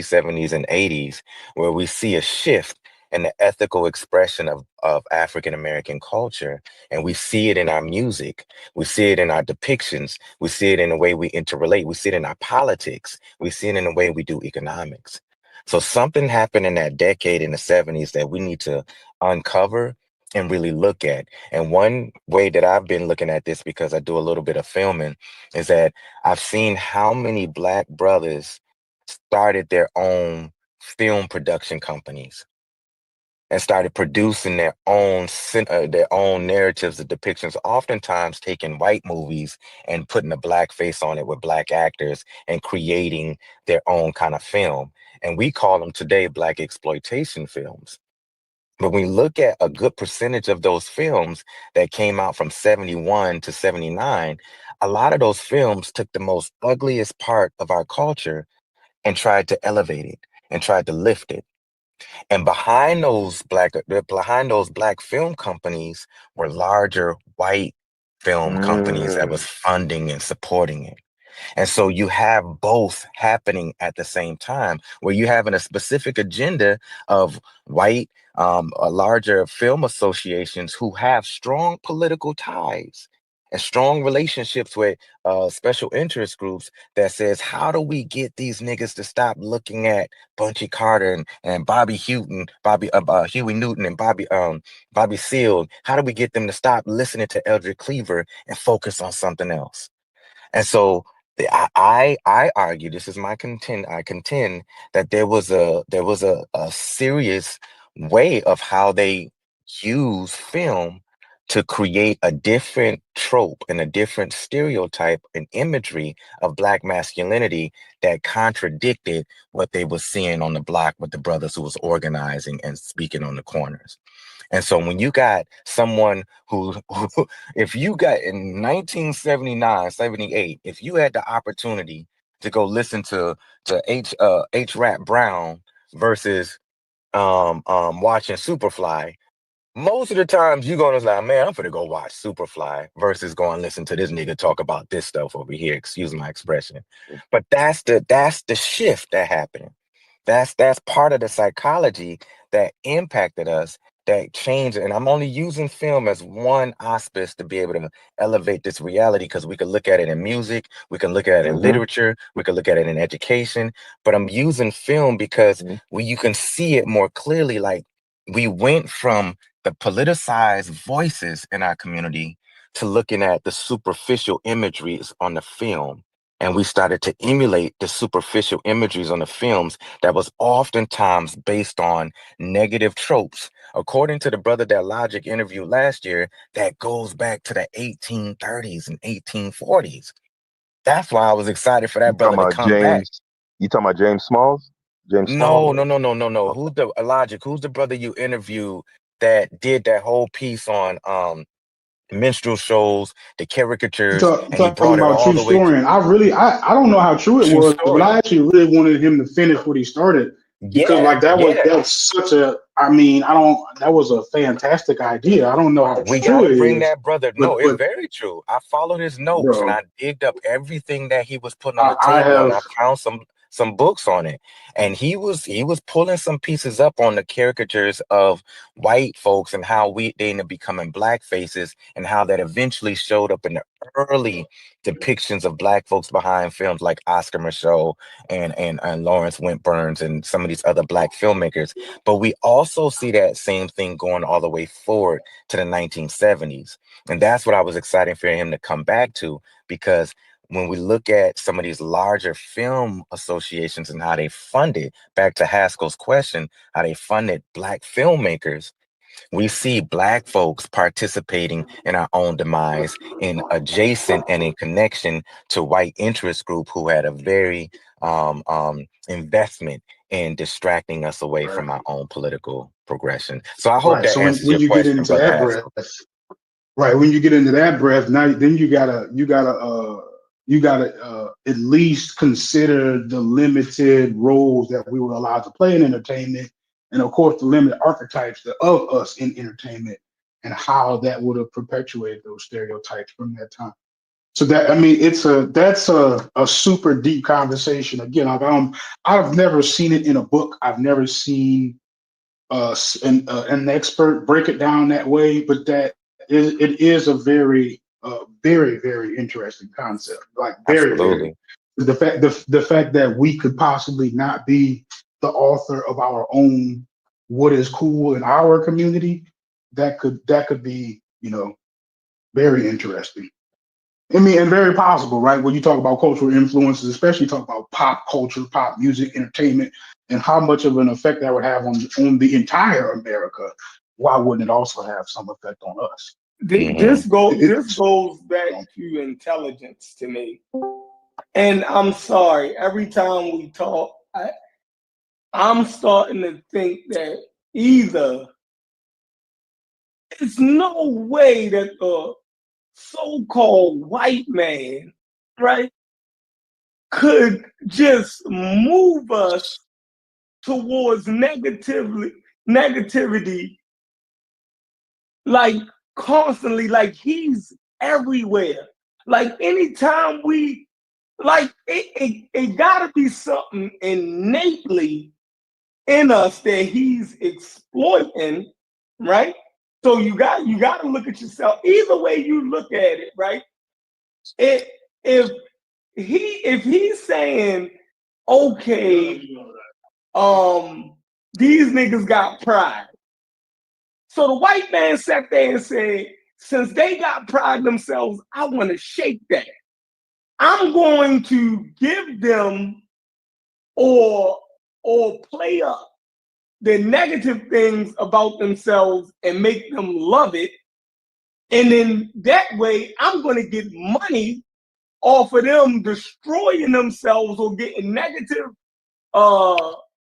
70s, and 80s, where we see a shift in the ethical expression of African American culture. And we see it in our music, we see it in our depictions, we see it in the way we interrelate, we see it in our politics, we see it in the way we do economics. So something happened in that decade in the 70s that we need to uncover and really look at. And one way that I've been looking at this, because I do a little bit of filming, is that I've seen how many Black brothers started their own film production companies and started producing their own narratives and depictions, oftentimes taking white movies and putting a black face on it with black actors and creating their own kind of film. And we call them today black exploitation films. But when we look at a good percentage of those films that came out from 71 to 79, a lot of those films took the most ugliest part of our culture and tried to elevate it and tried to lift it. And behind those black film companies were larger white film companies that was Mm. funding and supporting it. And so you have both happening at the same time, where you having a specific agenda of white, larger film associations who have strong political ties and strong relationships with special interest groups that says, how do we get these niggas to stop looking at Bunchy Carter and Bobby Houghton, Huey Newton and Bobby Seale? How do we get them to stop listening to Eldridge Cleaver and focus on something else? And so I argue, this is my contend, I contend that there was a serious way of how they use film to create a different trope and a different stereotype and imagery of black masculinity that contradicted what they were seeing on the block with the brothers who was organizing and speaking on the corners. And so when you got someone who if you got in 1979, 78, if you had the opportunity to go listen to H Rap Brown versus watching Superfly, most of the times you're gonna like, man, I'm gonna go watch Superfly versus go and listen to this nigga talk about this stuff over here. Excuse my expression. But that's the shift that happened. That's part of the psychology that impacted us, that changed. And I'm only using film as one auspice to be able to elevate this reality, because we could look at it in music, we can look at it in Mm-hmm. literature, we can look at it in education. But I'm using film because you can see it more clearly. Like, we went from the politicized voices in our community to looking at the superficial imageries on the film. And we started to emulate the superficial imageries on the films that was oftentimes based on negative tropes. According to the brother that Logic interviewed last year, that goes back to the 1830s and 1840s. That's why I was excited for You that talking brother to about come back. James? You talking about James Smalls? James No, Small? no, no, no, no, no. Okay. Who's the Logic? Who's the brother you interviewed that did that whole piece on minstrel shows, the caricatures, and he Talking brought it about all true the way story, to and I don't know how true it true was, but story. I actually really wanted him to finish what he started because Yeah, like that was yeah. that's such a I mean I don't that was a fantastic idea. I don't know how We true gotta it bring is, that brother. but No, it's very true. I followed his notes and bro, I digged up everything that he was putting on the I table, and have I found some books on it. And he was pulling some pieces up on the caricatures of white folks and how they ended up becoming black faces, and how that eventually showed up in the early depictions of black folks behind films like Oscar Micheaux and Lawrence Went Burns and some of these other black filmmakers. But we also see that same thing going all the way forward to the 1970s. And that's what I was excited for him to come back to, because when we look at some of these larger film associations and how they funded, back to Haskell's question, how they funded black filmmakers, we see black folks participating in our own demise in adjacent and in connection to white interest group who had a very investment in distracting us away right. from our own political progression. So I hope Right. that So answers when your you get question, into Brother that breath, Haskell. right? When you get into that breath, now then you gotta at least consider the limited roles that we were allowed to play in entertainment, and of course the limited archetypes of us in entertainment, and how that would have perpetuated those stereotypes from that time. So that, I mean, that's a super deep conversation. Again, I've never seen it in a book. I've never seen an expert break it down that way, but it is a very, very interesting concept. Like very, very. Absolutely. The fact that we could possibly not be the author of our own what is cool in our community, that could be, very interesting. I mean, and very possible, right? When you talk about cultural influences, especially talk about pop culture, pop music, entertainment, and how much of an effect that would have on the entire America. Why wouldn't it also have some effect on us? Hmm. This goes back to intelligence to me. And I'm sorry, every time we talk, I'm starting to think that either it's no way that the so-called white man, right, could just move us towards negativity, like constantly, like he's everywhere. Like anytime like it gotta be something innately in us that he's exploiting, right? So you got to look at yourself. Either way you look at it, right? If he's saying, okay, these niggas got pride. So the white man sat there and said, since they got pride themselves, I want to shake that. I'm going to give them or play up the negative things about themselves and make them love it. And then that way, I'm going to get money off of them destroying themselves or getting negative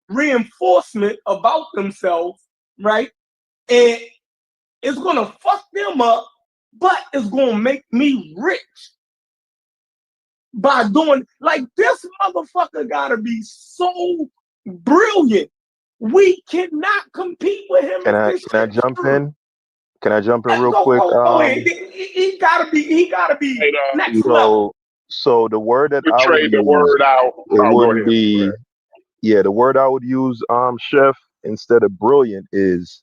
reinforcement about themselves, right? And it's going to fuck them up, but it's going to make me rich by doing, like, this motherfucker got to be so brilliant. We cannot compete with him. Can I jump in? Can I jump in real quick? Go ahead. He gotta be next level. So the word that I would trade the use, word out. it Oh, go wouldn't ahead. be, yeah, the word I would use, chef, instead of brilliant is,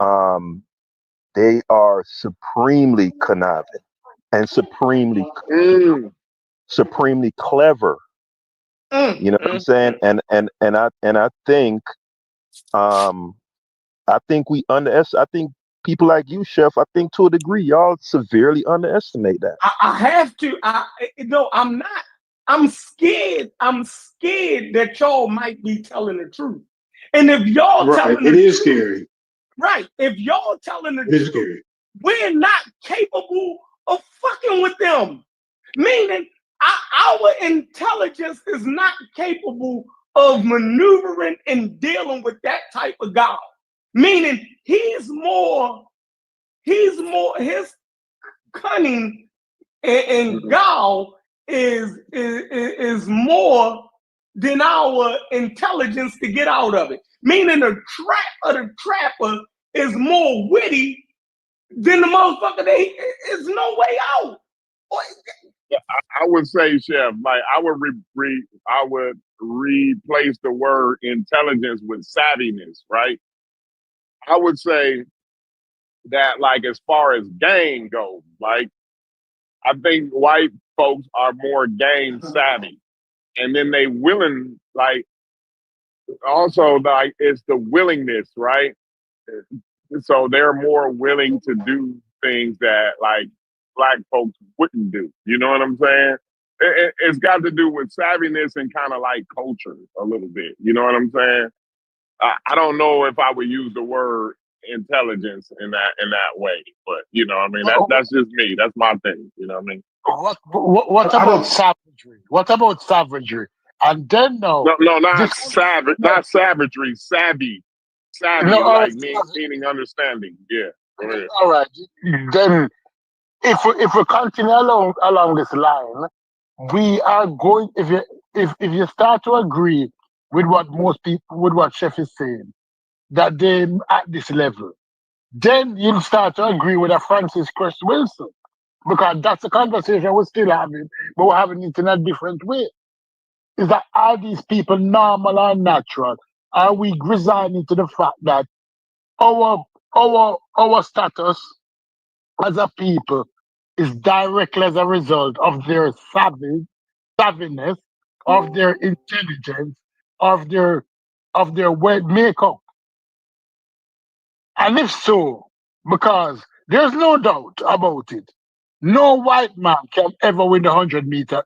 they are supremely conniving and supremely clever. You know what I'm saying? And I think, I think people like you, Chef, I think to a degree, y'all severely underestimate that. I have to. No, I'm not. I'm scared. I'm scared that y'all might be telling the truth. And if y'all telling the truth, it is scary. Right. If y'all telling the truth, scary. We're not capable of fucking with them. Meaning our intelligence is not capable of maneuvering and dealing with that type of guy. Meaning his cunning and guile is more than our intelligence to get out of it. Meaning the trapper is more witty than the motherfucker that is no way out. I would say, Chef, like I would replace the word intelligence with savviness, right? I would say that, like, as far as game goes, like, I think white folks are more game savvy, and then they willing, like, also, like, it's the willingness, right? So they're more willing to do things that, like, Black folks wouldn't do. You know what I'm saying? It's got to do with savviness and kind of like culture a little bit. You know what I'm saying? I don't know if I would use the word intelligence in that way, but you know, I mean, that's just me. That's my thing. You know what I mean? What about savagery? What about savagery? And then no, not savage, not savagery, savvy, like meaning understanding. Yeah. All right. Then, if we continue along this line, we are going. If you start to agree with what Chef is saying, that they at this level, then you'll start to agree with a Francis Cress Wilson. because that's a conversation we're still having, but we're having it in a different way. Is that are these people normal or natural? Are we resigning to the fact that our our status as a people is directly as a result of their savviness, of their intelligence, of their makeup? And if so, because there's no doubt about it, no white man can ever win the 100-meter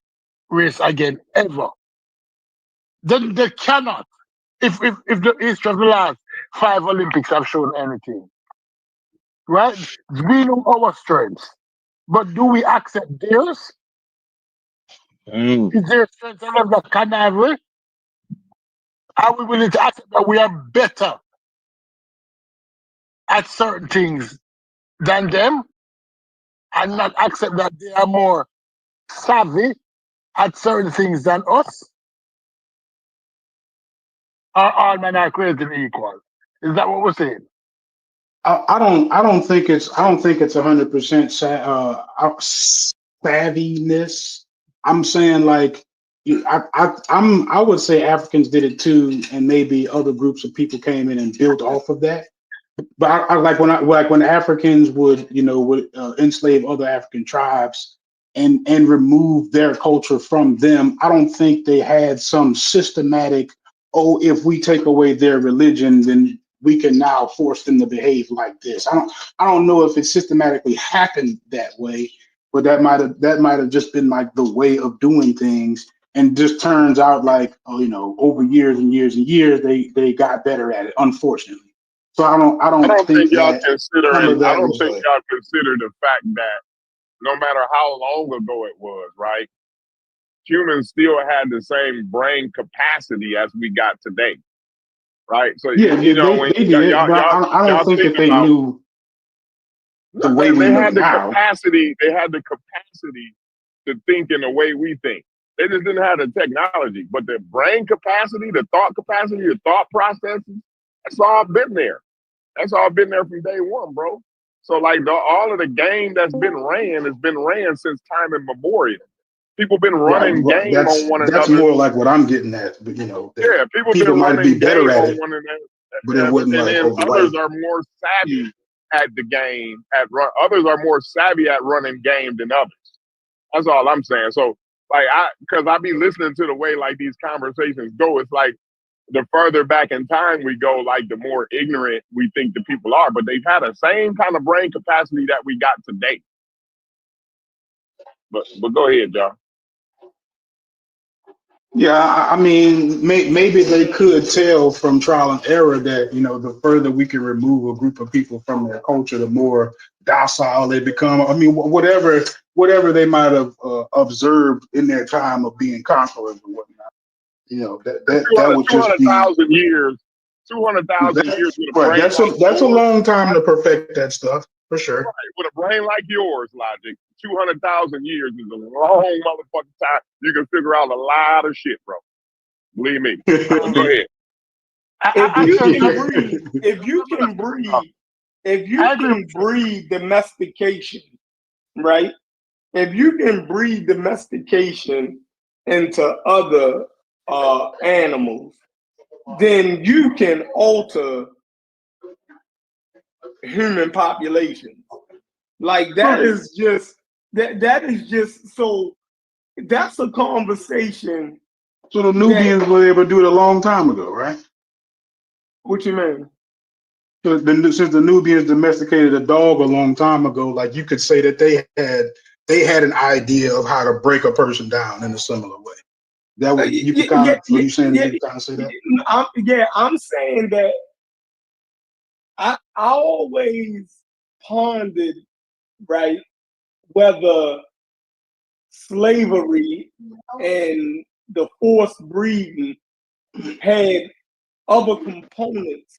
race again, ever. Then they cannot. If the history of the last 5 Olympics have shown anything, right? We know our strengths, but do we accept theirs? Mm. Is there strength in them that can rival? Are we willing to accept that we are better at certain things than them, and not accept that they are more savvy at certain things than us? Are all men are created equal? Is that what we're saying? I don't think it's 100% savviness. I'm saying like I would say Africans did it too, and maybe other groups of people came in and built off of that. But I like when Africans would enslave other African tribes and remove their culture from them. I don't think they had some systematic, oh, if we take away their religion, then we can now force them to behave like this. I don't know if it systematically happened that way, but that might have just been like the way of doing things. And just turns out like, over years and years and years, they got better at it, unfortunately. So I I don't don't think think y'all that some of I that don't was think y'all consider the fact that no matter how long ago it was, right? Humans still had the same brain capacity as we got today, right? So yeah, when they did, but I don't y'all think think that they about knew the way nothing, we they know had the now. capacity. They had the capacity to think in the way we think. They just didn't have the technology, but the brain capacity, the thought capacity, the thought processes, that's all been there. That's all been there from day one, bro. So like all of the game that's been ran has been ran since time immemorial. People been Right. running Well, game on one that's another. more like what I'm getting at. But that Yeah, people been people might be running better game at on it, one another, but it wasn't and like, then oh, the others white. are more savvy at the game. Others are more savvy at running game than others. That's all I'm saying. So like because I be listening to the way like these conversations go. It's like the further back in time we go, like the more ignorant we think the people are. But they've had the same kind of brain capacity that we got today. But go ahead, y'all. Yeah, I mean, maybe they could tell from trial and error that the further we can remove a group of people from their culture, the more docile they become. I mean, whatever they might have observed in their time of being conquerors or whatnot. That would just be 200,000 years, 200,000 years with a right. brain like That's a yours. long time to perfect that stuff for sure. Right, with a brain like yours, Logic, 200,000 years is a long motherfucking time. You can figure out a lot of shit, bro. Believe me. Go ahead. If you agree can breed domestication, right? If you can breed domestication into other animals, then you can alter human populations. Like that is just so that's a conversation. So the Nubians were able to do it a long time ago, right? What you mean? So since the Nubians domesticated a dog a long time ago, like you could say that they had an idea of how to break a person down in a similar way. That would you could kind of are you saying you kind of say that? I'm saying that I always pondered, right, whether slavery and the forced breeding had other components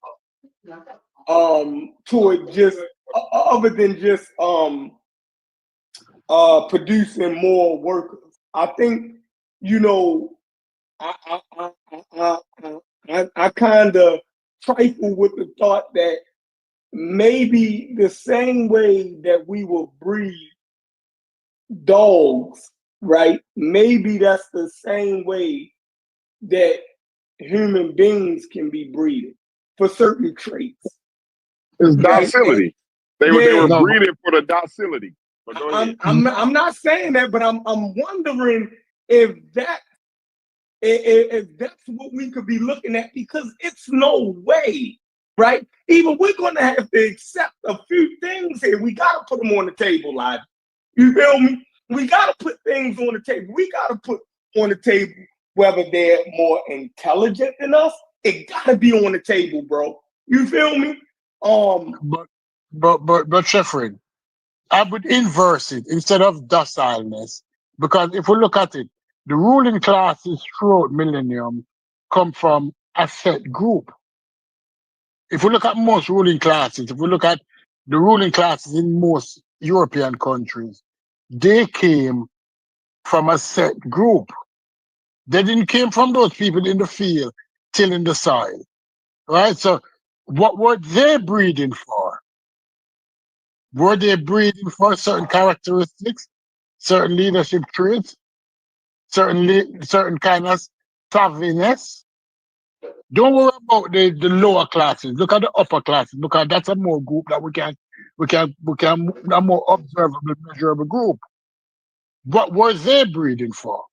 to it, just other than just producing more workers. I think I kind of trifle with the thought that maybe the same way that we will breed dogs, right? Maybe that's the same way that human beings can be breeded for certain traits, It's right? docility. They were Yeah, No, breeding for the docility. But go ahead. I'm not saying that, but I'm wondering if that if that's what we could be looking at, because it's no way, right? Even we're going to have to accept a few things here. We got to put them on the table, like, you feel me? We got to put things on the table. We got to put on the table whether they're more intelligent than us. It got to be on the table, bro. You feel me? but Sheffrin, I would inverse it instead of docileness, because if we look at it, the ruling classes throughout millennium come from a set group. If we look at most ruling classes, if we look at the ruling classes in most European countries, they came from a set group. They didn't came from those people in the field tilling the soil, right? So what were they breeding for? Were they breeding for certain characteristics, certain leadership traits, certain kind of savviness? Don't worry about the lower classes. Look at the upper classes, because that's a more group that we can a more observable, measurable group. What were they breeding for?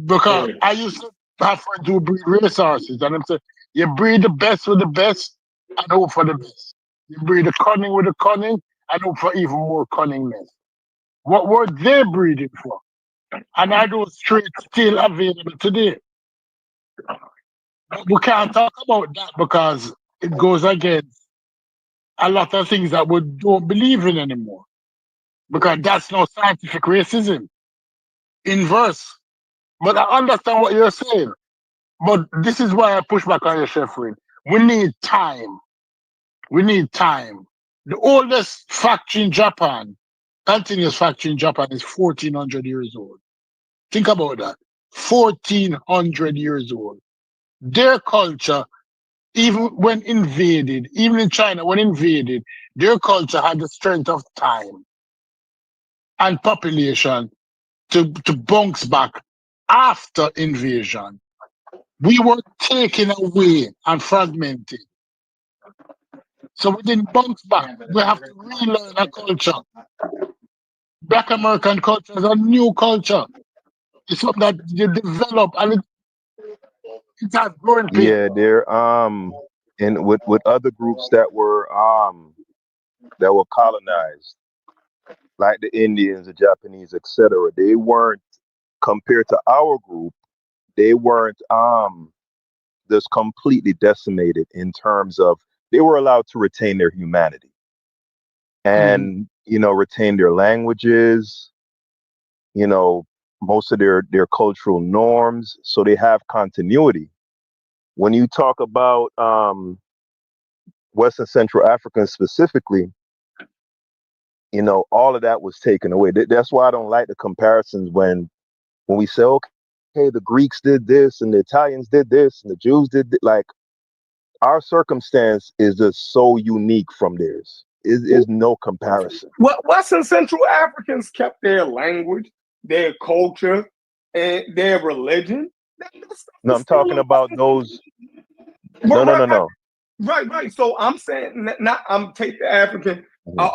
Because I used to have friends who breed racehorses, and I'm saying, you breed the best with the best and hope for the best. You breed the cunning with the cunning and hope for even more cunningness. What were they breeding for? And are those traits still available today? But we can't talk about that because it goes against a lot of things that we don't believe in anymore. Because that's no scientific racism. Inverse. But I understand what you're saying. But this is why I push back on your Sheffrin. We need time. We need time. The oldest factory in Japan, continuous factory in Japan, is 1400 years old. Think about that. 1400 years old. Their culture, even when invaded, even in China, when invaded, their culture had the strength of time and population to bounce back after invasion. We were taken away and fragmented. So we didn't bounce back. We have to relearn our culture. Black American culture is a new culture. It's something that you develop, and it has growing pains. Yeah, they're and with other groups that were colonized, like the Indians, the Japanese, etc. They weren't, compared to our group, they weren't just completely decimated in terms of, they were allowed to retain their humanity and retain their languages, you know, most of their cultural norms, so they have continuity. When you talk about West and Central Africans specifically, all of that was taken away. That's why I don't like the comparisons when we say, okay, the Greeks did this and the Italians did this and the Jews like, our circumstance is just so unique from theirs. Is no comparison. West and Central Africans kept their language, their culture, and their religion. No, I'm talking about those. Right, No. right. So I'm saying not I'm take the African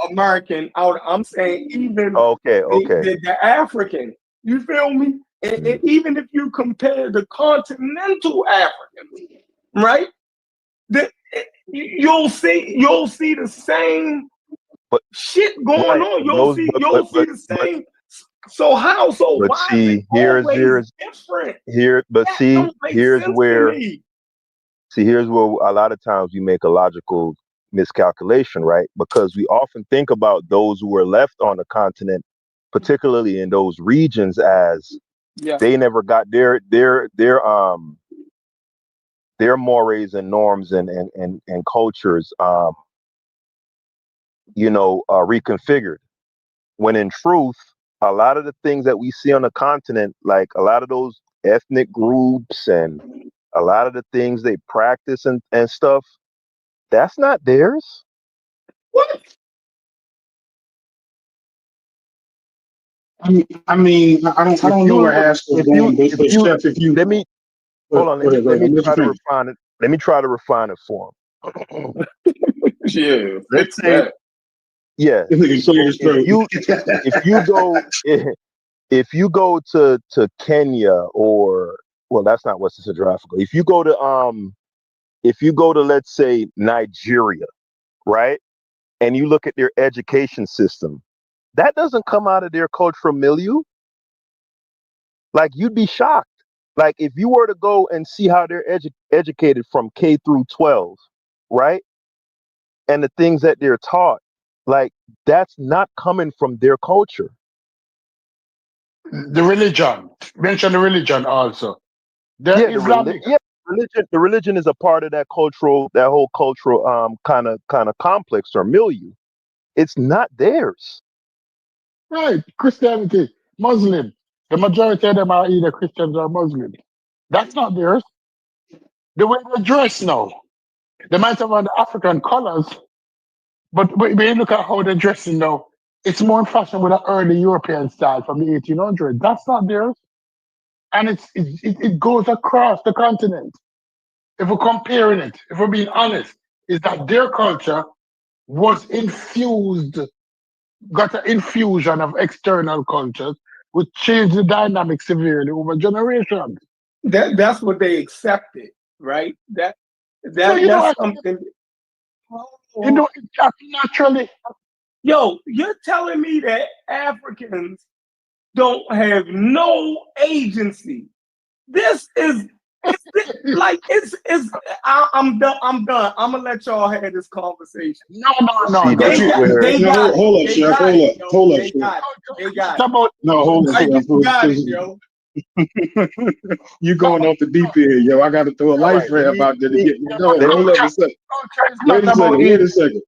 American out. I'm saying even Okay. the African. You feel me? And even if you compare the continental Africans, right? You'll see the same But shit going right, on. those, You'll see the same. So how? So but why is see, it always different? but That see, don't make sense to me. here's where a lot of times we make a logical miscalculation, right? Because we often think about those who were left on the continent, particularly in those regions, as they never got their mores and norms and cultures reconfigured, when in truth a lot of the things that we see on the continent, like a lot of those ethnic groups and a lot of the things they practice and stuff, that's not theirs. What? I don't know where Haskell's going, but Chef, if you let me hold on. go ahead, Let me I'm try to finish. refine it. Let me try to refine it for him. Yeah, Let's fix say, that. yeah. This nigga So clear his throat. if you go if you go to Kenya, or well, that's not West Central Africa. If you go to, let's say, Nigeria, right, and you look at their education system, that doesn't come out of their cultural milieu. Like, you'd be shocked. Like, if you were to go and see how they're educated from K through 12, right, and the things that they're taught, like, that's not coming from their culture. The religion. Mention the religion also. The Yeah, Islamic. the religion is a part of that whole cultural kind of complex or milieu. It's not theirs. Right. Christianity. Muslim. The majority of them are either Christians or Muslims. That's not theirs. The way they dress now. They might have on the African colors, but when you look at how they're dressing now, it's more in fashion with an early European style from the 1800s. That's not theirs. And it goes across the continent. If we're comparing it, if we're being honest, is that their culture was infused, got an infusion of external cultures, which changed the dynamic severely over generations. That's what they accepted, right? So you know, That's something. you know, it just naturally. Yo, you're telling me that Africans don't have no agency. This is I'm done. I'm done. I'm gonna let y'all have this conversation. No. See, this is where They No, got it. hold up, They Chef. got it, yo. Hold up, They Chef. got it. They got It's it. about No, hold up, Like, Chef. you got it, yo. You going off the deep end, yo. I got to throw a all life right. ramp out there to see, get me going. let me Hold up a second. Culture is Wait not a about second. Wait age. a second.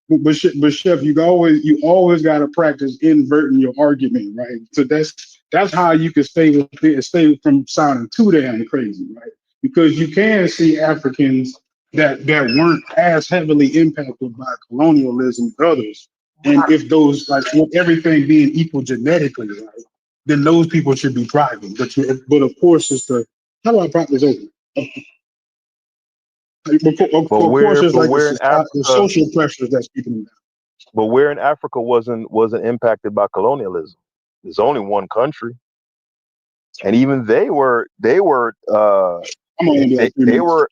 But Chef, you always got to practice inverting your argument, right? So that's how you can stay from sounding too damn crazy, right? Because you can see Africans that weren't as heavily impacted by colonialism as others, and if those, like, with everything being equal genetically, right, then those people should be thriving. But of course, it's the how do I prop this open? Of but course, where it's but like where in the Africa social pressures that's keeping them down. but where in Africa wasn't impacted by colonialism. There's only one country. And even I'm only gonna be like 3 minutes.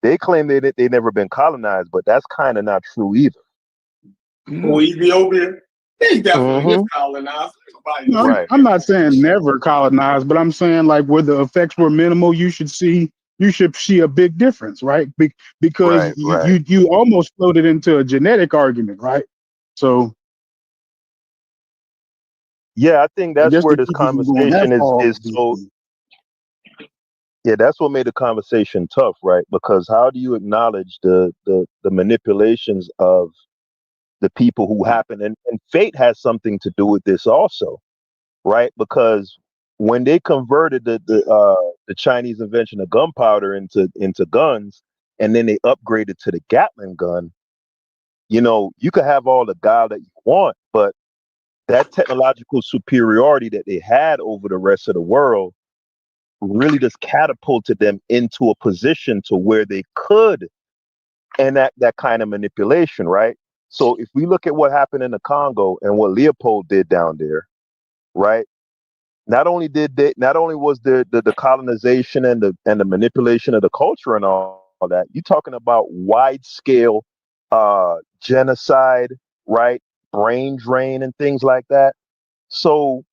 they claim they never been colonized, but that's kind of not true either. Who Ethiopia? They definitely was Hmm. colonized. Nobody No, said Right. I'm not saying never colonized, but I'm saying like where the effects were minimal, you should see a big difference, right? Because Right. Right. you almost floated into a genetic argument, right? So Yeah, I think I that's guess where to this keep you from going that conversation far, is so. Yeah, that's what made the conversation tough, right? Because how do you acknowledge the manipulations of the people who happen, and fate has something to do with this also, right? Because when they converted the Chinese invention of gunpowder into guns, and then they upgraded to the Gatling gun, you could have all the guile that you want, but that technological superiority that they had over the rest of the world really just catapulted them into a position to where they could enact that kind of manipulation, right? So if we look at what happened in the Congo and what Leopold did down there, right? Not only was the colonization and the manipulation of the culture and all that, you're talking about wide scale genocide, right? Brain drain and things like that. So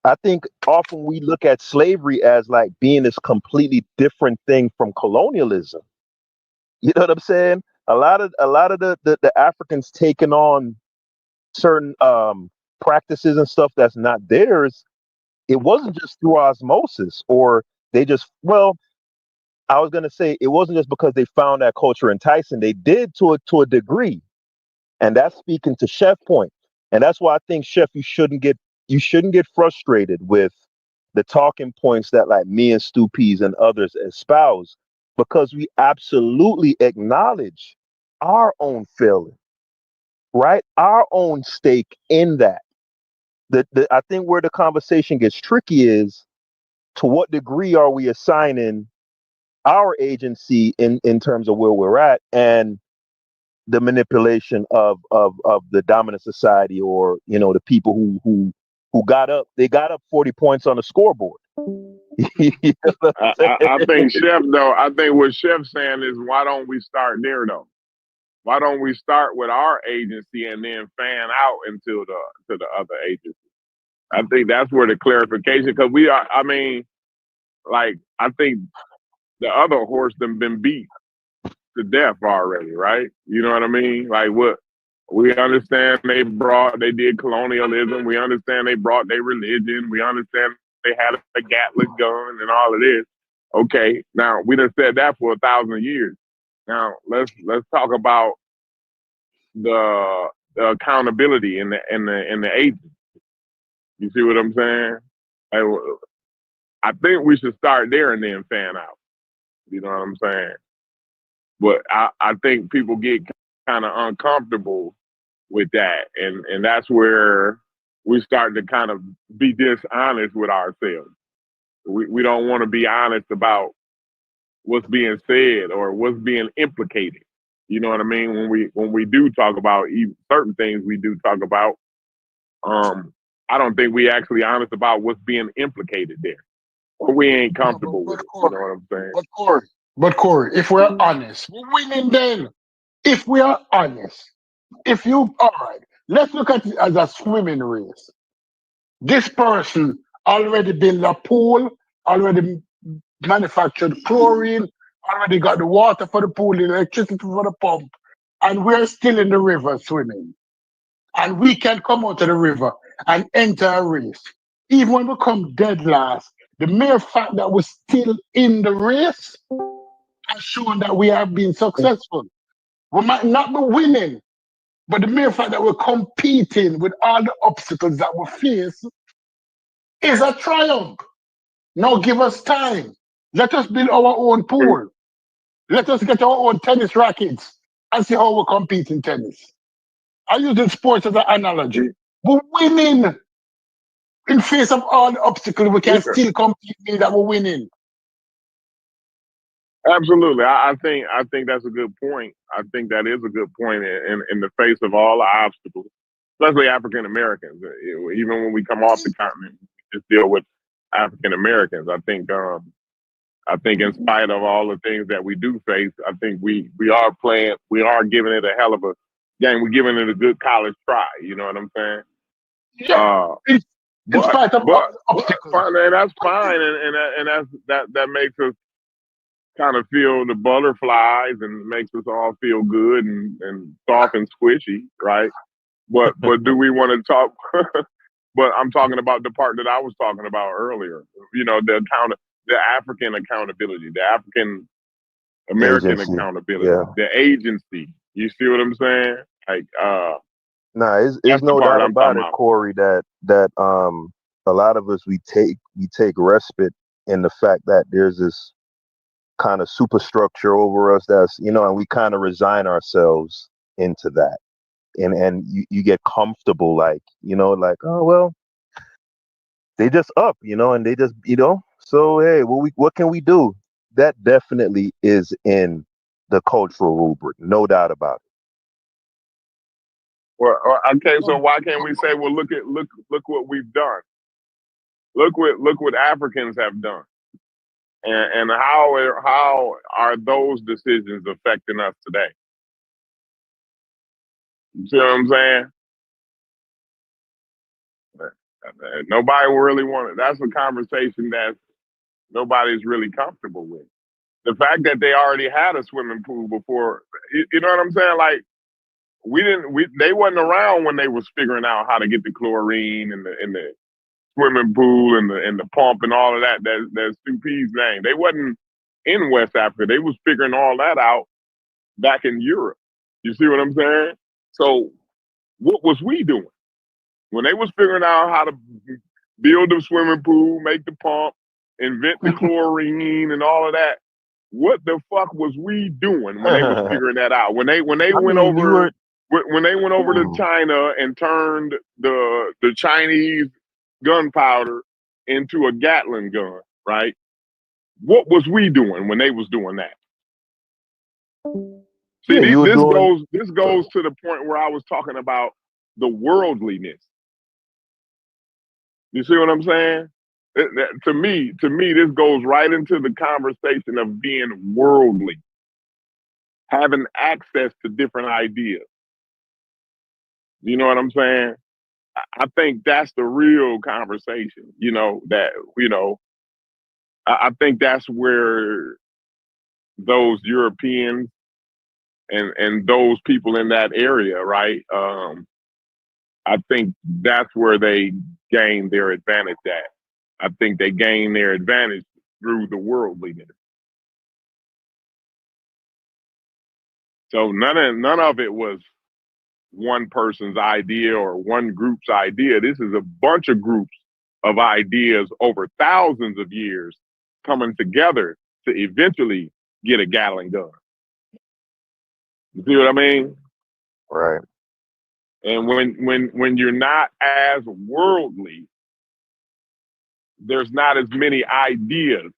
I think often we look at slavery as like being this completely different thing from colonialism. You know what I'm saying? A lot of the Africans taking on certain practices and stuff that's not theirs. It wasn't just through osmosis, or they just, well, I was gonna say it wasn't just because they found that culture enticing. They did to a degree, and that's speaking to Chef point. And that's why I think, Chef, you shouldn't get frustrated with the talking points that like me and Stu Peas and others espouse, because we absolutely acknowledge our own failing, right? Our own stake in that. I think where the conversation gets tricky is to what degree are we assigning our agency in terms of where we're at and the manipulation of the dominant society, or the people who got up 40 points on the scoreboard. You know what I'm saying? I think I think what Chef's saying is, why don't we start there though? Why don't we start with our agency and then fan out into the other agency? I think that's where the clarification, because we are. I mean, like, I think the other horse done been beat to death already, right? You know what I mean? Like, what we understand, they did colonialism. We understand they brought their religion. We understand they had a Gatling gun and all of this. Okay, now we done said that for 1,000 years. Now let's talk about the accountability in the agency. You see what I'm saying? I think we should start there and then fan out. You know what I'm saying? But I think people get kind of uncomfortable with that, and that's where we start to kind of be dishonest with ourselves. We don't want to be honest about what's being said or what's being implicated. You know what I mean? When we do talk about certain things, we do talk about. I don't think we actually honest about what's being implicated there, or we ain't comfortable with it. You know what I'm saying? But Corey, if we're honest, we're winning then. If we are honest, all right, let's look at it as a swimming race. This person already built a pool, already manufactured chlorine, already got the water for the pool, the electricity for the pump, and we're still in the river swimming. And we can come out of the river and enter a race. Even when we come dead last, the mere fact that we're still in the race has shown that we have been successful. We might not be winning, but the mere fact that we're competing with all the obstacles that we face is a triumph. Now give us time. Let us build our own pool. Let us get our own tennis rackets and see how we compete in tennis. I use the sports as an analogy. We're winning. In face of all the obstacles, we can still compete, mean that we're winning. Absolutely. I think that's a good point. I think that is a good point in the face of all the obstacles, especially African Americans. Even when we come off the continent, we just deal with African Americans. I think in spite of all the things that we do face, I think we are giving it a hell of a game. We're giving it a good college try. You know what I'm saying? Yeah. In spite of obstacles. And that's fine, and that makes us kind of feel the butterflies and makes us all feel good and soft and squishy, right? But do we want to talk? But I'm talking about the part that I was talking about earlier. You know, the African accountability, the African American accountability, the agency. You see what I'm saying? Like, it's no doubt about it, Corey, that a lot of us we take respite in the fact that there's this kind of superstructure over us that's, and we kind of resign ourselves into that. And you get comfortable, like, oh, well, they just up, and they just, so, hey, what can we do? That definitely is in the cultural rubric, no doubt about it. Well, okay, so why can't we say, well, look what we've done. Look what Africans have done. And how are those decisions affecting us today? You see what I'm saying? Nobody really wanted. That's a conversation that nobody's really comfortable with. The fact that they already had a swimming pool before, you know what I'm saying? Like, they wasn't around when they was figuring out how to get the chlorine and the swimming pool and the pump and all of that. That's Stupee's name. They wasn't in West Africa. They was figuring all that out back in Europe. You see what I'm saying? So what was we doing when they was figuring out how to build the swimming pool, make the pump, invent the chlorine and all of that? What the fuck was we doing when they was figuring that out? When they went over when they went over to China and turned the Chinese gunpowder into a Gatling gun, right? What was we doing when they was doing that? See, this goes to the point where I was talking about the worldliness. You see what I'm saying? To me, this goes right into the conversation of being worldly, having access to different ideas. You know what I'm saying? I think that's the real conversation. I think that's where those Europeans and those people in that area, right? I think that's where they gain their advantage at. I think they gain their advantage through the worldliness. So none of it was one person's idea or one group's idea. This is a bunch of groups of ideas over thousands of years coming together to eventually get a Gatling gun. You see what I mean? Right. And when you're not as worldly, there's not as many ideas.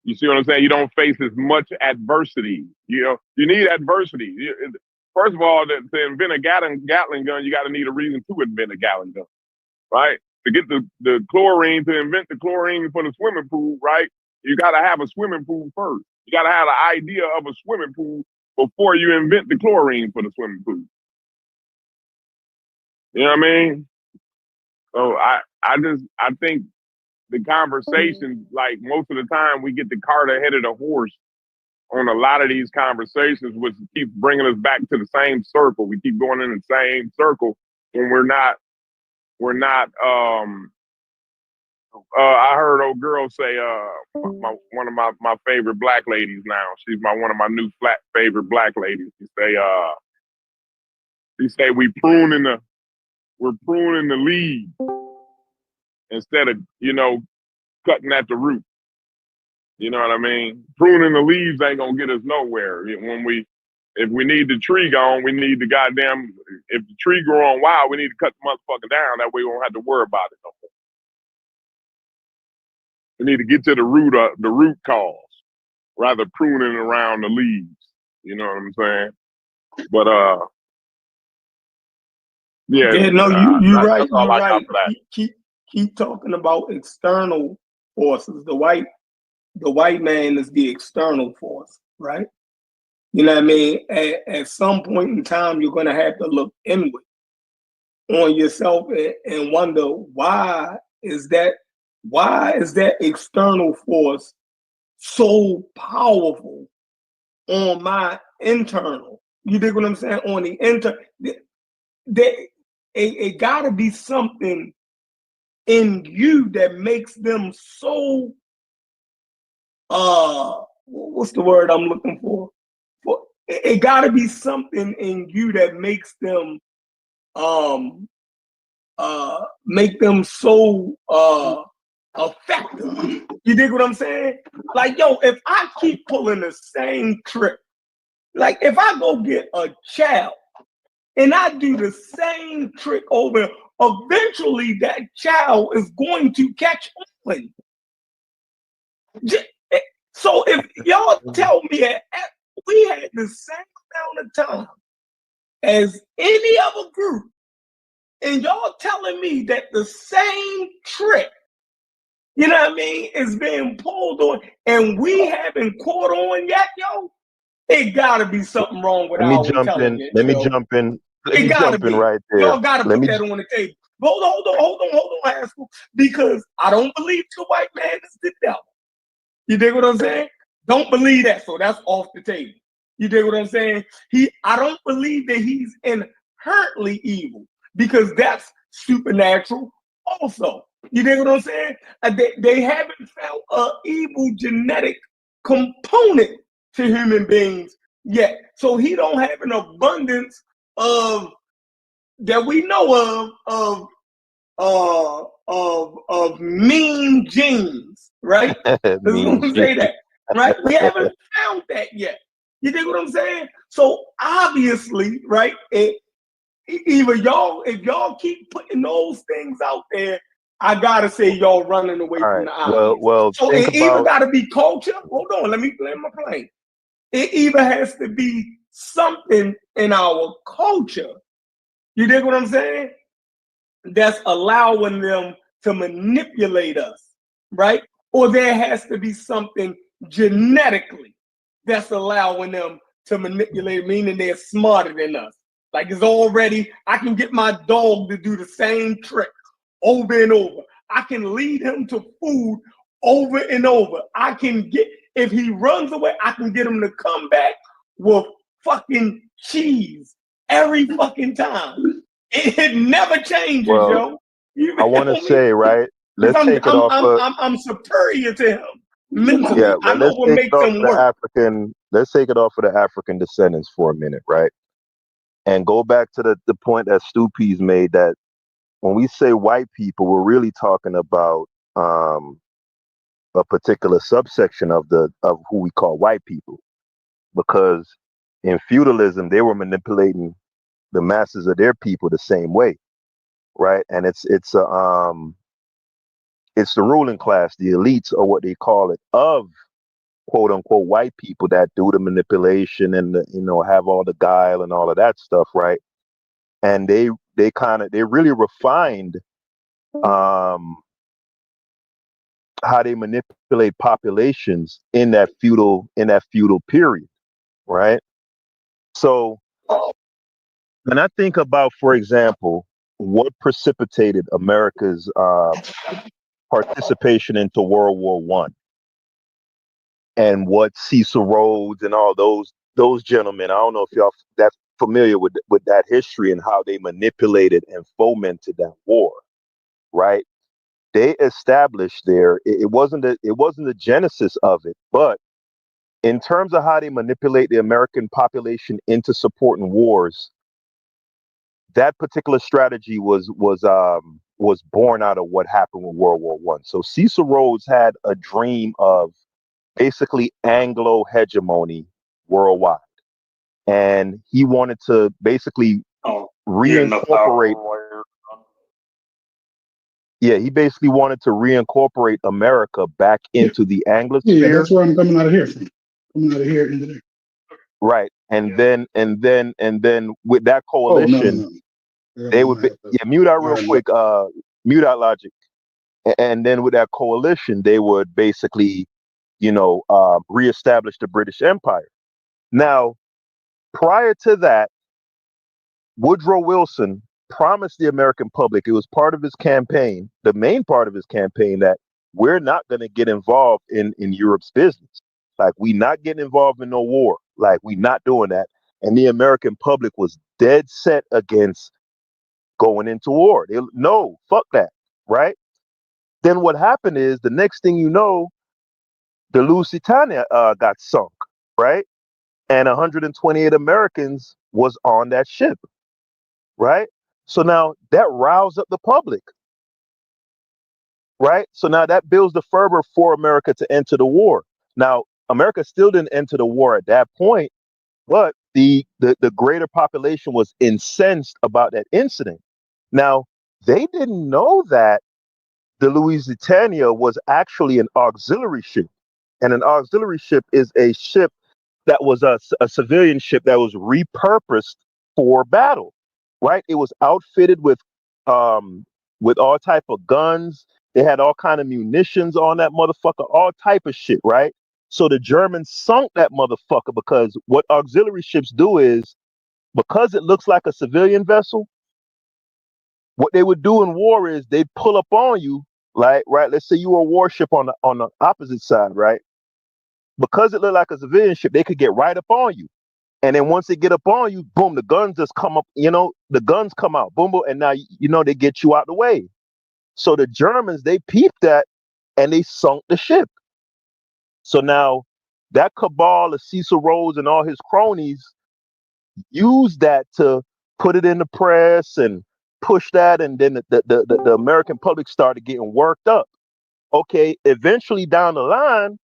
You see what I'm saying? You don't face as much adversity. You need adversity. First of all, to invent a Gatling gun, you got to need a reason to invent a Gatling gun, right? To get the chlorine, to invent the chlorine for the swimming pool, right? You got to have a swimming pool first. You got to have an idea of a swimming pool before you invent the chlorine for the swimming pool. You know what I mean? So I think the conversation, like most of the time, we get the cart ahead of the horse on a lot of these conversations, which keeps bringing us back to the same circle. We keep going in the same circle when we're not. I heard old girl say, one of my favorite black ladies now. She's one of my new favorite black ladies. She say we're pruning the leaves instead of cutting at the root. You know what I mean? Pruning the leaves ain't gonna get us nowhere. If we need the tree gone, we need the if the tree growing wild, we need to cut the motherfucker down. That way we won't have to worry about it no more. We need to get to the root cause, rather pruning around the leaves. You know what I'm saying? But yeah, no, you're right. That's all You're I got right. for that. Keep talking about external forces. The white man is the external force, right? You know what I mean? At some point in time, you're going to have to look inward on yourself and wonder why is that external force so powerful on my internal? You dig what I'm saying? On the it got to be something in you that makes them so what's the word I'm looking for? It got to be something in you that makes them so effective. You dig what I'm saying? Like, yo, if I keep pulling the same trick, like if I go get a child and I do the same trick over, eventually that child is going to catch on. So if y'all tell me that we had the same amount of time as any other group, and y'all telling me that the same trick, you know what I mean, is being pulled on, and we haven't caught on yet, yo, it gotta be something wrong with our intelligence. Let me jump in right there. Y'all gotta put that on the table. Hold on, Haskell, because I don't believe the white man is the devil. You dig what I'm saying? Don't believe that, so that's off the table. You dig what I'm saying? I don't believe that he's inherently evil, because that's supernatural also. You dig what I'm saying? They haven't found an evil genetic component to human beings yet. So he don't have an abundance of that we know of mean genes, right? Let's say that, right? We haven't found that yet. You dig what I'm saying? So obviously, right? Either y'all, if y'all keep putting those things out there, I gotta say y'all running away All from right. the obvious. Well, So think it either about. gotta be culture. Hold on, let me land my plane. It either has to be something in our culture. You dig what I'm saying? That's allowing them to manipulate us, right? Or there has to be something genetically that's allowing them to manipulate, meaning they're smarter than us. Like it's already, I can get my dog to do the same trick over and over. I can lead him to food over and over. I can get, if he runs away, I can get him to come back with fucking cheese every fucking time. It never changes, Well, yo. You I want to feel me? say, right. Because Let's take it off of. I'm superior to him mentally. Yeah, I but know let's what take it makes off him of the work. African. Let's take it off of the African descendants for a minute, right? And go back to the point that Stupi's made, that when we say white people, we're really talking about a particular subsection of who we call white people, because in feudalism they were manipulating the masses of their people the same way, right? And it's the ruling class, the elites, or what they call it, of quote unquote white people that do the manipulation and have all the guile and all of that stuff, right? And they really refined um how they manipulate populations in that feudal period, right? So when I think about, for example, what precipitated America's participation into World War One, and what Cecil Rhodes and all those gentlemen, I don't know if y'all that familiar with that history and how they manipulated and fomented that war, right? They established it wasn't the genesis of it, but in terms of how they manipulate the American population into supporting wars, that particular strategy was born out of what happened with World War One. So Cecil Rhodes had a dream of basically Anglo hegemony worldwide, and he wanted to basically reincorporate. Yeah, he basically wanted to reincorporate America back Yeah, into the yeah, Anglosphere, that's where I'm coming out of here from. Coming out of here into there. right? And then with that Oh no, coalition, no, no. they I'm would gonna be, have to. yeah, mute out real Iron that. quick, mute out Logic. And then with that coalition, they would basically, reestablish the British Empire. Now, prior to that, Woodrow Wilson promised the American public, it was part of his campaign, the main part of his campaign, that we're not going to get involved in Europe's business. Like, we not getting involved in no war. Like, we not doing that. And the American public was dead set against going into war. No, fuck that, right? Then what happened is, the next thing you know, the Lusitania got sunk, right? And 128 Americans was on that ship, right? So now that roused up the public, right? So now that builds the fervor for America to enter the war. Now, America still didn't enter the war at that point, but the greater population was incensed about that incident. Now, they didn't know that the Lusitania was actually an auxiliary ship. And an auxiliary ship is a ship that was a civilian ship that was repurposed for battle, right? It was outfitted with all type of guns. They had all kind of munitions on that motherfucker, all type of shit, right? So the Germans sunk that motherfucker, because what auxiliary ships do is, because it looks like a civilian vessel, what they would do in war is they'd pull up on you, like, right? Let's say you were a warship on the opposite side, right? Because it looked like a civilian ship, they could get right up on you. And then once they get up on you, boom, the guns just come up, the guns come out, boom, boom, and now, they get you out the way. So the Germans, they peeped that, and they sunk the ship. So now that cabal of Cecil Rhodes and all his cronies used that to put it in the press and push that, and then the American public started getting worked up. Okay, eventually down the line,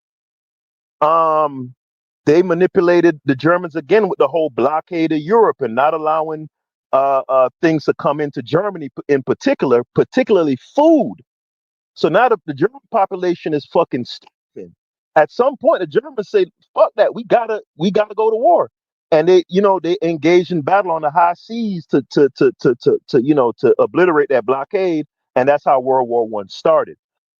they manipulated the Germans again with the whole blockade of Europe and not allowing things to come into Germany in particular, particularly food. So now the German population is fucking starving. At some point, the Germans say, "Fuck that, we gotta go to war," and they engage in battle on the high seas to obliterate that blockade, and that's how World War One started.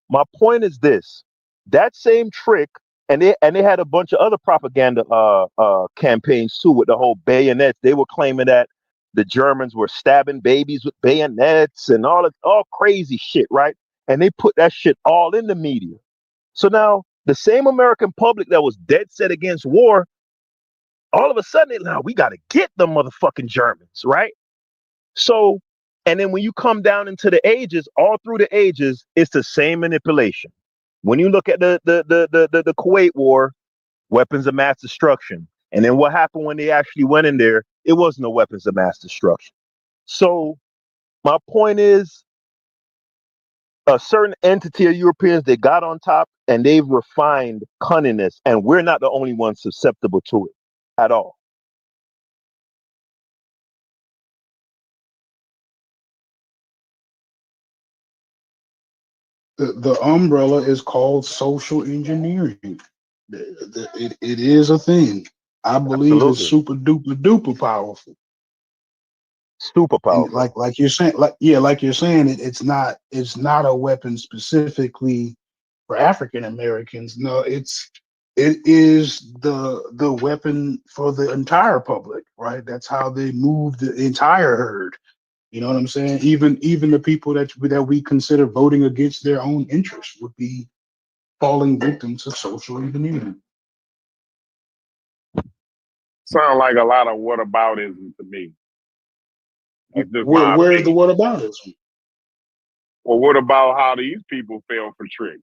My point is this: that same trick, and they had a bunch of other propaganda campaigns too with the whole bayonets. They were claiming that the Germans were stabbing babies with bayonets and all crazy shit, right? And they put that shit all in the media. So now the same American public that was dead set against war, all of a sudden, now we got to get the motherfucking Germans, right? So, and then when you come down into the ages, all through the ages, it's the same manipulation. When you look at the Kuwait War, weapons of mass destruction, and then what happened when they actually went in there? It was no weapons of mass destruction. So my point is, a certain entity of Europeans, they got on top and they've refined cunningness, and we're not the only ones susceptible to it at all. The umbrella is called social engineering. It is a thing. I believe it's Absolutely. super duper duper powerful. Super And powerful. like you're saying, like you're saying, it's not a weapon specifically for African Americans. No, it is the weapon for the entire public, right? That's how they move the entire herd. You know what I'm saying? Even the people that we consider voting against their own interests would be falling victim to social engineering. Sound like a lot of whataboutism to me. That's just my Where's the opinion. whataboutism? Well, what about how these people fell for tricks?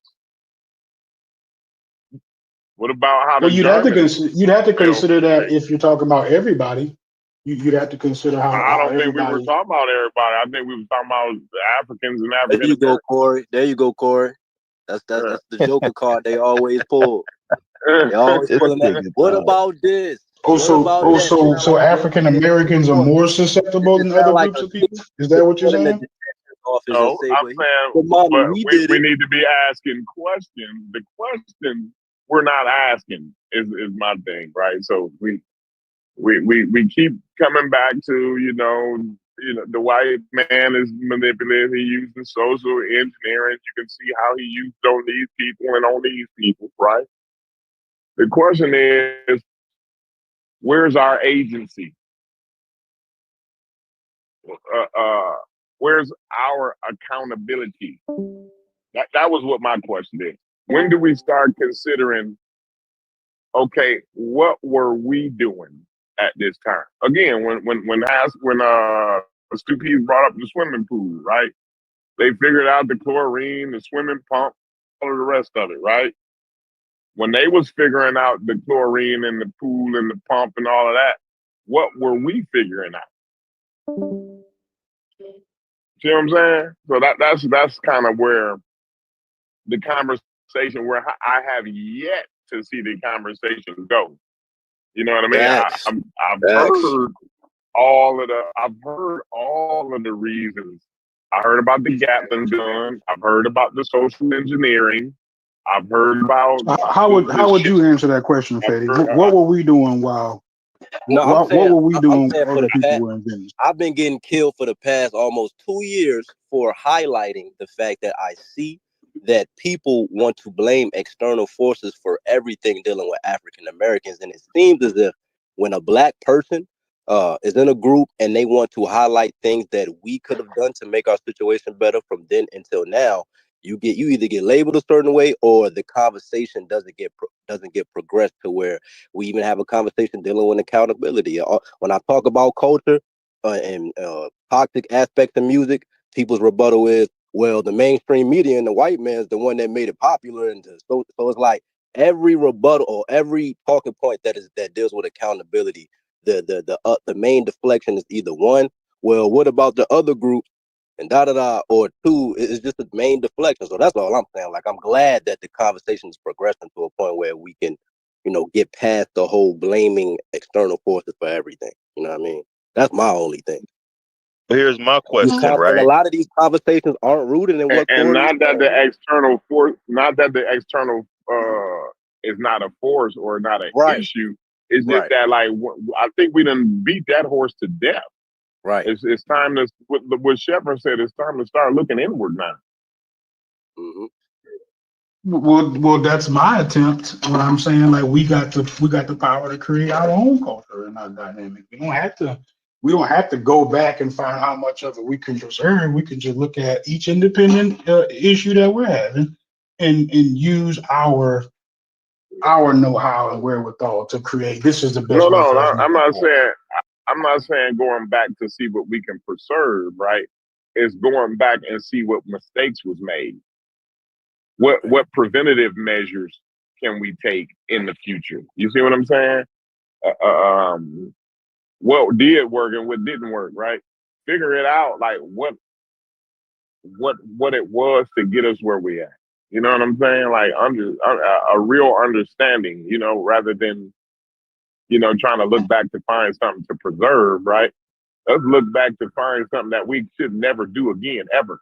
What about how Well, the Germans you'd have to fell consider for that tricks? if you're talking about everybody. You'd have to consider I how don't think we were everybody. talking about everybody. I think we were talking about the Africans and There African you go, Americans. Corey. There you go, Corey. That's the Joker card they always pull. They always This pulling that. nigga What dog. about this? What about that? Sound So like they African get to the Americans are court. more susceptible It than other sound like groups a of people. Is that what you're in the saying? detention office and No, say, I'm "But saying, mommy, but we we, did we it." need to be asking questions. The questions we're not asking is my thing, right? So we keep coming back to the white man is manipulative. He using social engineering. You can see how he used on these people and on these people, right? The question is, where's our agency? Where's our accountability? That was what my question is. When do we start considering, okay, what were we doing at this time? Again, when Stu Pease brought up the swimming pool, right? They figured out the chlorine, the swimming pump, all of the rest of it, right? When they was figuring out the chlorine and the pool and the pump and all of that, what were we figuring out? See what I'm saying? So that's kind of where the conversation, where I have yet to see the conversation go. You know what I mean? Facts. I've Facts. heard all of the reasons. I heard about the Gatling gun. I've heard about the social engineering. I've heard about How the would shit. you answer that question, Fetty? After, What were we doing while? No, I'm What saying were we I'm doing saying while for other the people past. were inventing? I've been getting killed for the past almost 2 years for highlighting the fact that I see that people want to blame external forces for everything dealing with African Americans, and it seems as if when a black person is in a group and they want to highlight things that we could have done to make our situation better from then until now, you either get labeled a certain way or the conversation doesn't get progressed to where we even have a conversation dealing with accountability. When I talk about culture and toxic aspects of music, people's rebuttal is, well, the mainstream media and the white man is the one that made it popular, and so it's like every rebuttal or every talking point that deals with accountability, the main deflection is either one, well, what about the other group, and da da da, or two, it's just the main deflection. So that's all I'm saying. Like, I'm glad that the conversation is progressing to a point where we can, get past the whole blaming external forces for everything. You know what I mean? That's my only thing. But here's my question, Because a right? lot of these conversations aren't rooted in what And Corey not is that the saying. external force, not that the external is not a force or not an Right. issue. It's just Right. that, like, I think we done beat that horse to death. Right. It's time to, what Shepard said, it's time to start looking inward now. hmm Well, that's my attempt. What I'm saying, like we got the power to create our own culture and our dynamic. We don't have to go back and find how much of it we can preserve. We can just look at each independent issue that we're having and use our know-how and wherewithal to create. This is the best way for us I'm moving not forward. saying, I'm not saying going back to see what we can preserve, right? It's going back and see what mistakes was made. What preventative measures can we take in the future? You see what I'm saying? What did work and what didn't work, right? Figure it out, like what it was to get us where we at. You know what I'm saying? Like a real understanding, rather than trying to look back to find something to preserve, right? Let's look back to find something that we should never do again, ever.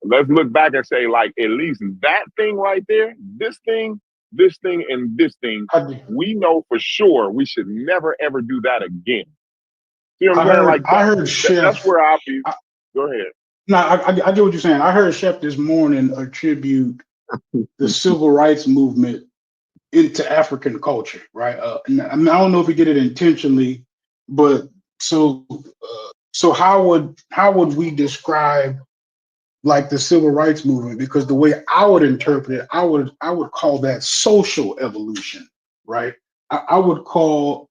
Let's look back and say, like, at least that thing right there, this thing, and this thing, we know for sure we should never, ever do that again. See what I'm saying? Like, I heard Chef. That's where I'll be. Go ahead. No, I get what you're saying. I heard Chef this morning attribute the civil rights movement into African culture, right? I don't know if he did it intentionally, but so how would we describe like the civil rights movement? Because the way I would interpret it, I would call that social evolution, right? I would call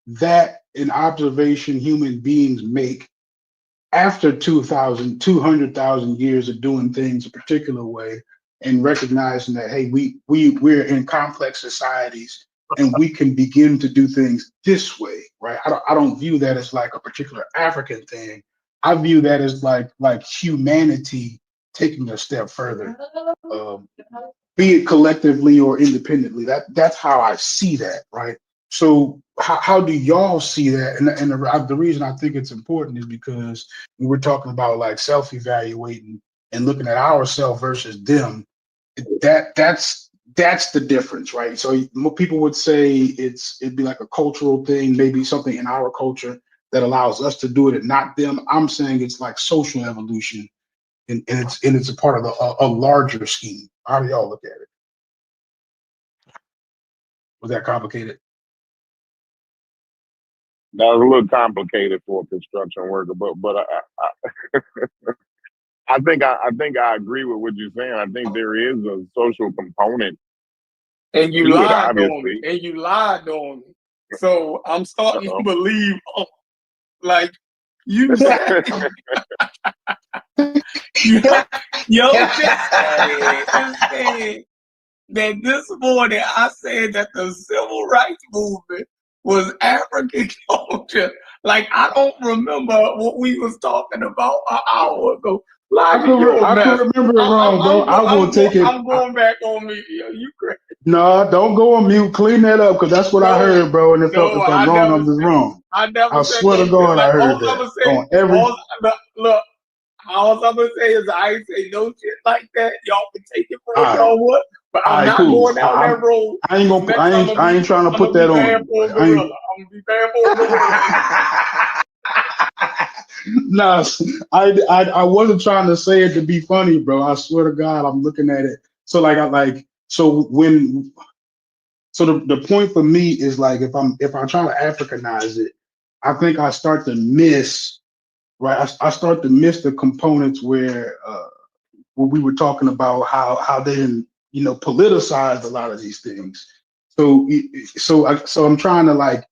that an observation human beings make after 200,000 years of doing things a particular way and recognizing that, hey, we're in complex societies and we can begin to do things this way, right? I don't view that as like a particular African thing. I view that as like humanity taking a step further, be it collectively or independently. That's how I see that, right? So how do y'all see that? And the reason I think it's important is because when we're talking about like self-evaluating and looking at ourselves versus them, that's the difference, right? So people would say it'd be like a cultural thing, maybe something in our culture that allows us to do it and not them. I'm saying it's like social evolution, and it's a part of a larger scheme. How do y'all look at it? Was that complicated? That was a little complicated for a construction worker, but I think I agree with what you're saying. I think there is a social component. And you to it, lied on me. obviously. And you lied on me. So I'm starting to believe, like you said, yo, just said that this morning I said that the civil rights movement was African culture. Like I don't remember what we was talking about an hour ago. Like, I could remember it wrong, bro. I will take it. I'm going back on me. Yo, you crazy. No, don't go on mute. Clean that up, because that's what I heard, bro. And if I'm wrong, I'm just wrong. I swear to God, I heard that. On every. Look, all I'm gonna say is I ain't say no shit like that. Y'all can take it for what y'all want, but I'm not going down that road. I ain't trying to put that on. I'm gonna be bad for a gorilla. No, I wasn't trying to say it to be funny, bro. I swear to God, I'm looking at it. So the point for me is like if I try to Africanize it, I think I start to miss, right? I start to miss the components where we were talking about how they didn't, politicized a lot of these things. So I'm trying to like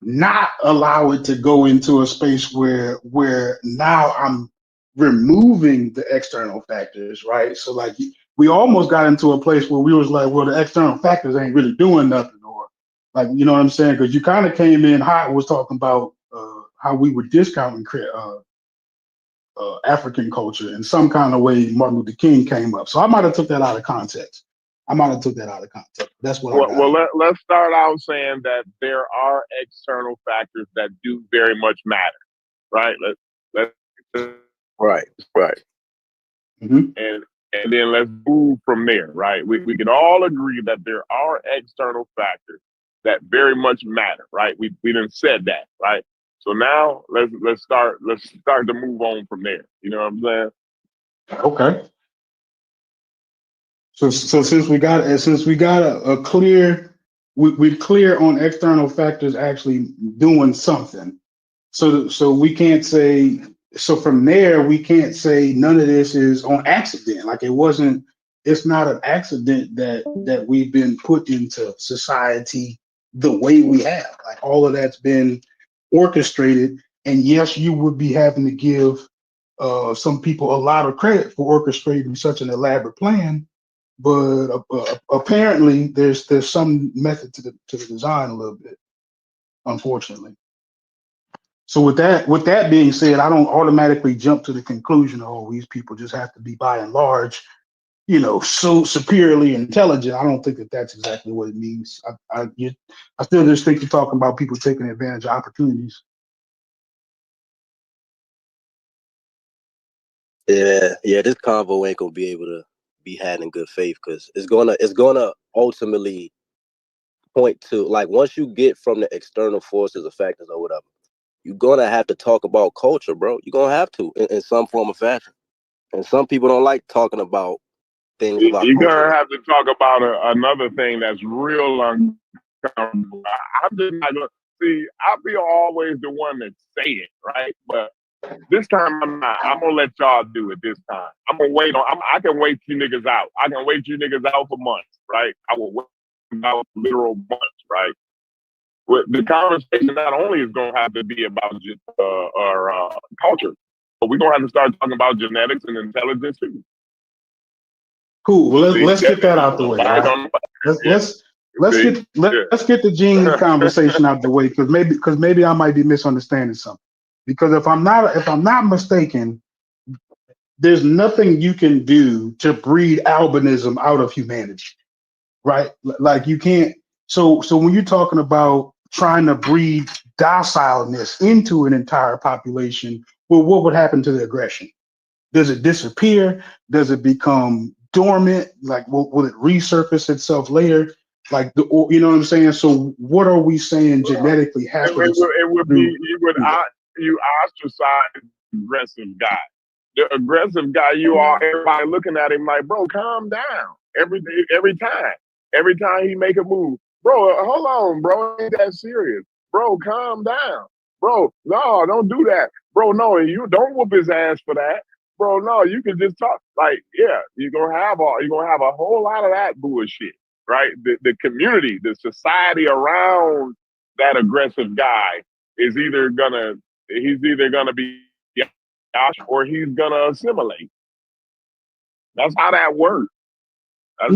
not allow it to go into a space where now I'm removing the external factors, right? So like we almost got into a place where we was like, well, the external factors ain't really doing nothing, or like, you know what I'm saying? Because you kind of came in hot, was talking about how we were discounting African culture in some kind of way. Martin Luther King came up, so I might have took that out of context. I might have took that out of context. That's what I got. Well, let's start out saying that there are external factors that do very much matter, right? Let's Right. Mhm. and then let's move from there, right? We can all agree that there are external factors that very much matter, right? We done said that, right? So now let's start to move on from there. You know what I'm saying? Okay. So since we got a clear, we're clear on external factors actually doing something. So we can't say, so from there we can't say none of this is on accident. Like it's not an accident that we've been put into society the way we have. Like all of that's been orchestrated. And yes, you would be having to give some people a lot of credit for orchestrating such an elaborate plan, but apparently there's some method to the design a little bit, unfortunately. So with that being said, I don't automatically jump to the conclusion, oh, these people just have to be by and large, so superiorly intelligent. I don't think that that's exactly what it means. I still just think you're talking about people taking advantage of opportunities. Yeah. This convo ain't gonna be able to be had in good faith because it's gonna ultimately point to, like, once you get from the external forces or factors or whatever, you're gonna have to talk about culture, bro. You're gonna have to in some form or fashion. And some people don't like talking about things about You're culture. gonna have to talk about another thing that's real uncomfortable. I'm just not gonna see. I'll be always the one that say it, right? But this time I'm not. I'm gonna let y'all do it this time. I'm gonna wait on. I can wait you niggas out. I can wait you niggas out for months, right? I will wait out literal months, right? The conversation not only is gonna have to be about just our culture, but we're gonna have to start talking about genetics and intelligence too. Cool. Well, let's get that out the way. Right? Let's get the gene conversation out the way, because maybe I might be misunderstanding something. Because if I'm not mistaken, there's nothing you can do to breed albinism out of humanity, right? Like you can't. So when you're talking about trying to breed docileness into an entire population, well, what would happen to the aggression? Does it disappear? Does it become dormant? Like, will it resurface itself later? Like, you know what I'm saying? So, what are we saying genetically happens? It would be you ostracize the aggressive guy. The aggressive guy, everybody looking at him like, bro, calm down. Every time he make a move, bro, hold on, bro, ain't that serious, bro, calm down, bro. No, don't do that, bro. No, you don't whoop his ass for that. Bro, no, you can just talk. Like, yeah, you're gonna have a whole lot of that bullshit, right? The community, the society around that aggressive guy is either gonna be Josh or he's gonna assimilate. That's how that works. I'm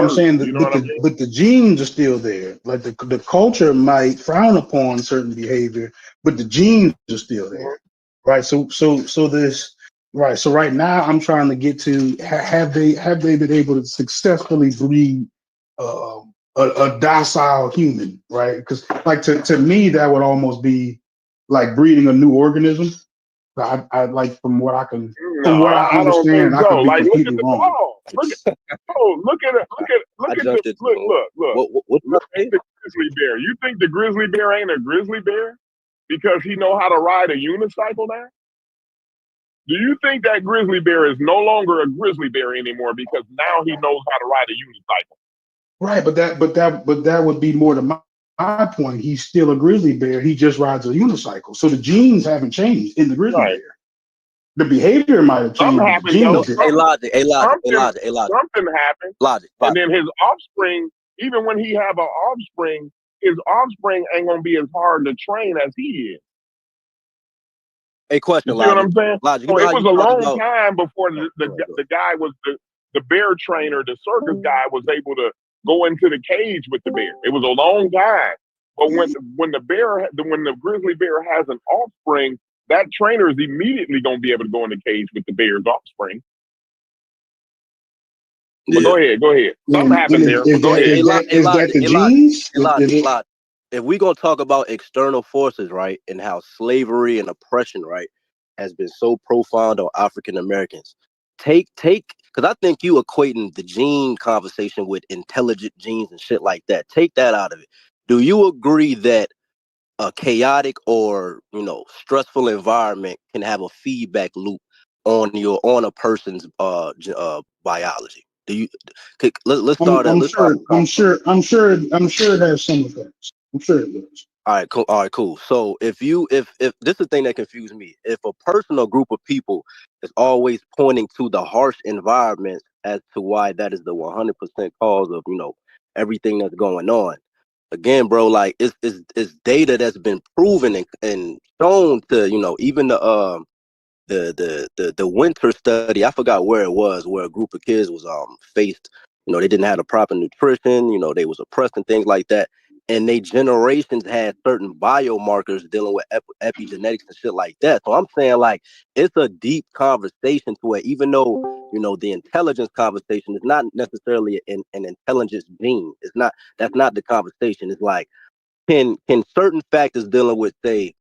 saying but the genes are still there. Like the culture might frown upon certain behavior, but the genes are still there, right? So this. Right. So right now, I'm trying to get to have they been able to successfully breed a docile human, right? Because like to me, that would almost be like breeding a new organism. I like from what I understand, I could be like, completely wrong. Look at the look at the grizzly bear. You think the grizzly bear ain't a grizzly bear because he know how to ride a unicycle now? Do you think that grizzly bear is no longer a grizzly bear anymore because now he knows how to ride a unicycle? Right, but that would be more to my point. He's still a grizzly bear. He just rides a unicycle. So the genes haven't changed in the grizzly bear. The behavior might have changed. Logic. Something happened. Logic. And then his offspring, even when he have an offspring, his offspring ain't gonna be as hard to train as he is. A question, you see what I'm saying? Logic. So it was a long time before the guy was the bear trainer, the circus guy was able to go into the cage with the bear. It was a long time. But when the grizzly bear has an offspring, that trainer is immediately going to be able to go in the cage with the bear's offspring. But Yeah. go ahead. Something And happened there, but is go that ahead. the genes? If we gonna talk about external forces, right, and how slavery and oppression, right, has been so profound on African Americans, take because I think you equating the gene conversation with intelligent genes and shit like that. Take that out of it. Do you agree that a chaotic or stressful environment can have a feedback loop on a person's biology? Do you? Let's start at I'm let's start. sure. I'm sure it has some effects. I'm sure it does. All right, cool. All right, cool. So if this is the thing that confused me, if a person or group of people is always pointing to the harsh environment as to why that is the 100% cause of everything that's going on, again, bro, like it's data that's been proven and shown to even the winter study. I forgot where it was, where a group of kids was faced. They didn't have the proper nutrition. They was oppressed and things like that. And they generations had certain biomarkers dealing with epigenetics and shit like that. So I'm saying, like, it's a deep conversation to where even though the intelligence conversation is not necessarily an intelligence gene. It's not. That's not the conversation. It's like can certain factors dealing with, say,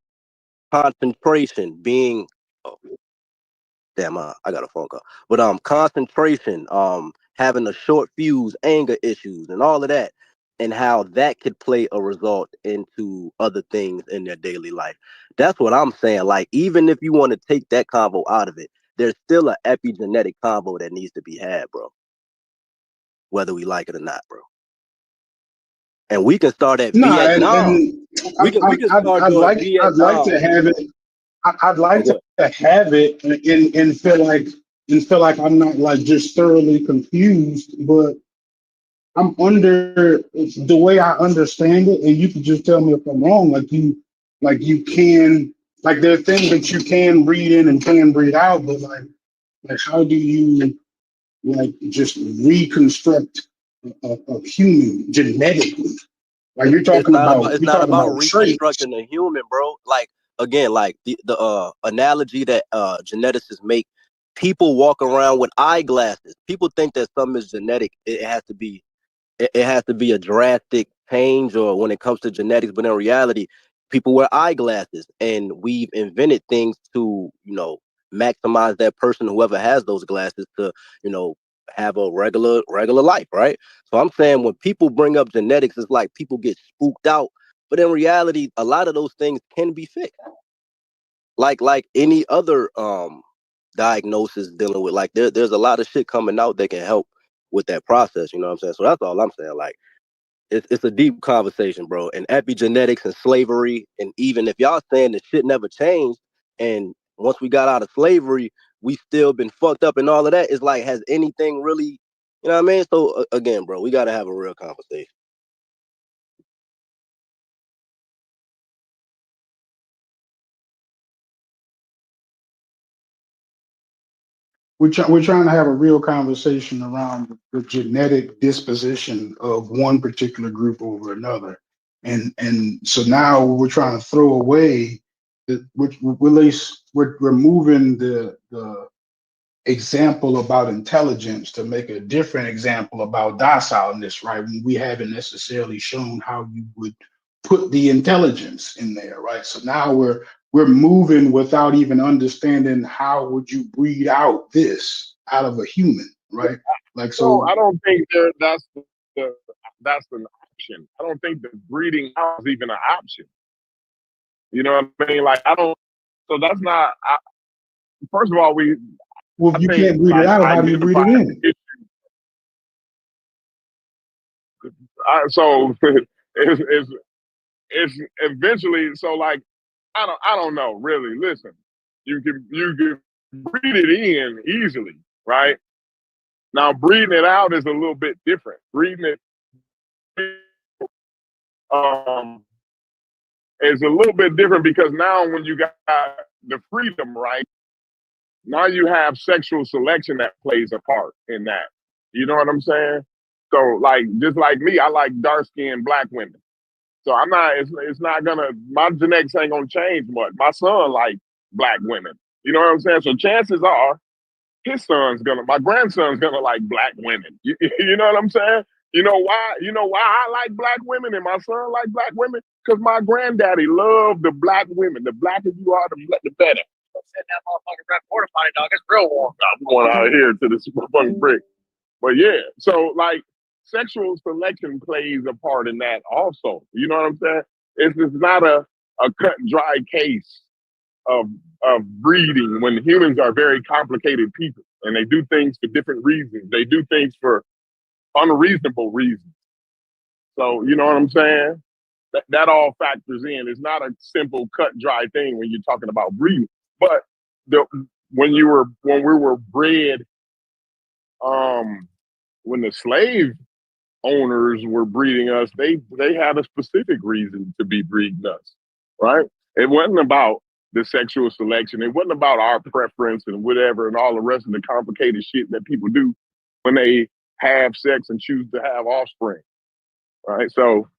concentration being damn, I got a phone call. But concentration, having a short fuse, anger issues, and all of that, and how that could play a result into other things in their daily life. That's what I'm saying. Like, even if you want to take that convo out of it, there's still an epigenetic convo that needs to be had, bro. Whether we like it or not, bro. And we can start at No, Vietnam. We can start doing I'd like Vietnam. to have it. I'd like Okay. to have it and feel like I'm not like just thoroughly confused, but I'm under the way I understand it, and you can just tell me if I'm wrong. Like you can, like there are things that you can read in and can read out, but like how do you like just reconstruct a human genetically? Like It's not about you're talking about traits. reconstructing a human, bro. Like, again, like the analogy that geneticists make, people walk around with eyeglasses. People think that something is genetic. It has to be a drastic change, or when it comes to genetics, but in reality, people wear eyeglasses, and we've invented things to maximize that person, whoever has those glasses, to you know have a regular life, right? So I'm saying, when people bring up genetics, it's like people get spooked out, but in reality, a lot of those things can be fixed, like any other diagnosis dealing with, like, there's a lot of shit coming out that can help with that process. You know what I'm saying? So that's all I'm saying. Like, it's a deep conversation, bro. And epigenetics and slavery, and even if y'all saying the shit never changed, and once we got out of slavery, we still been fucked up and all of that, it's like, has anything really, you know what I mean? So again, bro, we got to have a real conversation. We're trying to have a real conversation around the genetic disposition of one particular group over another, and so now we're trying to throw away we're moving the example about intelligence to make a different example about docileness, right? When we haven't necessarily shown how you would put the intelligence in there, right? So now we're moving without even understanding how would you breed out this out of a human, right? Like So so. I don't think that's an option. I don't think the breeding out is even an option. You know what I mean? Like, I don't. So that's not. First of all, Well, I if you think, can't breed it like, out, how do you breed identify it in? so it's eventually, so, like, I don't know, really. Listen, you can breed it in easily, right? Now, breeding it out is a little bit different. Breeding it um is a little bit different, because now, when you got the freedom, right? Now you have sexual selection that plays a part in that. You know what I'm saying? So, like, just like me, I like dark skinned black women. So I'm not. It's not gonna. My genetics ain't gonna change much. My son like black women. You know what I'm saying? So chances are, my grandson's gonna like black women. You know what I'm saying? You know why? You know why I like black women and my son like black women? Because my granddaddy loved the black women. The blacker you are, the better. Said that motherfucking red water potty dog. It's real warm. I'm going out here to the super fucking brick. But yeah, so like sexual selection plays a part in that also. You know what I'm saying? It's not a cut and dry case of breeding when humans are very complicated people and they do things for different reasons. They do things for unreasonable reasons. So you know what I'm saying? That all factors in. It's not a simple cut dry thing when you're talking about breeding. But when we were bred, when the slave owners were breeding us, they had a specific reason to be breeding us, right? It wasn't about the sexual selection. It wasn't about our preference and whatever and all the rest of the complicated shit that people do when they have sex and choose to have offspring, right? So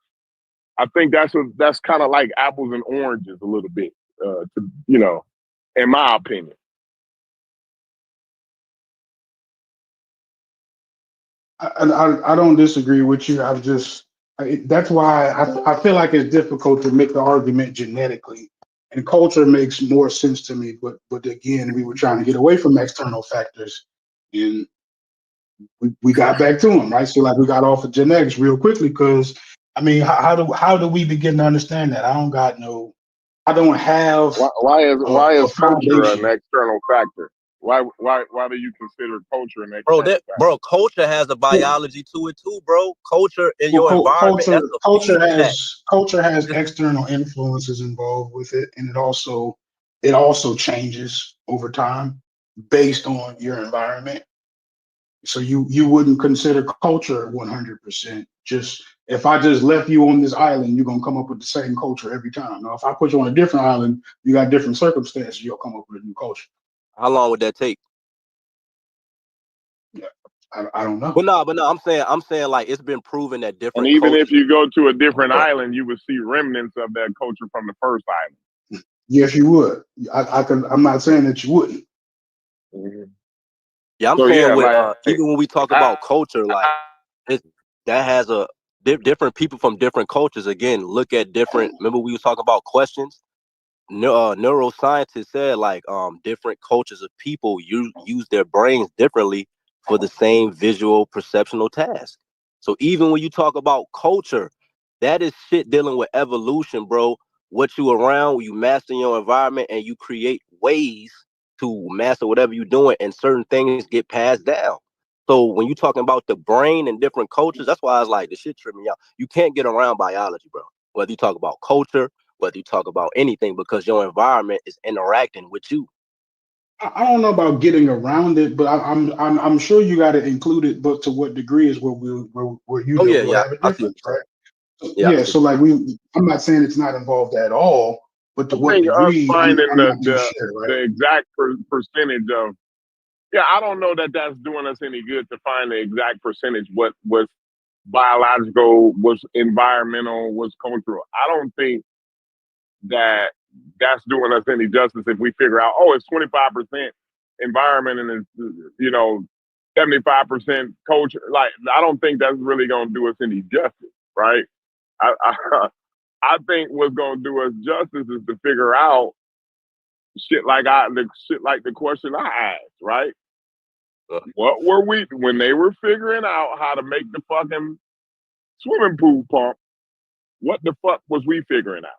I think that's kind of like apples and oranges a little bit, in my opinion. I don't disagree with you. That's why I feel like it's difficult to make the argument genetically, and culture makes more sense to me. But again, we were trying to get away from external factors, and we got back to them, right? So like we got off of genetics real quickly because I mean, how do we begin to understand that? I don't have Why is culture foundation. an external factor? Why do you consider culture an external factor? Bro, culture has a biology to it too, bro. Culture in your environment, that's a feedback. Culture has external influences involved with it, and it also changes over time based on your environment. So you wouldn't consider culture 100%. Just if I just left you on this island, you're gonna come up with the same culture every time. Now, if I put you on a different island, you got different circumstances, you'll come up with a new culture. How long would that take? Yeah, I don't know. But no, I'm saying like it's been proven that different. And even if you go to a different island, you would see remnants of that culture from the first island. Yes, you would. I'm not saying that you wouldn't. Mm-hmm. Yeah, I'm saying even when we talk about culture, like that has a different people from different cultures. Again, look at different. Remember we were talking about questions. Neuroscientists said like different cultures of people use their brains differently for the same visual perceptional task. So even when you talk about culture, that is shit dealing with evolution, bro. What you around, you master your environment, and you create ways to master whatever you're doing, and certain things get passed down. So when you're talking about the brain and different cultures, that's why I was like, the shit tripping me out. You can't get around biology, bro. Whether you talk about culture, whether you talk about anything, because your environment is interacting with you. I don't know about getting around it, but I'm sure you got to include it. But to what degree is where you will have a difference, right? Yeah. So like I'm not saying it's not involved at all, but to what degree? Finding I'm not too sure, right? the exact percentage of. Yeah, I don't know that that's doing us any good to find the exact percentage. What was biological, was environmental, was cultural. I don't think that that's doing us any justice if we figure out, oh, it's 25% environment and it's 75% culture. Like, I don't think that's really going to do us any justice, right? I think what's going to do us justice is to figure out shit like the question I asked, right? What were we when they were figuring out how to make the fucking swimming pool pump? What the fuck was we figuring out?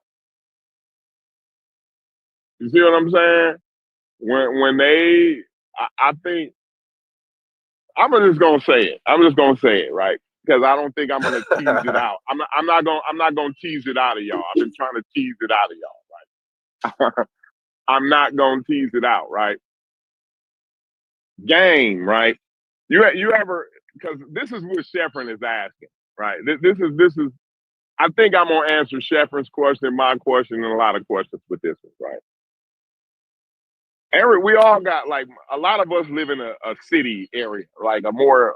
You see what I'm saying? When they, I think I'm just gonna say it. I'm just gonna say it, right? Because I don't think I'm gonna tease it out. I'm not gonna tease it out of y'all. I've been trying to tease it out of y'all, right? I'm not gonna tease it out, right? Game, right? You ever, because this is what Sheffrin is asking, right? This is. I think I'm gonna answer Sheffrin's question, my question, and a lot of questions with this one, right? Eric, we all got like a lot of us live in a city area, like a more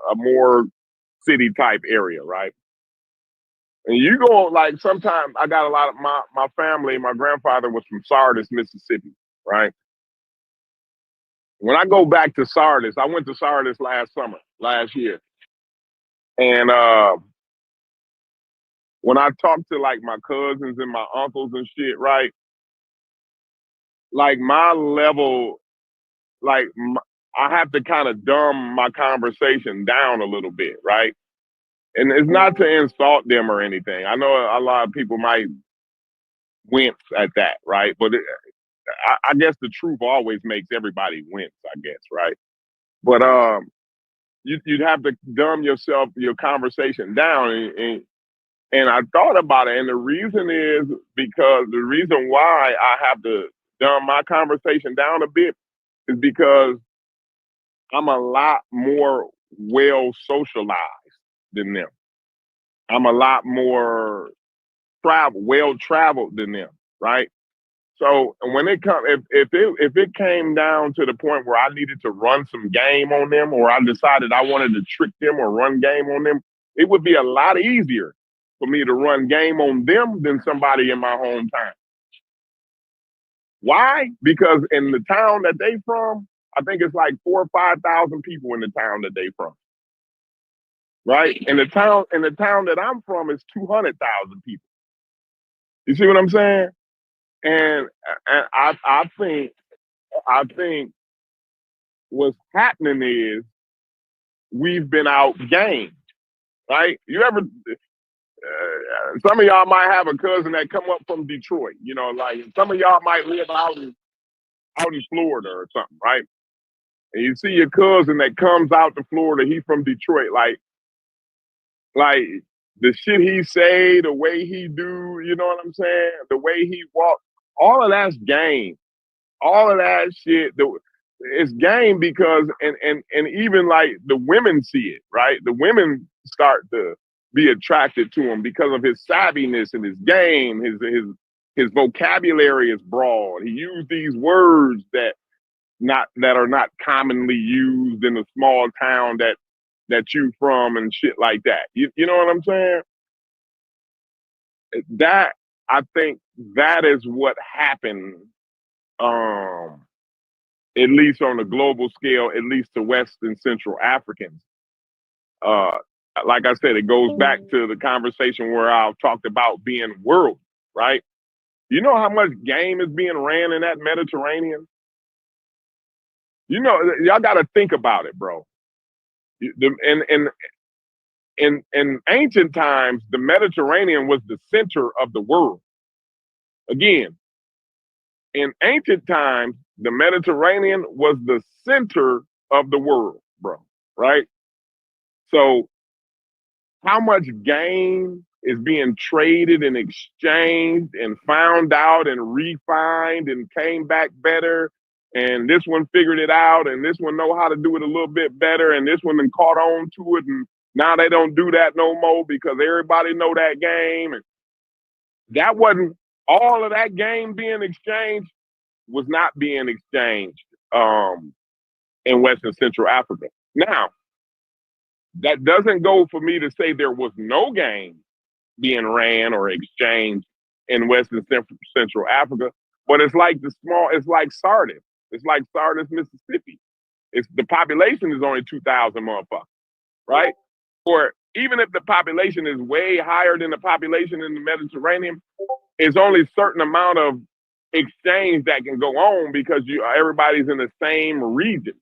city type area, right? And you go like sometimes I got a lot of my family. My grandfather was from Sardis, Mississippi, right? when I go back to Sardis, I went to Sardis last year. And when I talk to like my cousins and my uncles and shit, right? Like my level, I have to kind of dumb my conversation down a little bit, right? And it's not to insult them or anything. I know a lot of people might wince at that, right? But I guess the truth always makes everybody wince, I guess, right? But you'd have to dumb your conversation down, and I thought about it, and the reason is because the reason why I have to dumb my conversation down a bit is because I'm a lot more well socialized than them. I'm a lot more well traveled than them, right? So when it come, if it came down to the point where I needed to run some game on them, or I decided I wanted to trick them or run game on them, it would be a lot easier for me to run game on them than somebody in my hometown. Why? Because in the town that they from, I think it's like 4,000 or 5,000 people in the town that they from. Right? In the town that I'm from is 200,000 people. You see what I'm saying? And I think what's happening is we've been outgamed, right? You ever? Some of y'all might have a cousin that come up from Detroit. You know, like some of y'all might live out in Florida or something, right? And you see your cousin that comes out to Florida. He's from Detroit, like the shit he say, the way he do, you know what I'm saying? The way he walk, all of that's game. All of that shit, it's game because, and even like the women see it, right? The women start to be attracted to him because of his savviness and his game. His vocabulary is broad. He used these words that are not commonly used in a small town that you from and shit like that. You know what I'm saying? That, I think that is what happened, at least on a global scale, at least to West and Central Africans. Like I said, it goes back to the conversation where I talked about being world, right? You know how much game is being ran in that Mediterranean? You know, y'all got to think about it, bro. In ancient times, the Mediterranean was the center of the world. Again, in ancient times, the Mediterranean was the center of the world, bro, right? So how much game is being traded and exchanged and found out and refined and came back better, and this one figured it out, and this one know how to do it a little bit better, and this one then caught on to it, and now they don't do that no more because everybody know that game. And that wasn't all of that game being exchanged was not being exchanged in West and Central Africa. Now, that doesn't go for me to say there was no game being ran or exchanged in West and Central Africa, but it's like Sardis. It's like Sardis, Mississippi. The population is only 2,000 motherfuckers, right? Or even if the population is way higher than the population in the Mediterranean, it's only a certain amount of exchange that can go on because everybody's in the same region.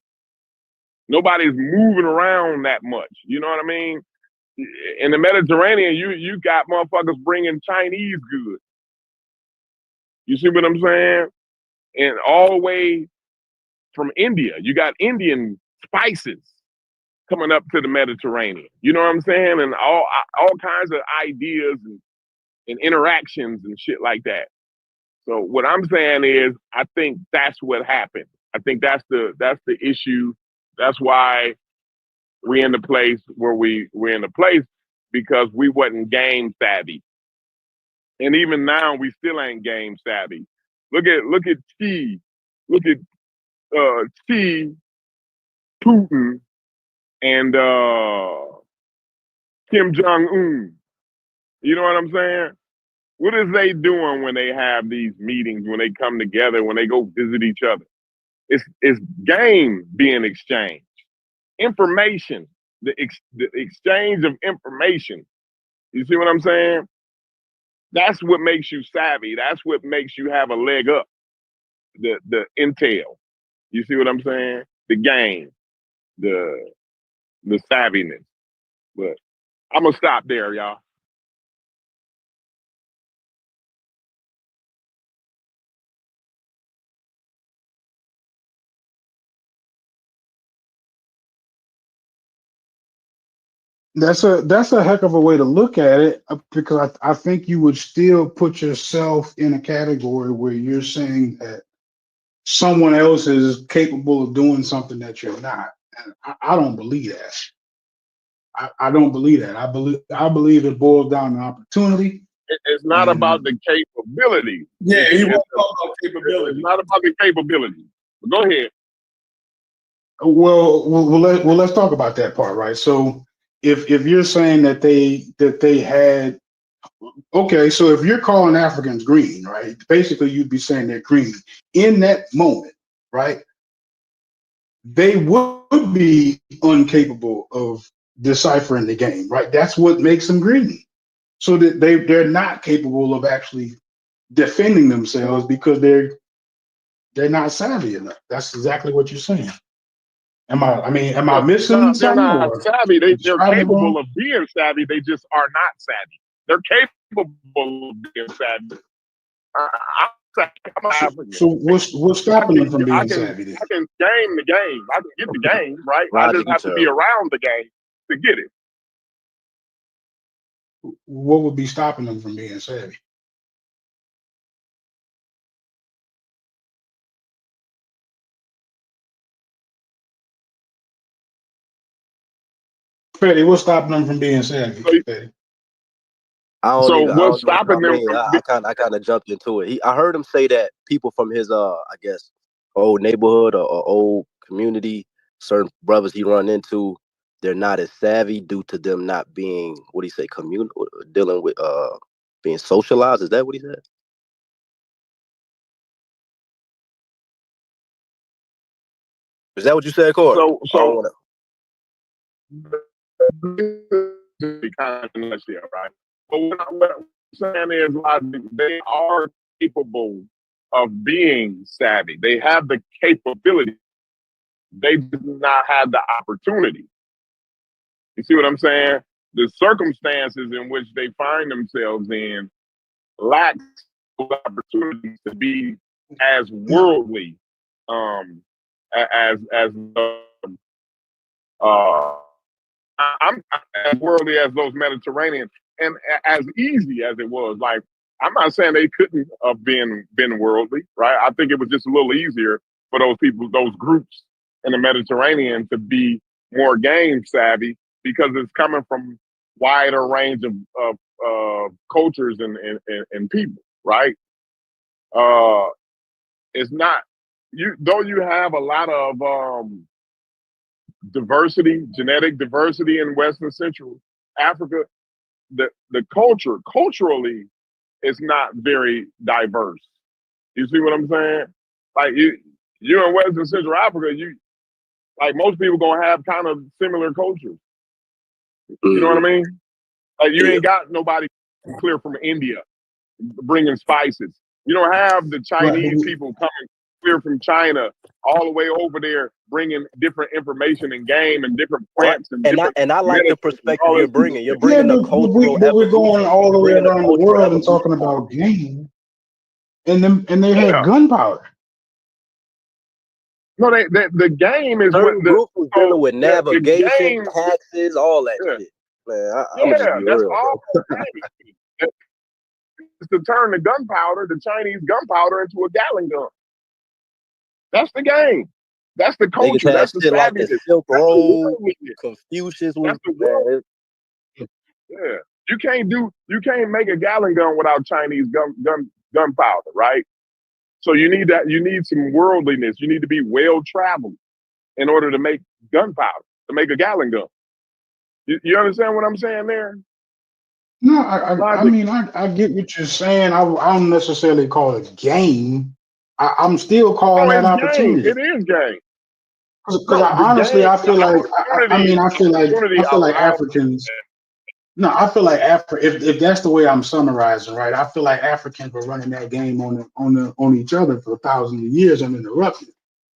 Nobody's moving around that much. You know what I mean? In the Mediterranean, you got motherfuckers bringing Chinese goods. You see what I'm saying? And all the way from India, you got Indian spices coming up to the Mediterranean. You know what I'm saying? And all kinds of ideas and interactions and shit like that. So what I'm saying is, I think that's what happened. I think that's the issue. That's why we're in the place where we're in the place, because we wasn't game savvy. And even now we still ain't game savvy. Look at Xi. Look at Xi, Putin, and Kim Jong-un. You know what I'm saying? What is they doing when they have these meetings, when they come together, when they go visit each other? It's game being exchanged, information, the exchange of information. You see what I'm saying? That's what makes you savvy. That's what makes you have a leg up. The intel. You see what I'm saying? The game, the savviness. But I'm gonna stop there, y'all. That's a heck of a way to look at it, because I think you would still put yourself in a category where you're saying that someone else is capable of doing something that you're not. And I don't believe that. I don't believe that. I believe it boils down to opportunity. It's not And about the capability. Yeah, he won't talk about capability. It's not about the capability. But go ahead. well, let's talk about that part, right? So if you're saying that they had, okay, so if you're calling Africans green, right? Basically, you'd be saying they're green in that moment, right? They would be incapable of deciphering the game, right? That's what makes them green. So that they're not capable of actually defending themselves because they're not savvy enough. That's exactly what you're saying. Am I missing No, they're something, not or savvy. They're describing it capable wrong? of being savvy. They just are not savvy. They're capable of being savvy. I'm an African. So what's stopping them from being savvy then? I can game the game. I can get the game, right? I Roger, just you have to be terrible. around the game to get it. What would be stopping them from being savvy? Fetty, what's stopping them from being savvy? So, Fetty? so I what's don't stopping them from I kind of jumped into it. I heard him say that people from his I guess old neighborhood or old community, certain brothers he run into, they're not as savvy due to them not being, what do you say, dealing with being socialized. Is that what he said? Is that what you said, Corey? so I don't wanna... kind of nutshell, right? But what I'm saying is, like, they are capable of being savvy. They have the capability. They do not have the opportunity. You see what I'm saying? The circumstances in which they find themselves in lack opportunities to be as worldly as I'm as worldly as those Mediterranean, and as easy as it was. Like, I'm not saying they couldn't have been worldly, right? I think it was just a little easier for those people, those groups in the Mediterranean, to be more game savvy because it's coming from wider range of cultures and people, right? It's not you have a lot of diversity, genetic diversity in West and Central Africa. The culturally, is not very diverse. You see what I'm saying? Like you in West and Central Africa, like most people gonna have kind of similar cultures. You know what I mean? Like you ain't got nobody clear from India bringing spices. You don't have the Chinese Right. people coming clear from China all the way over there bringing different information and game and different plants and different I like the perspective all you're this- bringing. You're Yeah, bringing the but cultural we're going evolution. all the way Bringing the around the cultural world and evolution. talking about game, and they Yeah. had gunpowder. No, the game is Certain what groups was dealing with the navigation, game. taxes, all that Yeah. shit. Man, I'm just be That's real, all. bro. The game is to turn the gunpowder, the Chinese gunpowder, into a Gatling gun. That's the game. That's the Niggas culture. had That's the shit like the savviness. Silk That's the Road. worldliness. Confucius was, That's the world. man, Yeah. You can't make a Gatling gun without Chinese gunpowder, right? So you need some worldliness. You need to be well traveled in order to make gunpowder, to make a Gatling gun. You understand what I'm saying there? No, I mean I get what you're saying. I don't necessarily call it game. I'm still calling Oh, that it's game. opportunity. It is game. Because No, I the honestly, game, I the feel like, opportunity, I opportunity feel like allows. Africans. No, I feel like if that's the way I'm summarizing, right? I feel like Africans were running that game on each other for thousands of years uninterrupted,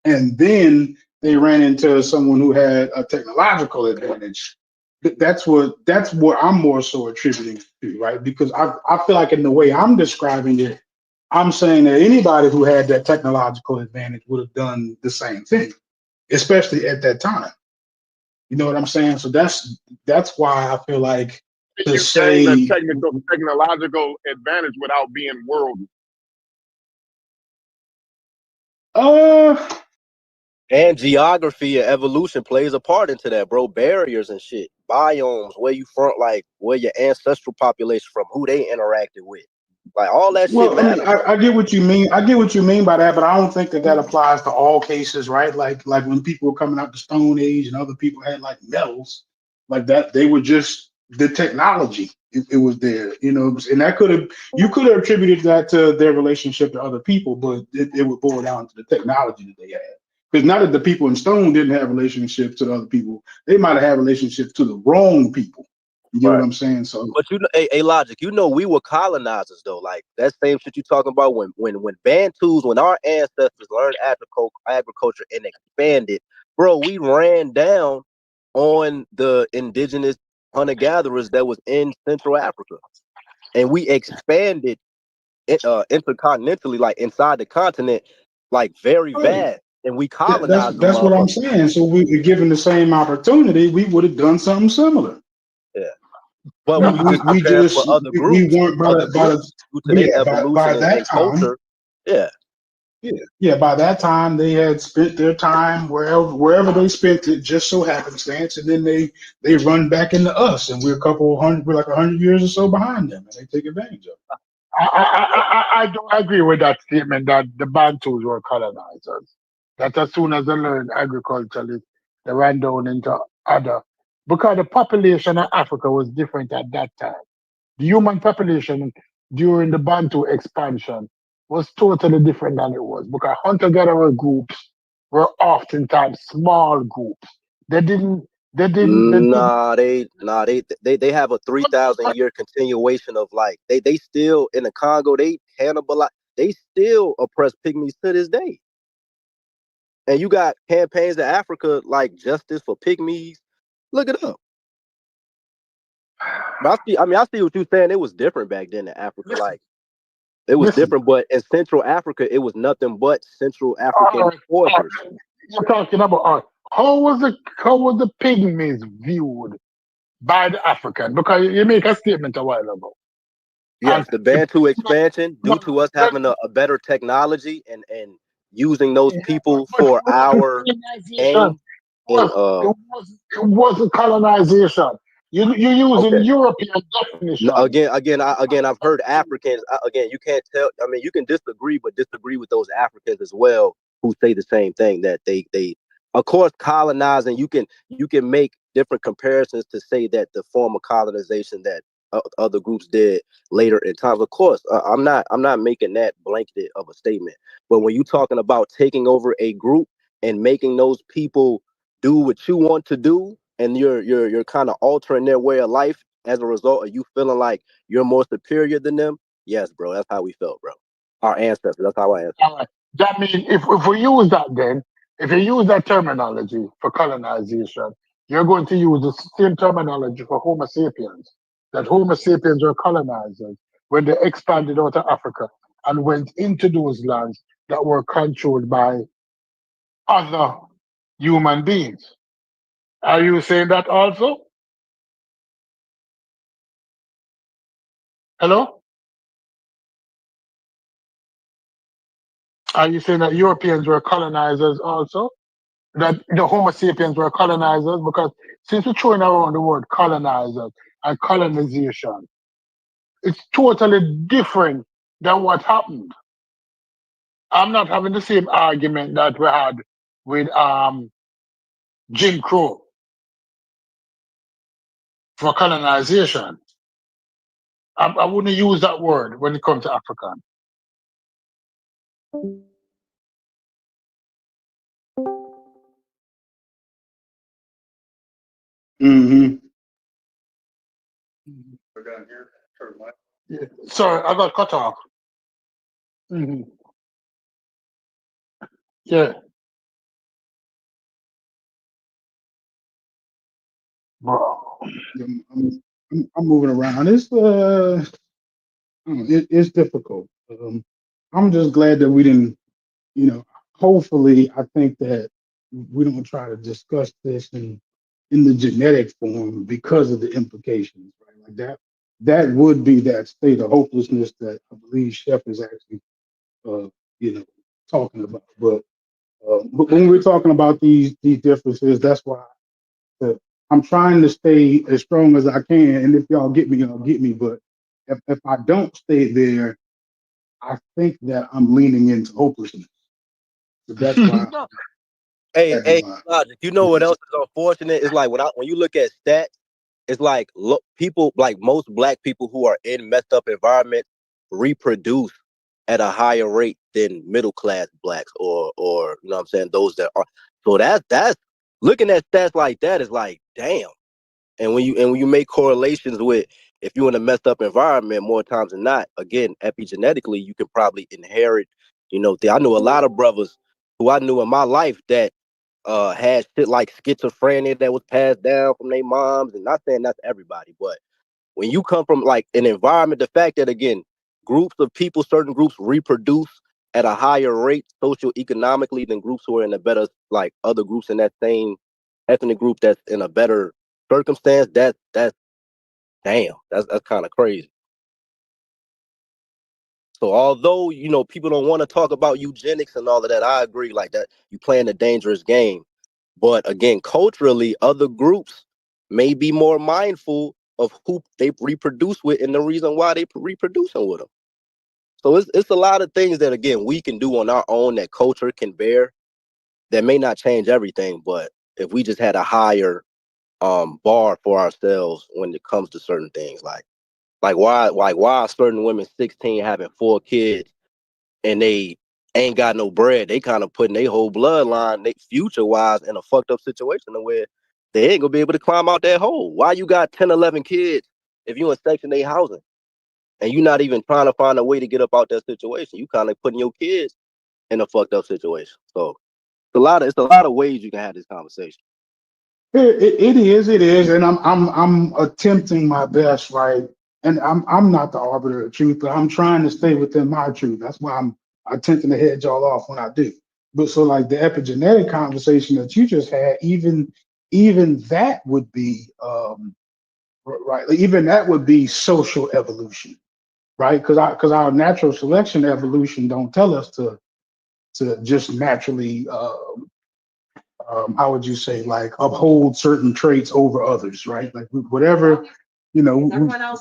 and then they ran into someone who had a technological advantage. That's what I'm more so attributing to, right? Because I feel like in the way I'm describing it, I'm saying that anybody who had that technological advantage would have done the same thing, especially at that time. You know what I'm saying? So that's why I feel like to You gain a say, technological advantage without being worldly. uh, And geography and evolution plays a part into that, bro. Barriers and shit, biomes, where you from, like where your ancestral population from, who they interacted with, like all that shit well, I mean, matter, bro. I get what you mean. I get what you mean by that, but I don't think that applies to all cases, right? Like when people were coming out the Stone Age and other people had like metals, like that, they were just the technology. It was there, and that you could have attributed that to their relationship to other people, but it would boil down to the technology that they had. Because not that the people in Stone didn't have relationships to the other people, they might have had relationships to the wrong people. You get what Right. I'm saying? So But Logic, we were colonizers though. Like that same shit you talking about when Bantus, when our ancestors learned agriculture and expanded, bro, we ran down on the indigenous hunter gatherers that was in Central Africa, and we expanded intercontinentally, like inside the continent, like very right. vast, and we That's colonized them that's what I'm motherfuckers. saying. So we given the same opportunity, we would have done something similar. Yeah. But We when you we, just we compare just for other we groups, weren't other groups due to their yeah, by evolution that and time. culture, yeah. Yeah, by that time they had spent their time wherever they spent it, just so happenstance, and then they run back into us, and we're like 100 years or so behind them, and they take advantage of it. I don't agree with that statement that the Bantus were colonizers. That as soon as they learned agriculture, they ran down into other. Because the population of Africa was different at that time. The human population during the Bantu expansion was totally different than it was because hunter-gatherer groups were oftentimes small groups. They didn't. They have a 3,000 year continuation of like they still in the Congo, they cannibalize, they still oppress pygmies to this day. And you got campaigns in Africa like Justice for Pygmies. Look it up. But I see what you're saying. It was different back then in Africa. Like it was Listen, different, but in Central Africa, it was nothing but Central African all right, forces. you're talking about how was the pygmies viewed by the African? Because you make a statement a while ago. Yes, And the Bantu expansion, due no, to us that, having a better technology and using those yeah, people but for it wasn't our colonization. gain. And It wasn't colonization. You're using okay, European definition. I've heard Africans. Again, you can't tell. I mean, you can disagree, but disagree with those Africans as well who say the same thing, that they of course colonizing. You can make different comparisons to say that the form of colonization that other groups did later in times. Of course, I'm not making that blanket of a statement. But when you're talking about taking over a group and making those people do what you want to do, and you're kind of altering their way of life as a result of you feeling like you're more superior than them. Yes, bro, that's how we felt, bro. Our ancestors, that's how I answer. That means if we use that, then if you use that terminology for colonization, you're going to use the same terminology for Homo sapiens. That Homo sapiens were colonizers when they expanded out of Africa and went into those lands that were controlled by other human beings. Are you saying that also? Hello? Are you saying that Europeans were colonizers also? That the Homo sapiens were colonizers? Because since we're throwing around the word colonizers and colonization, it's totally different than what happened. I'm not having the same argument that we had with Jim Crow for colonization. I wouldn't use that word when it comes to African. Mm-hmm. Yeah. Sorry, I got cut off. Hmm. Yeah, bro. I'm moving around. It's difficult. I'm just glad that we didn't, hopefully, I think that we don't try to discuss this in the genetic form because of the implications, right? Like that would be that state of hopelessness that I believe Shep is actually, uh, you know, talking about. But when we're talking about these differences, that's why uh, I'm trying to stay as strong as I can. And if y'all get me, y'all get me. But if I don't stay there, I think that I'm leaning into hopelessness. So that's why No, Hey, that in hey, mind. Logic, you know what else is unfortunate? It's like when you look at stats, it's like people like most black people who are in messed up environments reproduce at a higher rate than middle class blacks or you know what I'm saying, those that are. So that's looking at stats like that is like damn. And when you make correlations with if you're in a messed up environment more times than not, again, epigenetically, you can probably inherit, I know a lot of brothers who I knew in my life that had shit like schizophrenia that was passed down from their moms. And not saying that's everybody, but when you come from like an environment, the fact that again, groups of people, certain groups reproduce at a higher rate socioeconomically than groups who are in a better, like other groups in that same ethnic group that's in a better circumstance, that's damn, that's kind of crazy. So although people don't want to talk about eugenics and all of that, I agree like that. You playing a dangerous game, but again, culturally, other groups may be more mindful of who they reproduce with and the reason why they reproducing with them. So it's a lot of things that again we can do on our own that culture can bear that may not change everything, but if we just had a higher bar for ourselves when it comes to certain things, like why are certain women 16 having 4 kids and they ain't got no bread? They kind of putting their whole bloodline, they future wise, in a fucked up situation where they ain't gonna be able to climb out that hole. Why you got 10, 11 kids if you in Section 8 housing and you not even trying to find a way to get up out that situation? You kind of putting your kids in a fucked up situation. So it's a lot of ways you can have this conversation. It is, and I'm attempting my best, right? And I'm not the arbiter of truth, but I'm trying to stay within my truth. That's why I'm attempting to head y'all off when I do. But so like the epigenetic conversation that you just had, even that would be right. Like, even that would be social evolution, right? Because our natural selection evolution don't tell us to just naturally how would you say, like uphold certain traits over others, right? Like whatever,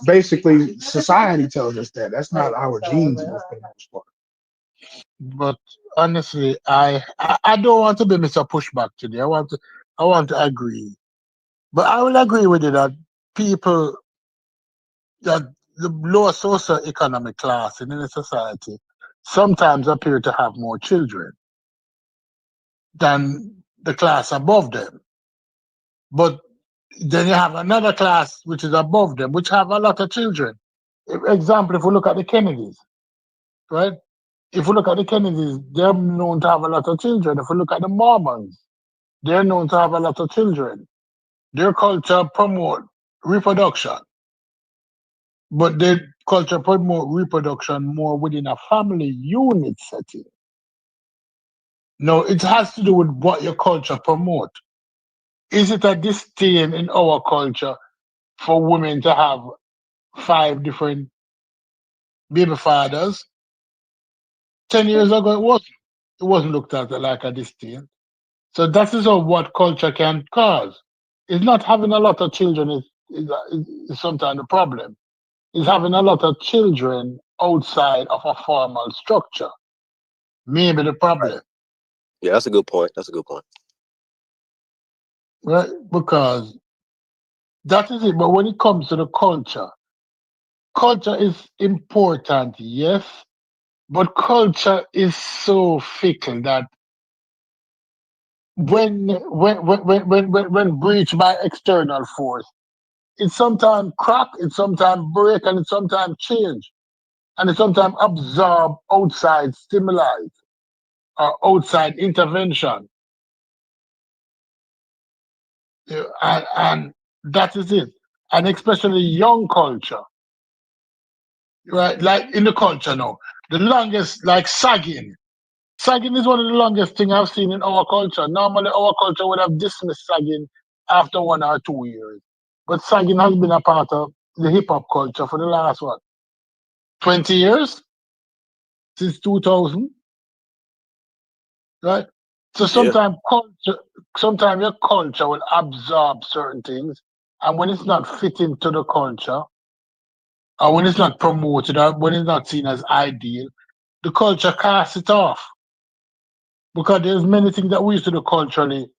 basically society tells us that. That's not our genes for the most part. but honestly, I don't want to be Mr. Pushback today. I want to agree, but I will agree with you that people that the lower socio-economic class in any society sometimes appear to have more children than the class above them. But then you have another class which is above them, which have a lot of children. Example, if we look at the Kennedys, right? If we look at the Kennedys, they're known to have a lot of children. If we look at the Mormons, they're known to have a lot of children. Their culture promote reproduction, but their culture promote reproduction more within a family unit setting. No, it has to do with what your culture promote. Is it a disdain in our culture for women to have 5 different baby fathers? 10 years ago, it wasn't looked at like a disdain. So that is what culture can cause. It's not having a lot of children is sometimes the problem. It's having a lot of children outside of a formal structure. Maybe the Right. problem, Yeah, that's a good point. That's a good point. right? Because that is it. But when it comes to the culture is important, yes, but culture is so fickle that when breached by external force, it sometimes crack, it sometimes break, and it sometimes change, and it sometimes absorb outside stimuli or outside intervention. And that is it. And especially young culture, right? Like in the culture now, the longest, like sagging. Sagging is one of the longest thing I've seen in our culture. Normally, our culture would have dismissed sagging after 1 or 2 years. But sagging has been a part of the hip hop culture for the last, what, 20 years? Since 2000, right? So Yeah. sometimes your culture will absorb certain things. And when it's not fitting to the culture, or when it's not promoted, or when it's not seen as ideal, the culture casts it off. Because there's many things that we used to do culturally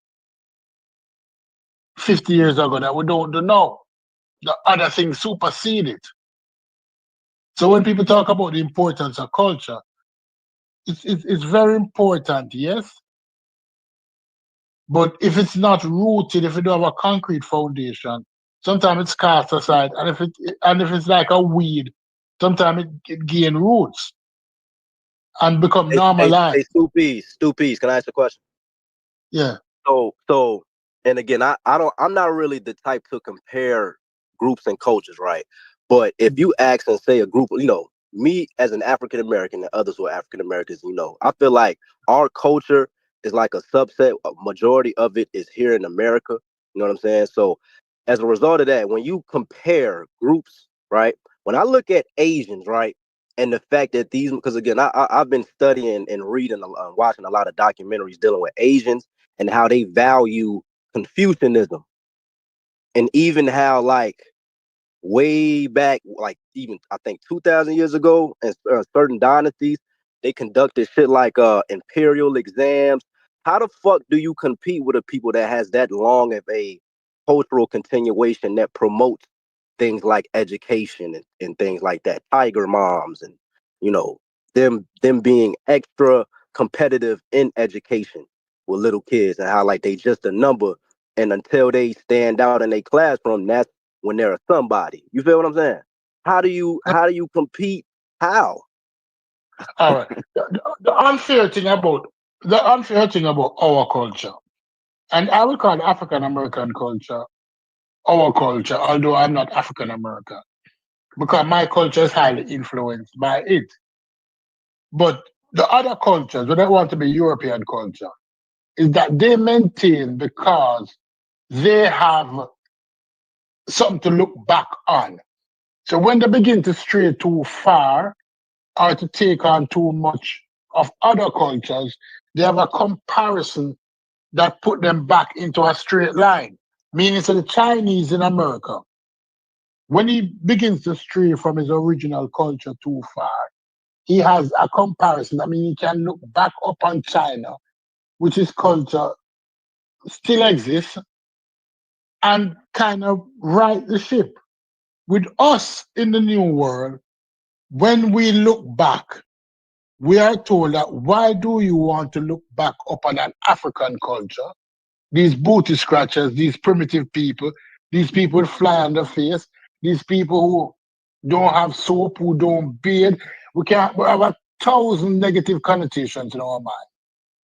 50 years ago that we don't do now. The other things supersede it. So when people talk about the importance of culture, it's very important, yes. But if it's not rooted, if it don't have a concrete foundation, sometimes it's cast aside. And if it's like a weed, sometimes it gain roots and become Hey, normalized. Stu Peace, can I ask a question? Yeah. So, and again, I'm not really the type to compare groups and cultures, right? But if you ask and say a group, me as an African American and others who are African Americans, I feel like our culture is like a subset. A majority of it is here in America. You know what I'm saying? So, as a result of that, when you compare groups, right? When I look at Asians, right, and the fact that because again, I've been studying and reading, watching a lot of documentaries dealing with Asians and how they value Confucianism, and even how like way back, like even I think 2,000 years ago, in certain dynasties, they conducted shit like imperial exams. How the fuck do you compete with a people that has that long of a cultural continuation that promotes things like education and things like that, tiger moms, and you know them being extra competitive in education with little kids, and how like they just a number, and until they stand out in a classroom, that's when they're a somebody. You feel what I'm saying? How do you compete? How? All right. The unfair thing about our culture, and I would call African American culture our culture, although I'm not African American, because my culture is highly influenced by it. But the other cultures, when they want to be European culture, is that they maintain because they have something to look back on. So when they begin to stray too far or to take on too much of other cultures, they have a comparison that put them back into a straight line. Meaning, so the Chinese in America, when he begins to stray from his original culture too far, he has a comparison. I mean, he can look back upon China, which is culture still exists, and kind of right the ship. With us in the new world, when we look back, we are told that why do you want to look back upon an African culture? These booty scratchers, these primitive people, these people with fly on the face, these people who don't have soap, who don't bathe. We have 1,000 negative connotations in our mind.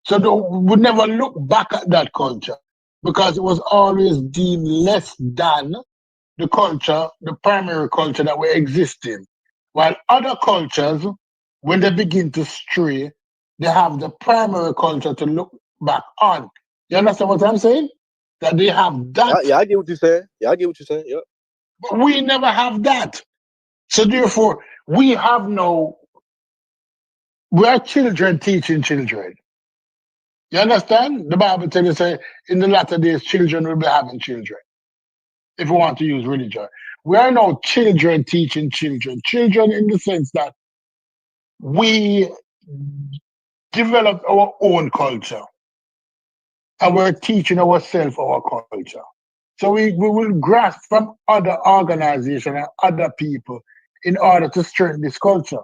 So we never look back at that culture because it was always deemed less than the culture, the primary culture that we exist in. While other cultures, when they begin to stray, they have the primary culture to look back on. You understand what I'm saying? That they have that, Yeah, I get what you're saying. Yeah, I get what you're saying. Yeah. but we never have that. So therefore, we are children teaching children. You understand? The Bible tells us, say, in the latter days, children will be having children. If we want to use religion, we are now children teaching children. Children in the sense that we developed our own culture and we're teaching ourselves our culture. So we will grasp from other organizations and other people in order to strengthen this culture.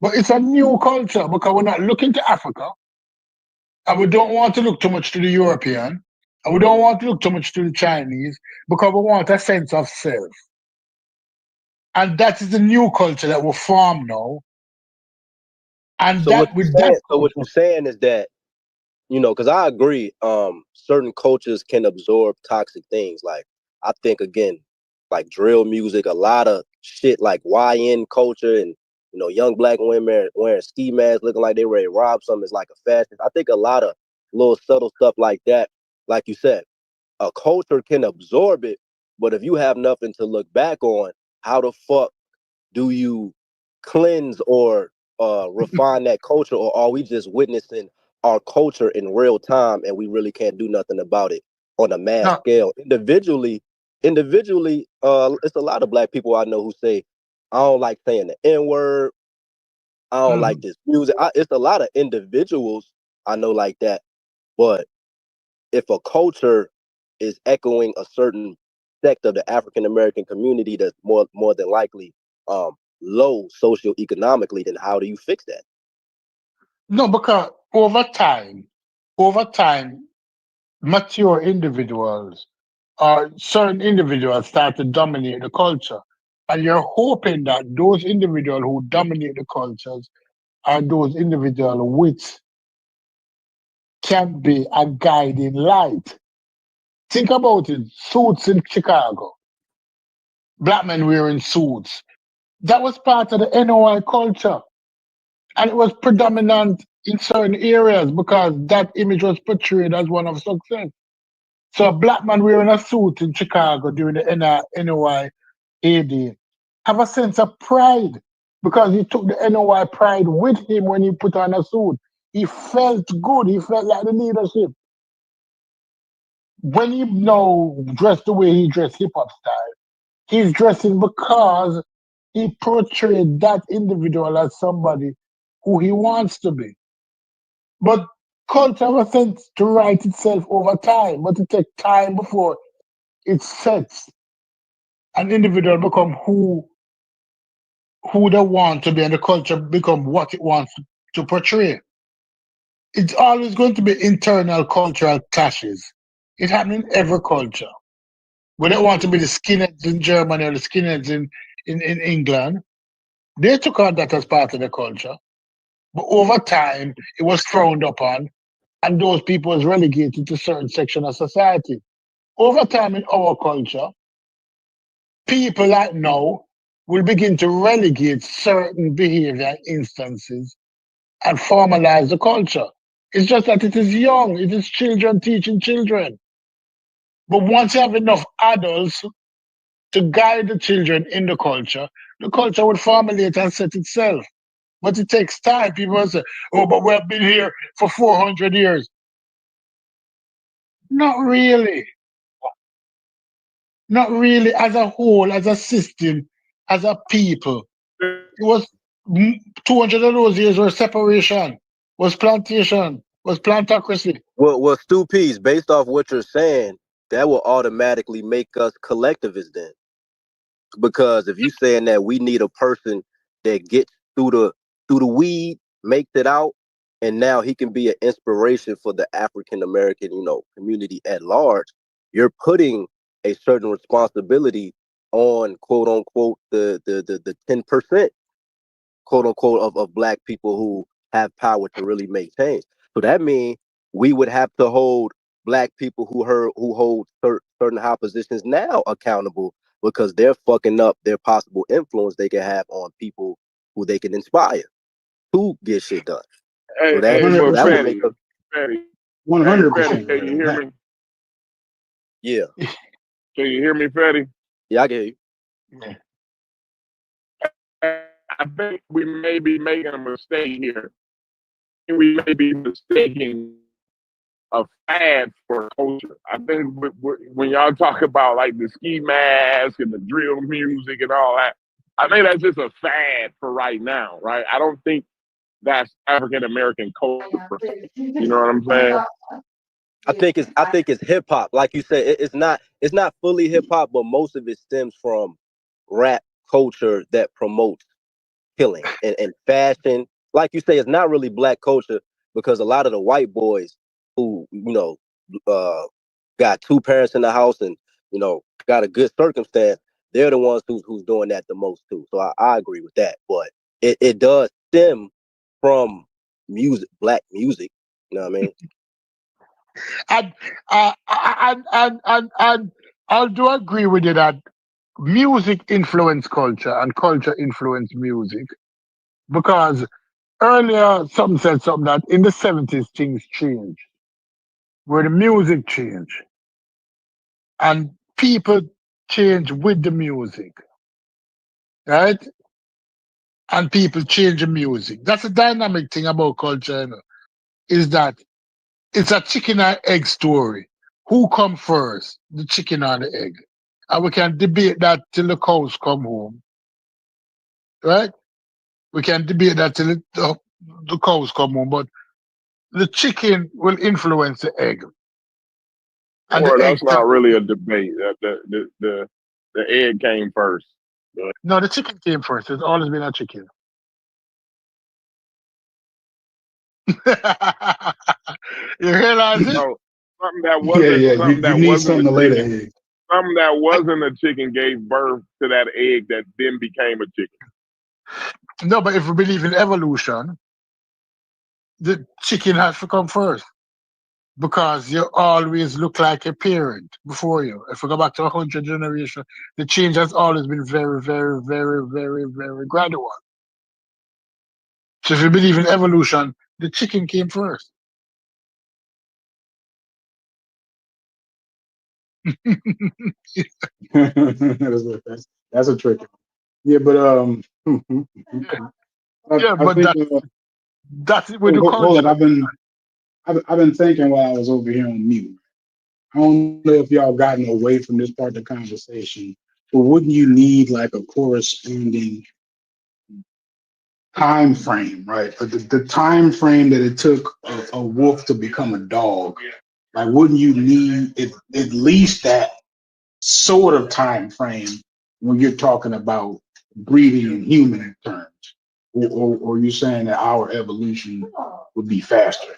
But it's a new culture because we're not looking to Africa. And we don't want to look too much to the European, and we don't want to look too much to the Chinese because we want a sense of self. And that is the new culture that we form now. And So what that you're with that saying, so what culture, you're saying is that, because I agree, certain cultures can absorb toxic things. Like I think again, like drill music, a lot of shit like YN culture and young black women wearing ski masks looking like they ready to rob something is like a fashion. I think a lot of little subtle stuff like that, like you said, a culture can absorb it, but if you have nothing to look back on, how the fuck do you cleanse or refine that culture, or are we just witnessing our culture in real time and we really can't do nothing about it on a mass no, scale? Individually, it's a lot of black people I know who say, I don't like saying the N-word, I don't like mhm. this music. It's a lot of individuals I know like that, but if a culture is echoing a certain sect of the African American community that's more than likely low socioeconomically, then how do you fix that? No, because over time, mature individuals or certain individuals start to dominate the culture. And you're hoping that those individuals who dominate the cultures are those individuals which can be a guiding light. Think about it. Suits in Chicago, black men wearing suits. That was part of the NOI culture. And it was predominant in certain areas because that image was portrayed as one of success. So a black man wearing a suit in Chicago during the NOI AD have a sense of pride because he took the NOI pride with him when he put on a suit. He felt good. He felt like the leadership. When he now dressed the way he dressed hip hop style, he's dressing because he portrayed that individual as somebody who he wants to be. But culture has a sense to write itself over time, but it takes time before it sets an individual become who they want to be and the culture become what it wants to portray. It's always going to be internal cultural clashes. It happens in every culture. We don't want to be the skinheads in Germany or the skinheads in England. They took on that as part of the culture. But over time, it was frowned upon, and those people was relegated to certain section of society. Over time in our culture, people like now will begin to relegate certain behavior instances and formalize the culture. It's just that it is young, it is children teaching children. But once you have enough adults to guide the children in the culture would formulate and set itself. But it takes time. People say, oh, but we have been here for 400 years. Not really. Not really as a whole, as a system, as a people. It was 200 of those years were separation, was plantation, was plantocracy. Well, Stu Peace, based off what you're saying, that will automatically make us collectivists then. Because if you're saying that we need a person that gets through the weed, makes it out, and now he can be an inspiration for the African American, community at large, you're putting a certain responsibility on quote unquote the 10%, quote unquote, of black people who have power to really make change. So that means we would have to hold black people who hold certain high positions now accountable because they're fucking up their possible influence they can have on people who they can inspire to get shit done. So Hey, that hey, so but that would 100%. make us, Fetty, hey, Fetty, 100% can you agree with hear that. me? yeah, Can you hear me, Fetty? yeah, I get you. Yeah. I think we may be making a mistake here. We may be mistaking a fad for culture. I think when y'all talk about like the ski mask and the drill music and all that, I think that's just a fad for right now, right? I don't think that's African American culture per se. You know what I'm saying? I think it's hip hop. Like you said, it's not fully hip hop, but most of it stems from rap culture that promotes killing and fashion. Like you say, it's not really black culture. because a lot of the white boys who, got two parents in the house and, got a good circumstance, they're the ones who's doing that the most too. So I agree with that. But it does stem from music, black music. You know what I mean? And I do agree with you that music influence culture and culture influence music, because earlier something said something that in the 70s things changed, where the music changed and people change with the music, right? And people change the music. That's a dynamic thing about culture, is that it's a chicken and egg story. Who come first, the chicken or the egg? And we can debate that till the cows come home, right? We can debate that till the cows come home, but the chicken will influence the egg, and Well, the egg. that's not really a debate. The egg came first. No, the chicken came first. It's always been a chicken. You realize it? So something that Yeah, wasn't yeah. something You that need wasn't something a to lay the chicken. egg. Something that wasn't a chicken gave birth to that egg that then became a chicken. No, but if we believe in evolution, the chicken has to come first, because you always look like a parent before you. If we go back to 100 generations, the change has always been very, very, very, very, very gradual. So if you believe in evolution, the chicken came first. that's a trick. Yeah, but Yeah, I but think that's it with the hold culture. on. I've been thinking while I was over here on mute. I don't know if y'all gotten away from this part of the conversation, but wouldn't you need like a corresponding time frame, right? The time frame that it took a wolf to become a dog, like wouldn't you need at least that sort of time frame when you're talking about breeding in human terms? Or you saying that our evolution would be faster?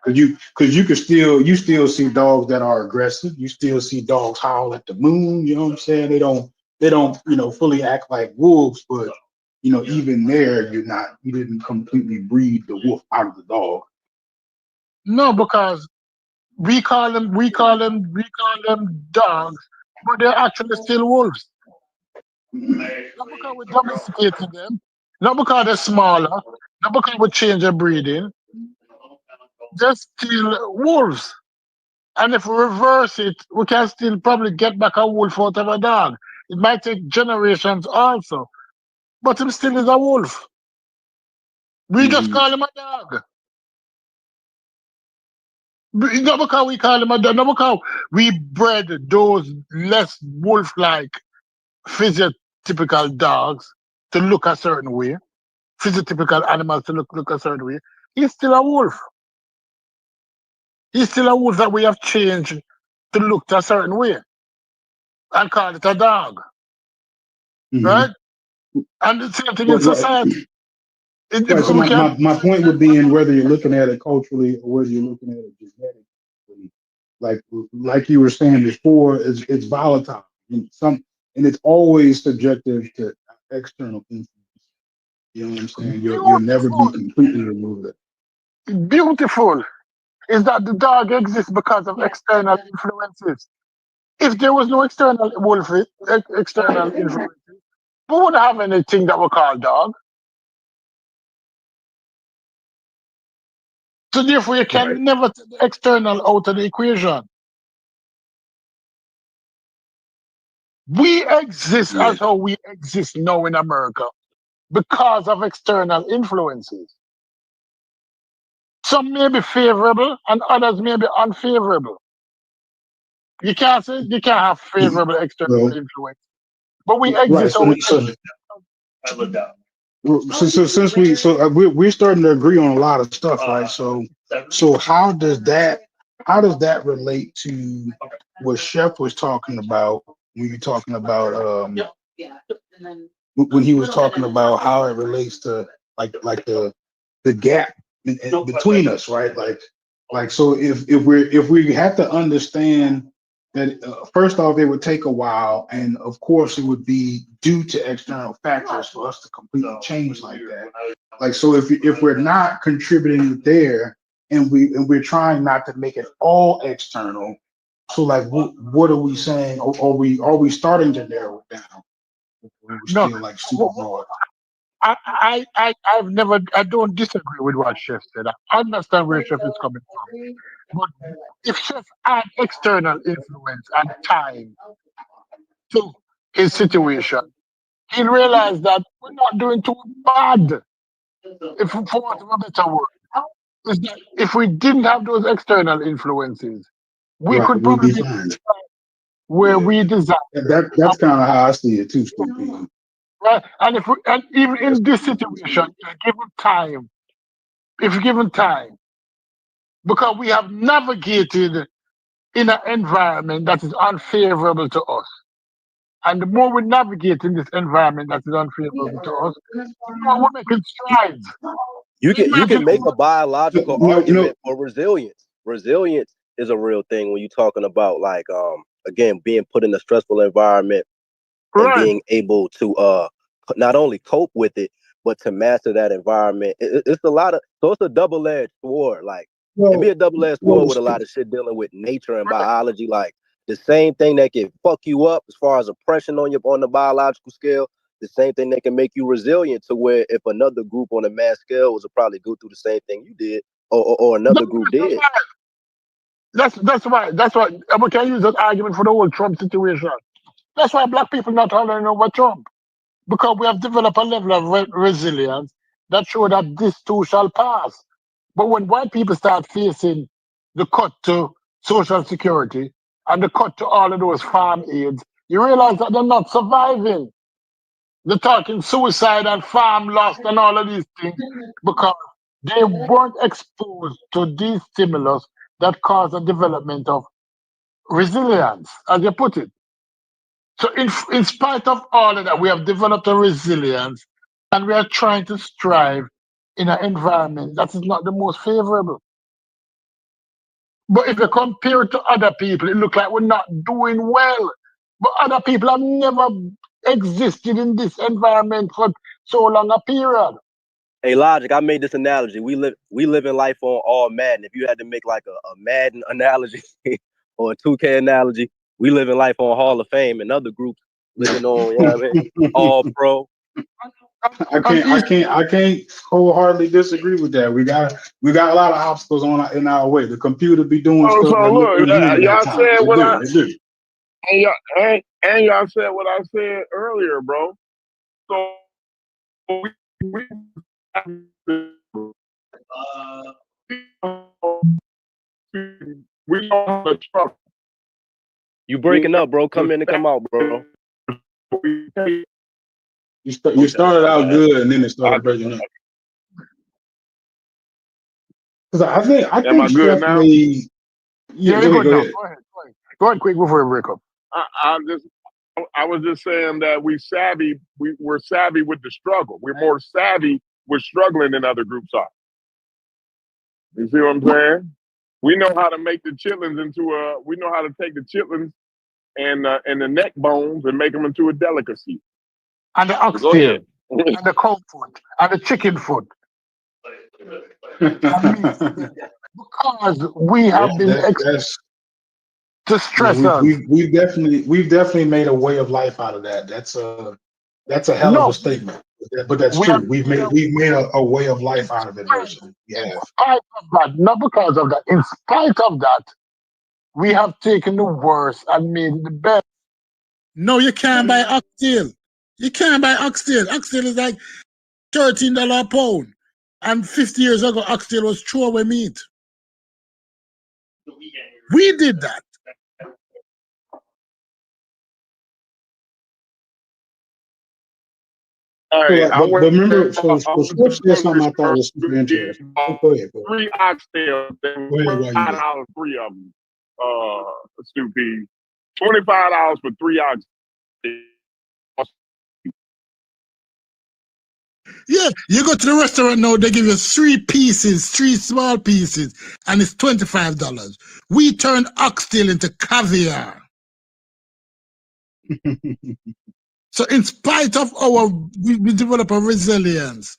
Because you still see dogs that are aggressive. You still see dogs howl at the moon. You know what I'm saying? They don't fully act like wolves, but even there you didn't completely breed the wolf out of the dog. No, because we call them dogs, but they're actually still wolves. Not because we domesticated them, not because they're smaller, not because we change their breeding. They're still wolves. And if we reverse it, we can still probably get back a wolf out of a dog. It might take generations also, but him still is a wolf. We just Mhm. call him a dog. Not because we call him a dog, not because we bred those less wolf-like physiotypical dogs to look a certain way, physiotypical animals to look a certain way. He's still a wolf. He's still a wolf that we have changed to look a certain way and call it a dog, Mhm. right? And the same thing in Right. society. Right. If So we can, my point would be in whether you're looking at it culturally or whether you're looking at it genetically. Like you were saying before, it's volatile and it's always subjective to external influence. You know what I'm saying? You'll never be beautiful, completely removed. beautiful is that the dog exists because of external influences. If there was no external external influences, we wouldn't have anything that we call dog. So therefore, you Right. can never take the external out of the equation. We exist Yeah. as how we exist now in America because of external influences. Some may be favorable and others may be unfavorable. You can't say you can't have favorable external Well, influence, but we right. exist how we So exist. since we're starting to agree on a lot of stuff, right? So how does that relate to what Chef was talking about when you're talking about when he was talking about how it relates to like the gap between us, right? Like so if we have to understand that first off, it would take a while, and of course, it would be due to external factors for us to completely change like that. Like so, if we're not contributing there, and we're trying not to make it all external, so like what are we saying? Are we starting to narrow it down? Or we're No, still like super broad. I don't disagree with what Chef said. I understand where Chef is coming from. But if Chef add external influence and time to his situation, he'll realize that we're not doing too bad. If for want of a better word, is that if we didn't have those external influences, we Right, could we'd be probably be fine. where Yeah, we desire. that's kind of how I see it too, Steve. Right? And even in this situation, if given time, because we have navigated in an environment that is unfavorable to us. And the more we navigate in this environment that is unfavorable to us, the more we're making strides. You can Imagine make a biological No, argument for resilience. Resilience is a real thing when you're talking about like again being put in a stressful environment and right. being able to not only cope with it but to master that environment. It's a lot of so it's a double-edged sword. Like it be a double-edged sword with a lot of shit dealing with nature and biology. Like the same thing that can fuck you up as far as oppression on the biological scale, the same thing that can make you resilient to where if another group on a mass scale was to probably go through the same thing you did or another group did. That's why we can use that argument for the whole Trump situation. That's why black people not hollering over Trump. Because we have developed a level of resilience that show that this too shall pass. But when white people start facing the cut to social security and the cut to all of those farm aids, you realize that they're not surviving. They're talking suicide and farm loss and all of these things because they weren't exposed to these stimulus that cause the development of resilience, as you put it. So in spite of all of that, we have developed a resilience and we are trying to strive in an environment that is not the most favorable. But if you compare it to other people, it looks like we're not doing well. But other people have never existed in this environment for so long a period. Hey, Logic, I made this analogy. We live in life on all Madden. If you had to make like a Madden analogy or a 2K analogy, we live in life on Hall of Fame and other groups living on, you know what I mean? All pro. I can't wholeheartedly disagree with that. We got a lot of obstacles in our way. The computer be doing stuff So that look look, inhuman at y'all times. said what I They do. and y'all said what I said earlier, bro. So we on the truck. You breaking up, bro. Come in and come out, bro. You started out good and then it started breaking up. Because I think good now? Stephanie. Yeah, Go go ahead. Go ahead quick before we break up. I was just saying that we're savvy with the struggle. We're more savvy with struggling than other groups are. You see what I'm saying? We know how to make the chitlins we know how to take the chitlins and the neck bones and make them into a delicacy. And the oxtail, and the cow foot, and the chicken foot. Because we have been to stress us. We've definitely made a way of life out of that. That's a hell of a statement. But that's true. We've made a way of life out of adversity. Yeah. In spite of that, not because of that. In spite of that, we have taken the worst and made the best. No, you can't buy oxtail. You can't buy oxtail. Oxtail is like $13 a pound. And 50 years ago, oxtail was throwaway meat. We did that. But remember, so Swift said something I thought was super interesting. Go ahead. 3 oxtails, $5 3 of them. Stupid. $25 for 3 oxtails. Yeah, you go to the restaurant now, they give you 3 pieces, 3 small pieces, and it's $25. We turned oxtail into caviar. So in spite of we develop a resilience.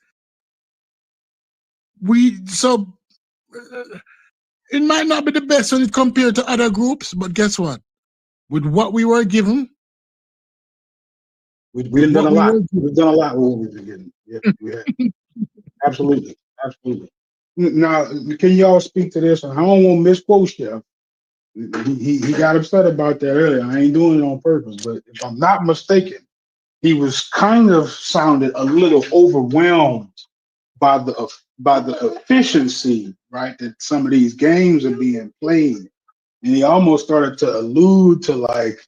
It might not be the best when it compared to other groups, but guess what? With what we were given, We've done a lot. We've done a lot with what we've been getting. Yeah, we have. Absolutely. Now, can y'all speak to this? And I don't want to misquote Chef. He got upset about that earlier. I ain't doing it on purpose, but if I'm not mistaken, he was kind of sounded a little overwhelmed by the efficiency, right, that some of these games are being played, and he almost started to allude to like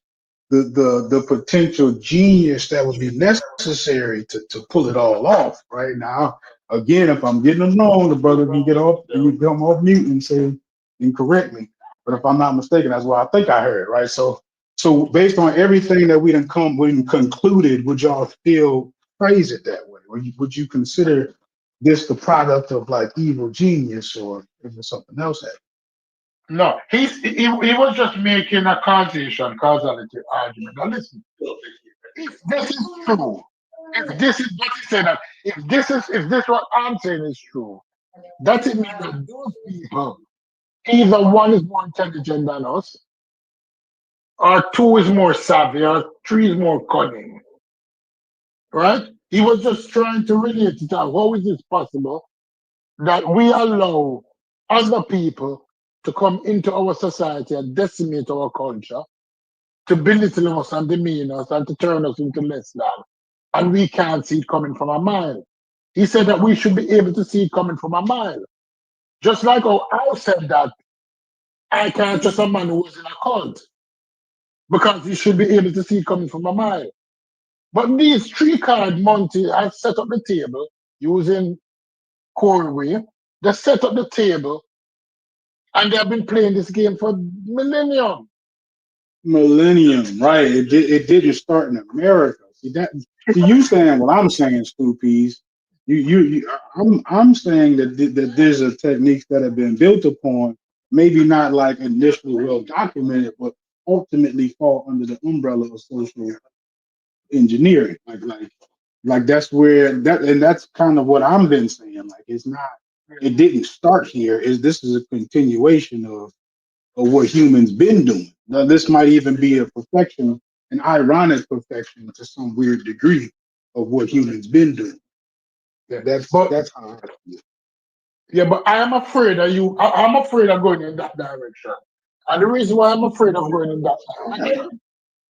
the potential genius that would be necessary to pull it all off. Right now, again, if I'm getting it wrong, the brother can get off, you come off mute and say and correct me. But if I'm not mistaken, that's what I think I heard. Right. So based on everything that we concluded, would y'all still phrase it that way? Would you consider this the product of like evil genius, or is it something else? No, he was just making a causality argument. Now listen, if this is true, if this is what he said, that if this what I'm saying is true, that it means that those people, either one is more intelligent than us, or 2 is more savvy, or 3 is more cunning. Right? He was just trying to relate it out. How is it possible that we allow other people to come into our society and decimate our culture, to belittle us and demean us and to turn us into less than, and we can't see it coming from a mile? He said that we should be able to see it coming from a mile. Just like how I said that I can't trust a man who was in a cult, because he should be able to see it coming from a mile. But these 3-card Monty have set up the table using Corey. They set up the table and they have been playing this game for millennium. Right? It didn't start in America. See you saying what I'm saying, Stoopies. I'm saying that there's a techniques that have been built upon, maybe not like initially well documented, but ultimately fall under the umbrella of social engineering. Like that's where that's kind of what I've been saying. Like it didn't start here. This is a continuation of what humans been doing. Now this might even be a perfection, an ironic perfection to some weird degree of what humans been doing. That's how I feel. Yeah, but I am afraid of I'm afraid of going in that direction. And the reason why I'm afraid of going in that direction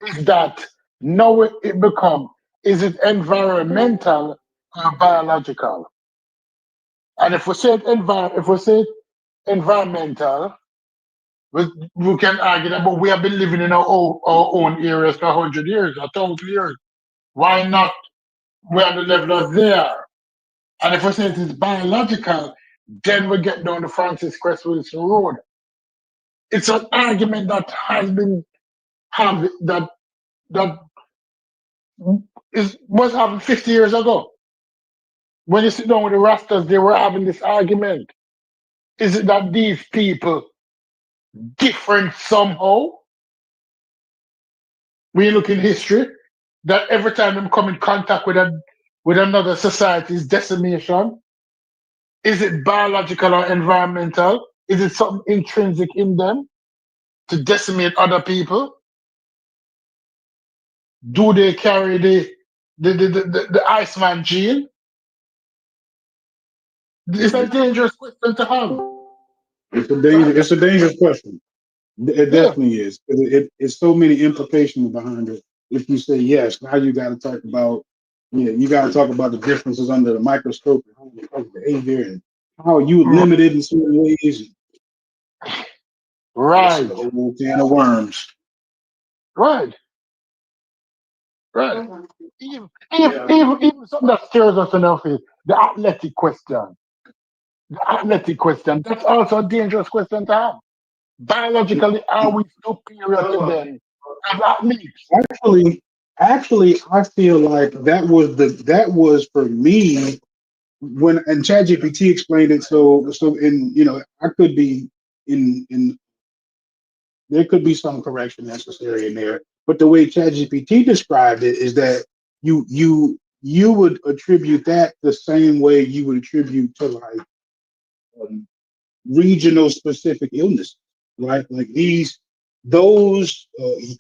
is that now it become, is it environmental or biological? And if we say environmental, we can argue that, but we have been living in our own areas for 100 years, 1,000 years. Why not? We're on the level of there. And if we say it is biological, then we get down to Francis Cress Wilson Road. It's an argument that has been was having 50 years ago. When you sit down with the Rastas, they were having this argument. Is it that these people different somehow? When you look in history, that every time them come in contact with another society's decimation, is it biological or environmental? Is it something intrinsic in them to decimate other people? Do they carry the Iceman gene? It's a dangerous question to have. It's a dangerous question. It definitely is. It's so many implications behind it. If you say yes, now you got to talk about the differences under the microscope and how behavior and how you limited in certain ways. Right. It's a whole can of worms. Right. Even something that stirs us enough is the athletic question. That's also a dangerous question to have. Biologically, are we superior to them as athletes? Actually, I feel like that was for me when and ChatGPT explained it. So in I could be in there could be some correction necessary in there, but the way ChatGPT described it is that you would attribute that the same way you would attribute to like um, regional specific illness, right? Like those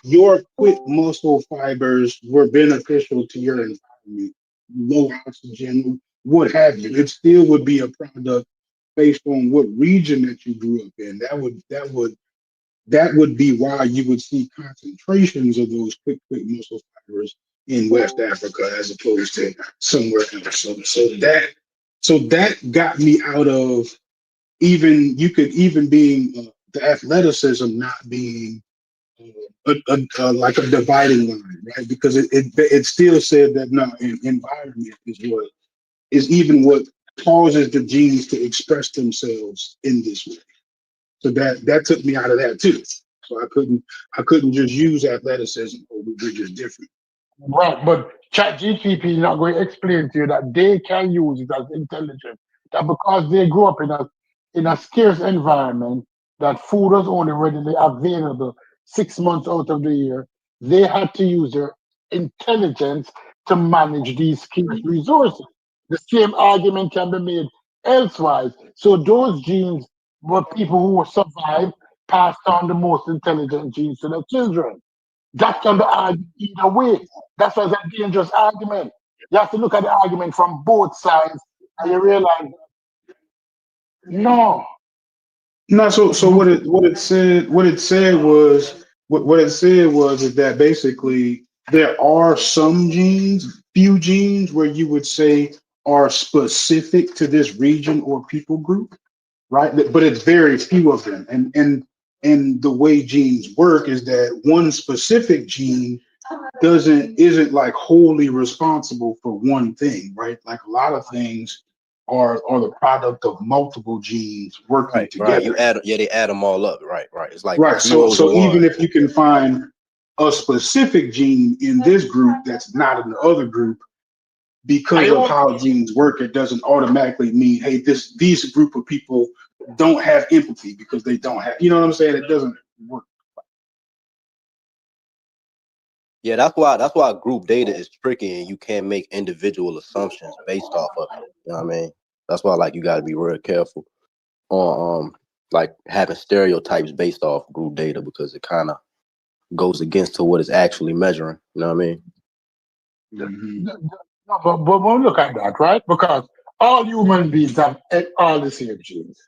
your quick muscle fibers were beneficial to your environment, low oxygen, what have you. It still would be a product based on what region that you grew up in. That would be why you would see concentrations of those quick muscle fibers in West Africa as opposed to somewhere else. So that got me out of even you could even being the athleticism not being like a dividing line, right? Because it still said that no, environment is even what causes the genes to express themselves in this way. So that took me out of that too. So I couldn't just use athleticism. Oh, we're just different. Right, but ChatGPT is not going to explain to you that they can use it as intelligent. That because they grew up in a scarce environment, that food was only readily available 6 months out of the year, they had to use their intelligence to manage these scarce resources. The same argument can be made elsewise. So those genes were people who survived, passed on the most intelligent genes to their children. That can be argued either way. That's why it's a dangerous argument. You have to look at the argument from both sides and you realize, no. No, so what it said was is that basically there are some genes, few genes where you would say are specific to this region or people group, right? But it's very few of them. And the way genes work is that one specific gene isn't like wholly responsible for one thing, right? Like a lot of things are the product of multiple genes working Right, right. together. They add them all up. Right, right. It's like Right. So zeros and even ones. if you can find a specific gene in this group that's not in the other group, because of how genes work, it doesn't automatically mean, hey, these group of people don't have empathy because they don't have, you know what I'm saying? It doesn't work. Yeah, that's why group data is tricky and you can't make individual assumptions based off of it. You know what I mean? That's why like you gotta be real careful on like having stereotypes based off group data because it kind of goes against to what it's actually measuring. You know what I mean? Mhm. No, but when we look at that, right? Because all human beings have all the same genes.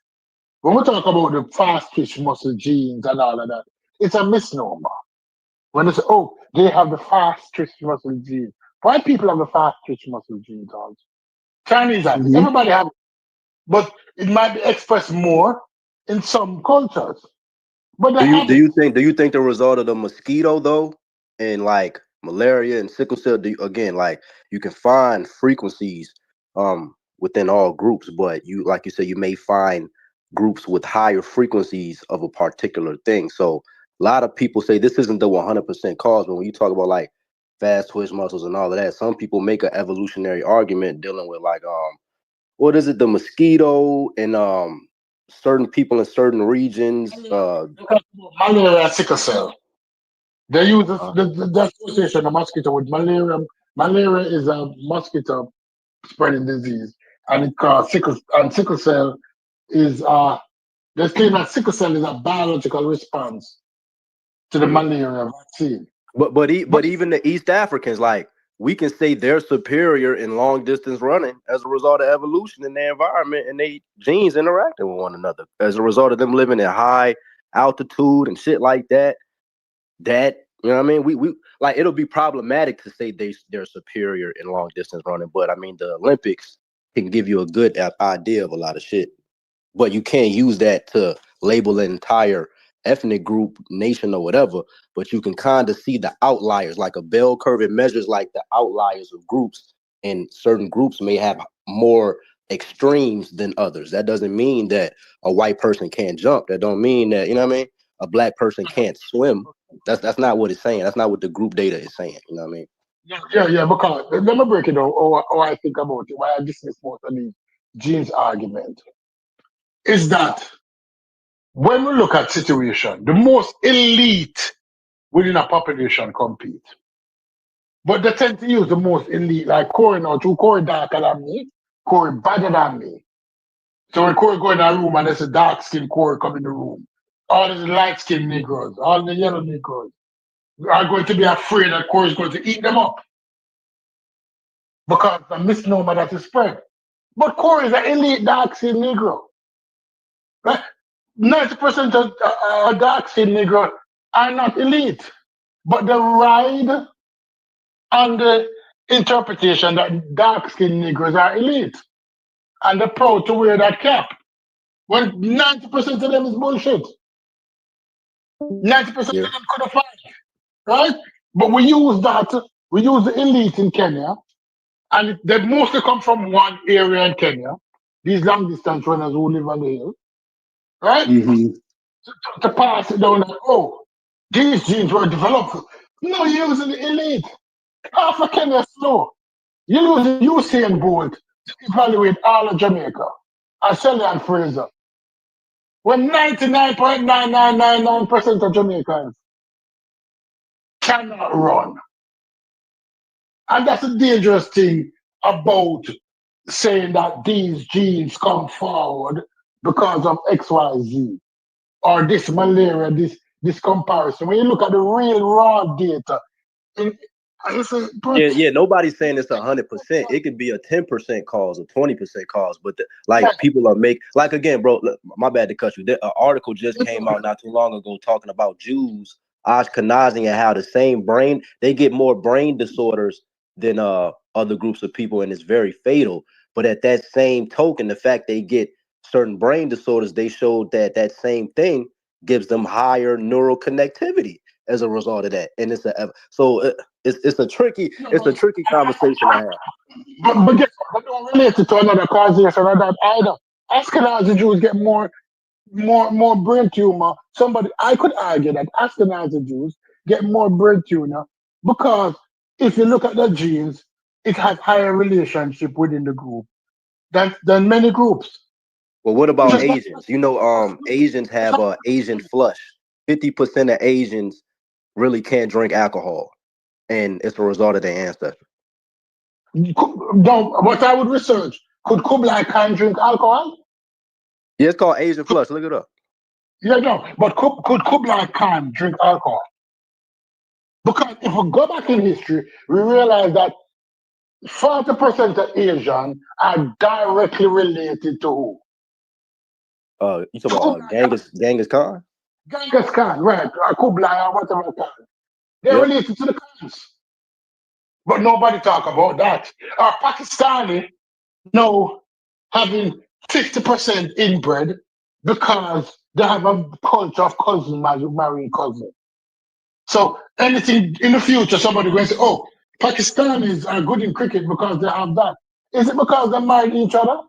When we talk about the fast twitch muscle genes and all of that, it's a misnomer. When they say, oh, they have the fast twitch muscle gene. White people have the fast twitch muscle genes also. Chinese have it. Mhm. Everybody have it. But it might be expressed more in some cultures. But they Do you have do it. you think do you think the result of the mosquito though and like malaria and sickle cell again like you can find frequencies within all groups, but you like you said you may find groups with higher frequencies of a particular thing. So a lot of people say this isn't the 100% cause, but when you talk about like fast twitch muscles and all of that, some people make an evolutionary argument dealing with like what is it, the mosquito and certain people in certain regions Malaria and sickle cell. They use uh, the association of mosquito with malaria. Malaria is a mosquito spreading disease, and it causes sickle cell is they claim that sickle cell is a biological response to the mhm. malaria vaccine. But But even the East Africans, like we can say they're superior in long distance running as a result of evolution in their environment and they genes interacting with one another as a result of them living at high altitude and shit like that. That you know what I mean? We like it'll be problematic to say they're superior in long distance running, but I mean the Olympics can give you a good idea of a lot of shit. But you can't use that to label an entire ethnic group, nation, or whatever. But you can kind of see the outliers, like a bell curve. It measures like the outliers of groups, and certain groups may have more extremes than others. That doesn't mean that a white person can't jump. That don't mean that, you know what I mean? A black person can't swim. That's not what it's saying. That's not what the group data is saying. You know what I mean? Yeah, because let me break it down how I think about it, why I dismiss most of the genes argument. Is that when we look at situation, the most elite within a population compete. But they tend to use the most elite, like Corey now, two Corey darker than me, Corey better than me. So when Corey go in a room and there's a dark skinned Corey come in the room, all the light skinned Negroes, all the yellow Negroes are going to be afraid that Corey is going to eat them up because the misnomer that is spread. But Corey is an elite dark skinned Negro. Right? 90% of dark skinned Negro are not elite. But the ride and the interpretation that dark skinned Negroes are elite. And they're proud to wear that cap. When 90% of them is bullshit. 90% of Yeah. them could have fight, right? But we use the elite in Kenya, and they mostly come from one area in Kenya, these long distance runners who live on the hill, right? Mm-hmm. To pass it down like, oh, these genes were developed. No, you're using the elite. Half of Kenya is slow. You use Usain Bolt to evaluate all of Jamaica and Shelley and Fraser. When 99.9999% of Jamaicans cannot run. And that's a dangerous thing about saying that these genes come forward because of XYZ or this malaria, this comparison. When you look at the real raw data, it's a Yeah. Nobody's saying it's 100%. It could be a 10% cause or 20% cause, but like people are like again, bro. Look, my bad to cut you. An article just came out not too long ago talking about Jews, Ashkenazi, and how the same brain they get more brain disorders than other groups of people, and it's very fatal. But at that same token, the fact they get certain brain disorders, they showed that same thing gives them higher neural connectivity as a result of that, and it's a tricky conversation to have. But guess what? That don't relate it to another causation or that either. Ashkenazi Jews get more brain tumor. I could argue that Ashkenazi Jews get more brain tumor because if you look at the genes, it has higher relationship within the group than many groups. Well, what about Just Asians? Asians have Asian flush. 50% of Asians really can't drink alcohol, and it's a result of their ancestors. what I would research, could Kublai Khan drink alcohol? Yeah, it's called Asian flush. Look it up. Yeah, no, but could Kublai Khan drink alcohol? Because if we go back in history, we realize that 40% of Asians are directly related to who? You talking about Genghis Khan? Genghis Khan, right? Or Kublai or whatever Khan. They're related to the Khans. But nobody talk about that. Or Pakistani now having 50% inbred because they have a culture of cousin marrying cousin. So anything in the future, somebody going to say, oh, Pakistanis are good in cricket because they have that. Is it because they married each other?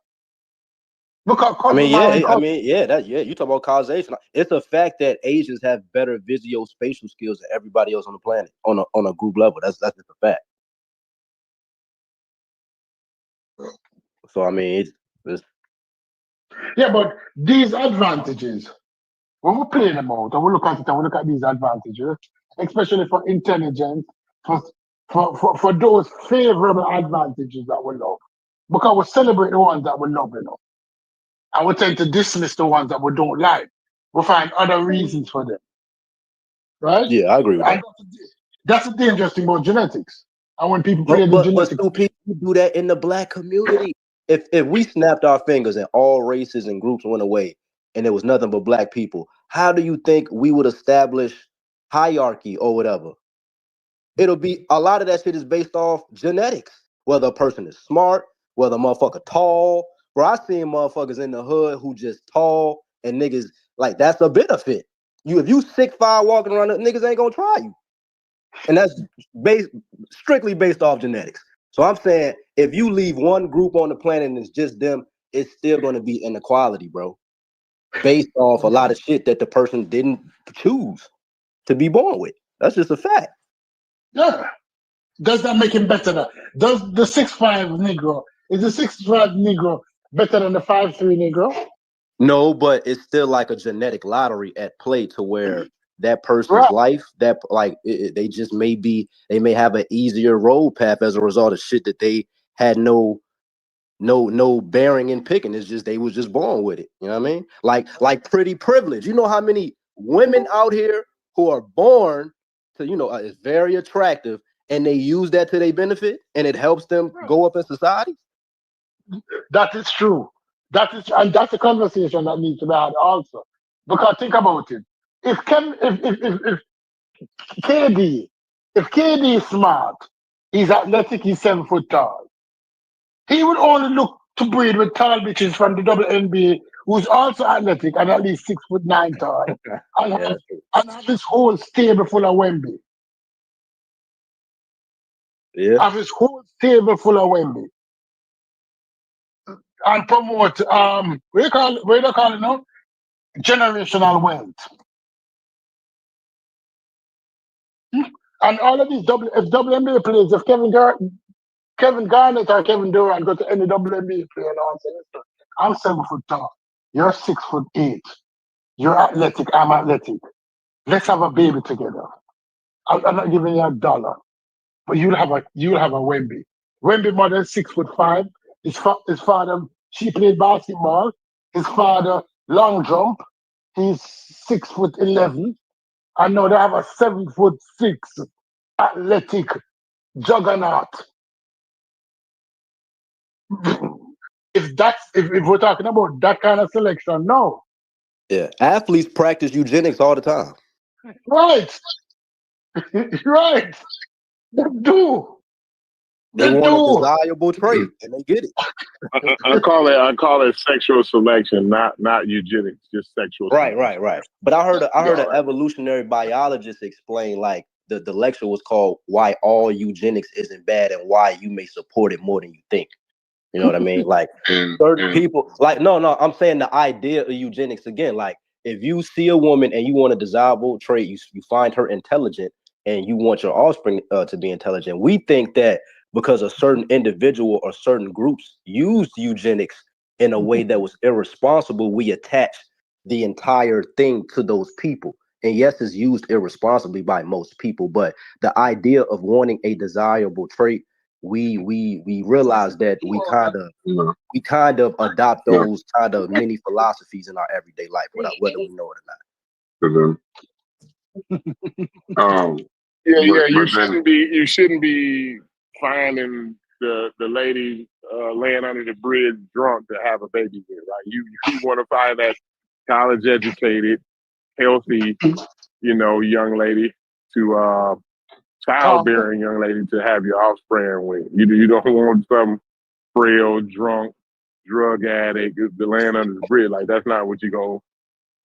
Because cousin marrying cousin. You talk about causation. It's a fact that Asians have better visuospatial skills than everybody else on the planet on a group level. That's just a fact. So I mean, it's yeah, but these advantages, when we play them out and we look at it and we look at these advantages, especially for intelligence, for those favorable advantages that we love, because we celebrate the ones that we love, and we tend to dismiss the ones that we don't like. We find other reasons for them, right? Yeah, I agree with that. That's the dangerous thing about genetics. And when people play the genetics, but people do that in the Black community. If we snapped our fingers and all races and groups went away, and there was nothing but Black people, how do you think we would establish hierarchy or whatever? It'll be a lot of that shit is based off genetics. Whether a person is smart, whether a motherfucker tall. Bro, I seen motherfuckers in the hood who just tall and niggas like that's a benefit. If you 6'5" walking around, niggas ain't gonna try you. And that's strictly based off genetics. So I'm saying if you leave one group on the planet and it's just them, it's still gonna be inequality, bro. Based off a lot of shit that the person didn't choose to be born with. That's just a fact. Yeah. Does that make him better? Does the 6'5" Negro, is the 6'5" Negro better than the 5'3" Negro? No, but it's still like a genetic lottery at play to where that person's Right. life, that like they just they may have an easier road path as a result of shit that they had no bearing in picking. It's just they was just born with it. You know what I mean? Like pretty privilege. You know how many women out here who are born to, it's very attractive, and they use that to their benefit, and it helps them go up in society. That is true. And that's a conversation that needs to be had also. Because think about it. If KD, if KD is smart, he's athletic, he's 7 foot tall. He would only look to breed with tall bitches from the WNBA who's also athletic and at least 6'9" tall. And have his whole stable full of Wemby. Yeah. Have his whole stable full of Wemby. And promote what do you call it now? Generational wealth. And all of these WNBA players, if Kevin Garnett or Kevin Durant go to any WNBA player now and say, listen, I'm 7 foot tall, you're 6'8", you're athletic, I'm athletic. Let's have a baby together. I'm not giving you $1, but you'll have a Wemby. Wemby mother is 6'5". His father, she played basketball. His father, long jump. He's 6'11". I know they have a 7'6" athletic juggernaut. If we're talking about that kind of selection, no. Yeah, athletes practice eugenics all the time. Right. Right. They do. They want a desirable trait, and they get it. I call it sexual selection, not eugenics, just sexual selection. Right. But I heard an evolutionary biologist explain, like, the lecture was called "Why All Eugenics Isn't Bad and Why You May Support It More Than You Think." You know what I mean? Like certain people, like no, I'm saying the idea of eugenics again. Like if you see a woman and you want a desirable trait, you find her intelligent, and you want your offspring to be intelligent. We think that because a certain individual or certain groups used eugenics in a way that was irresponsible, we attach the entire thing to those people. And yes, it's used irresponsibly by most people, but the idea of wanting a desirable trait, we realize that we kind of adopt those kind of mini philosophies in our everyday life, whether we know it or not. You shouldn't be finding the lady laying under the bridge drunk to have a baby with. Right? You want to find that college educated, healthy, young lady to childbearing young lady to have your offspring with. You don't want some frail, drunk, drug addict the laying under the bridge. Like that's not what you're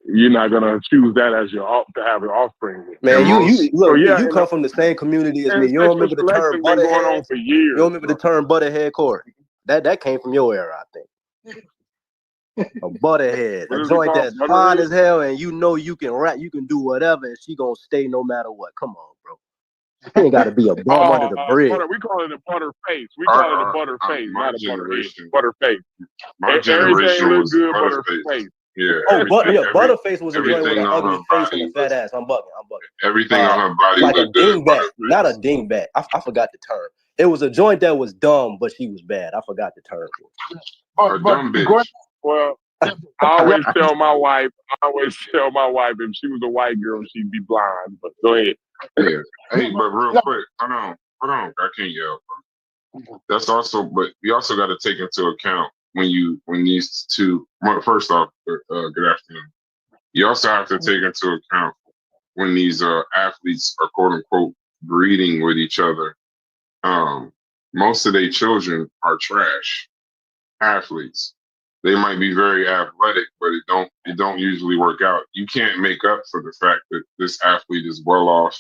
not gonna choose that as to have your offspring with. Man, you come from the same community as me. You don't remember the term butterhead? Going on for years. You don't remember the term butterhead, Corey? That came from your era, I think. A butterhead, a joint that's fine as hell, and you can rap, you can do whatever, and she gonna stay no matter what. Come on, bro. You ain't got to be a bum under the bridge. We call it a butter face. We call it a butter face, not a butter face. My generation was good butter face. Yeah. Butterface was a joint with an ugly face and a fat ass. I'm bugging. Everything on her body like was a dingbat, not a dingbat. I forgot the term. It was a joint that was dumb, but she was bad. I forgot the term. Dumb bitch. Well, I always tell my wife if she was a white girl, she'd be blind. But go ahead. Yeah. Hey, but real quick, hold on. I can't yell. That's also, but we also got to take into account when these two. First off, good afternoon. You also have to take into account when these athletes are quote unquote breeding with each other. Most of their children are trash athletes. They might be very athletic, but it don't usually work out. You can't make up for the fact that this athlete is well off,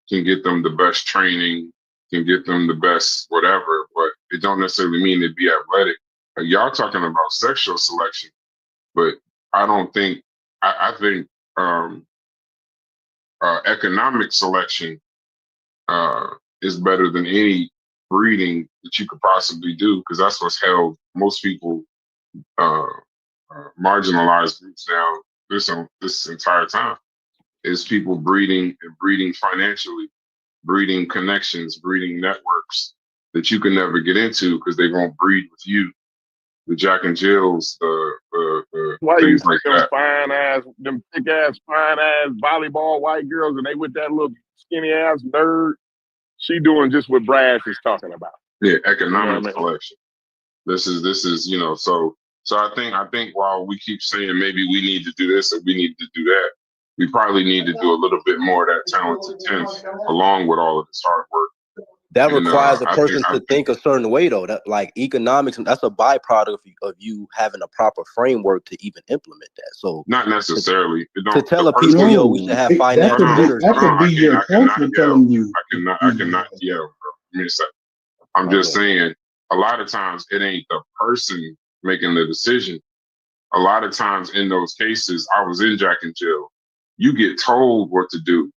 can get them the best training, can get them the best whatever, but it don't necessarily mean to be athletic. Y'all talking about sexual selection, but I don't think, I think economic selection is better than any breeding that you could possibly do, because that's what's held most people marginalized groups down this entire time, is people breeding and breeding financially, breeding connections, breeding networks that you can never get into because they won't breed with you. The Jack and Jills, the Why you things see like them that. them thick ass, fine ass volleyball white girls, and they with that little skinny ass nerd? She doing just what Brass is talking about. Yeah, You know economic what I mean? collection. This is so I think while we keep saying maybe we need to do this and we need to do that, we probably need to do a little bit more of that talented 10th along with all of this hard work. That And requires a I person think to think a certain way, though. That, like, economics, that's a byproduct of you having a proper framework to even implement that. So not necessarily. to tell a people, yo, we should have that financial dinners. could be your culture telling you. I cannot yell, bro. Give me a second. I'm just saying, a lot of times it ain't the person making the decision. A lot of times in those cases, I was in Jack and Jill. You get told what to do,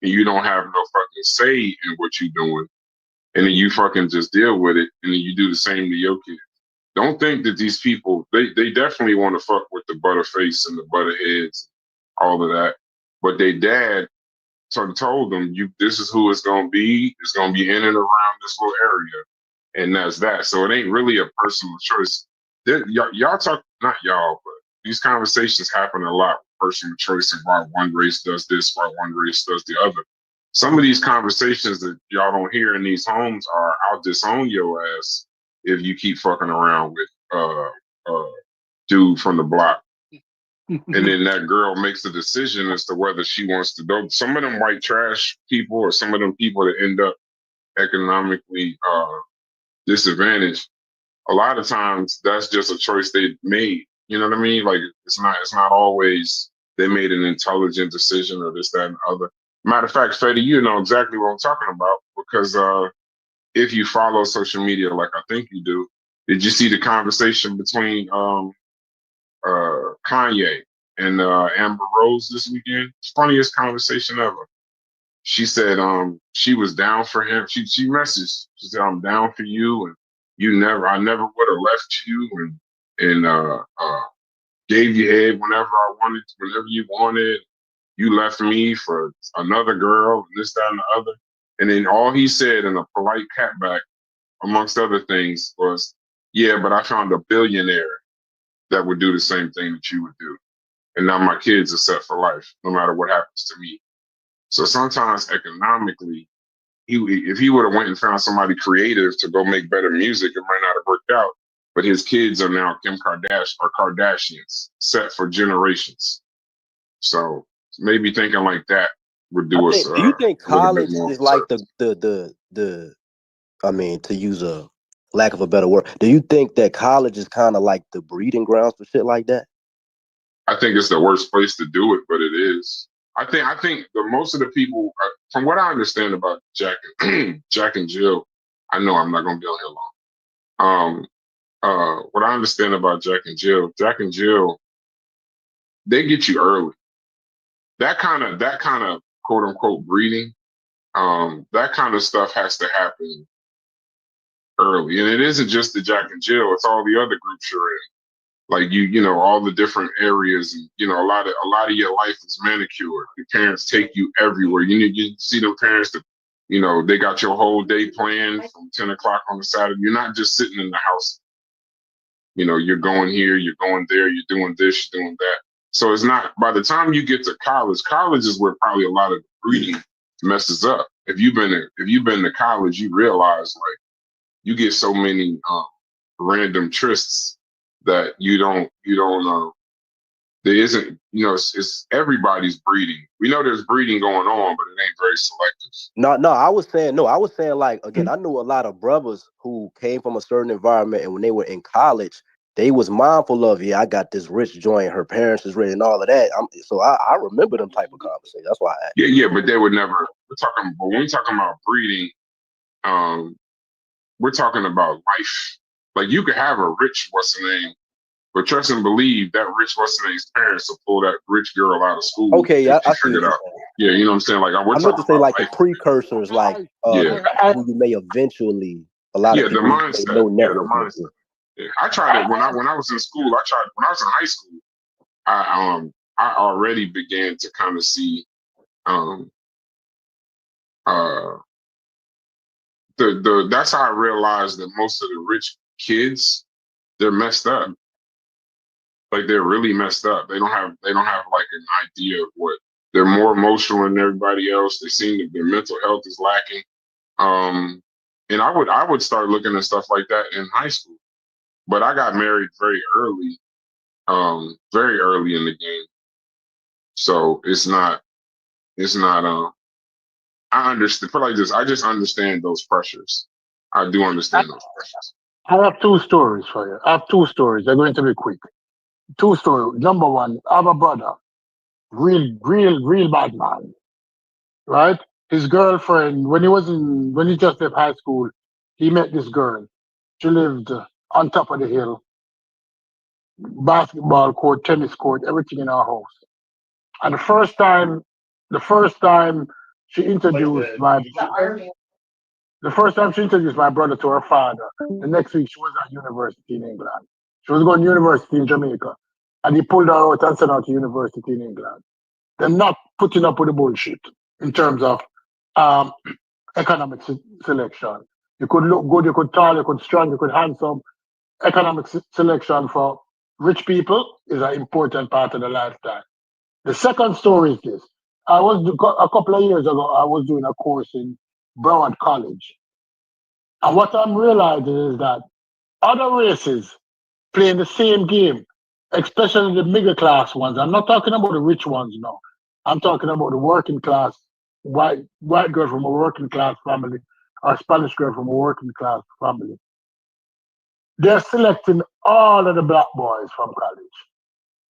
and you don't have no fucking say in what you're doing. And then you fucking just deal with it, and then you do the same to your kids. Don't think that these people, they definitely want to fuck with the butterface and the butterheads, all of that. But they dad sort of told them, this is who it's gonna be. It's gonna be in and around this little area. And that's that. So it ain't really a personal choice. Y'all talk, not y'all, but these conversations happen a lot with personal choice of why one race does this, why one race does the other. Some of these conversations that y'all don't hear in these homes are, I'll disown your ass if you keep fucking around with dude from the block. And then that girl makes the decision as to whether she wants to go. Some of them white trash people, or some of them people that end up economically disadvantaged, a lot of times that's just a choice they made. You know what I mean? Like it's not always they made an intelligent decision or this, that, and the other. Matter of fact, Fetty, you know exactly what I'm talking about, because if you follow social media like I think you do, did you see the conversation between Kanye and Amber Rose this weekend? Funniest conversation ever. She said she was down for him. She messaged. She said, I'm down for you, and I never would have left you, and gave you head whenever I wanted, whenever you wanted. You left me for another girl, and this, that, and the other. And then all he said in a polite catback, amongst other things, was, yeah, but I found a billionaire that would do the same thing that you would do. And now my kids are set for life, no matter what happens to me. So sometimes economically, if he would have went and found somebody creative to go make better music, it might not have worked out. But his kids are now Kim Kardashian or Kardashians, set for generations. So maybe thinking like that would do us. Do you think college is like service. the I mean, to use a lack of a better word, do you think that college is kind of like the breeding grounds for shit like that? I think it's the worst place to do it, but it is. I think the most of the people, from what I understand about Jack and Jill, I know I'm not going to be on here long. What I understand about Jack and Jill, they get you early. That kind of quote unquote breeding, that kind of stuff has to happen early, and it isn't just the Jack and Jill; it's all the other groups you're in. Like you know, all the different areas, and you know, a lot of your life is manicured. Your parents take you everywhere. You see them parents that, you know, they got your whole day planned from 10 o'clock on a Saturday. You're not just sitting in the house. You know, you're going here, you're going there, you're doing this, you're doing that. So it's not, by the time you get to college is where probably a lot of the breeding messes up. If you've been to college, you realize like you get so many random trysts that you don't there isn't, you know, it's everybody's breeding. We know there's breeding going on, but it ain't very selective. No, I was saying like, again, I knew a lot of brothers who came from a certain environment, and when they were in college, they was mindful of, yeah, I got this rich joint, her parents is rich and all of that. So I remember them type of conversations. That's why I asked. Yeah, but they would never, but when we're talking about breeding, we're talking about life. Like you could have a rich, what's the name, but trust and believe that rich, what's the name's parents will pull that rich girl out of school. Okay, I see figured out. Yeah, you know what I'm saying? Like we're I meant talking to say about like the life. precursors, like Yeah, who you may eventually. A lot yeah, of the people may mindset. know Yeah, the networking mindset. with. Yeah. I tried it when I was in school. I tried when I was in high school. I already began to kind of see um uh the that's how I realized that most of the rich kids, they're messed up. Like they're really messed up. They don't have like an idea of what they're more emotional than everybody else. They seem that their mental health is lacking. Um and I would start looking at stuff like that in high school. But I got married very early in the game. So it's not I understand put it like this, I just understand those pressures. I do understand those pressures. I have two stories for you. I have two stories. They're going to be quick. Two stories. Number one, I have a brother, real bad man, right? His girlfriend, when he just left high school, he met this girl. She lived on top of the hill, basketball court, tennis court, everything in our house. And the first time she introduced my the first time she introduced my brother to her father, the next week she was at university in England. She was going to university in Jamaica. And he pulled her out and sent her to university in England. They're not putting up with the bullshit in terms of um, economic selection. You could look good, you could tall, you could strong, you could handsome. Economic selection for rich people is an important part of the lifestyle. The second story is this. A couple of years ago, I was doing a course in Broward College. And what I'm realizing is that other races playing the same game, especially the middle class ones. I'm not talking about the rich ones now. I'm talking about the working class, white girl from a working class family, or Spanish girl from a working class family. They're selecting all of the black boys from college.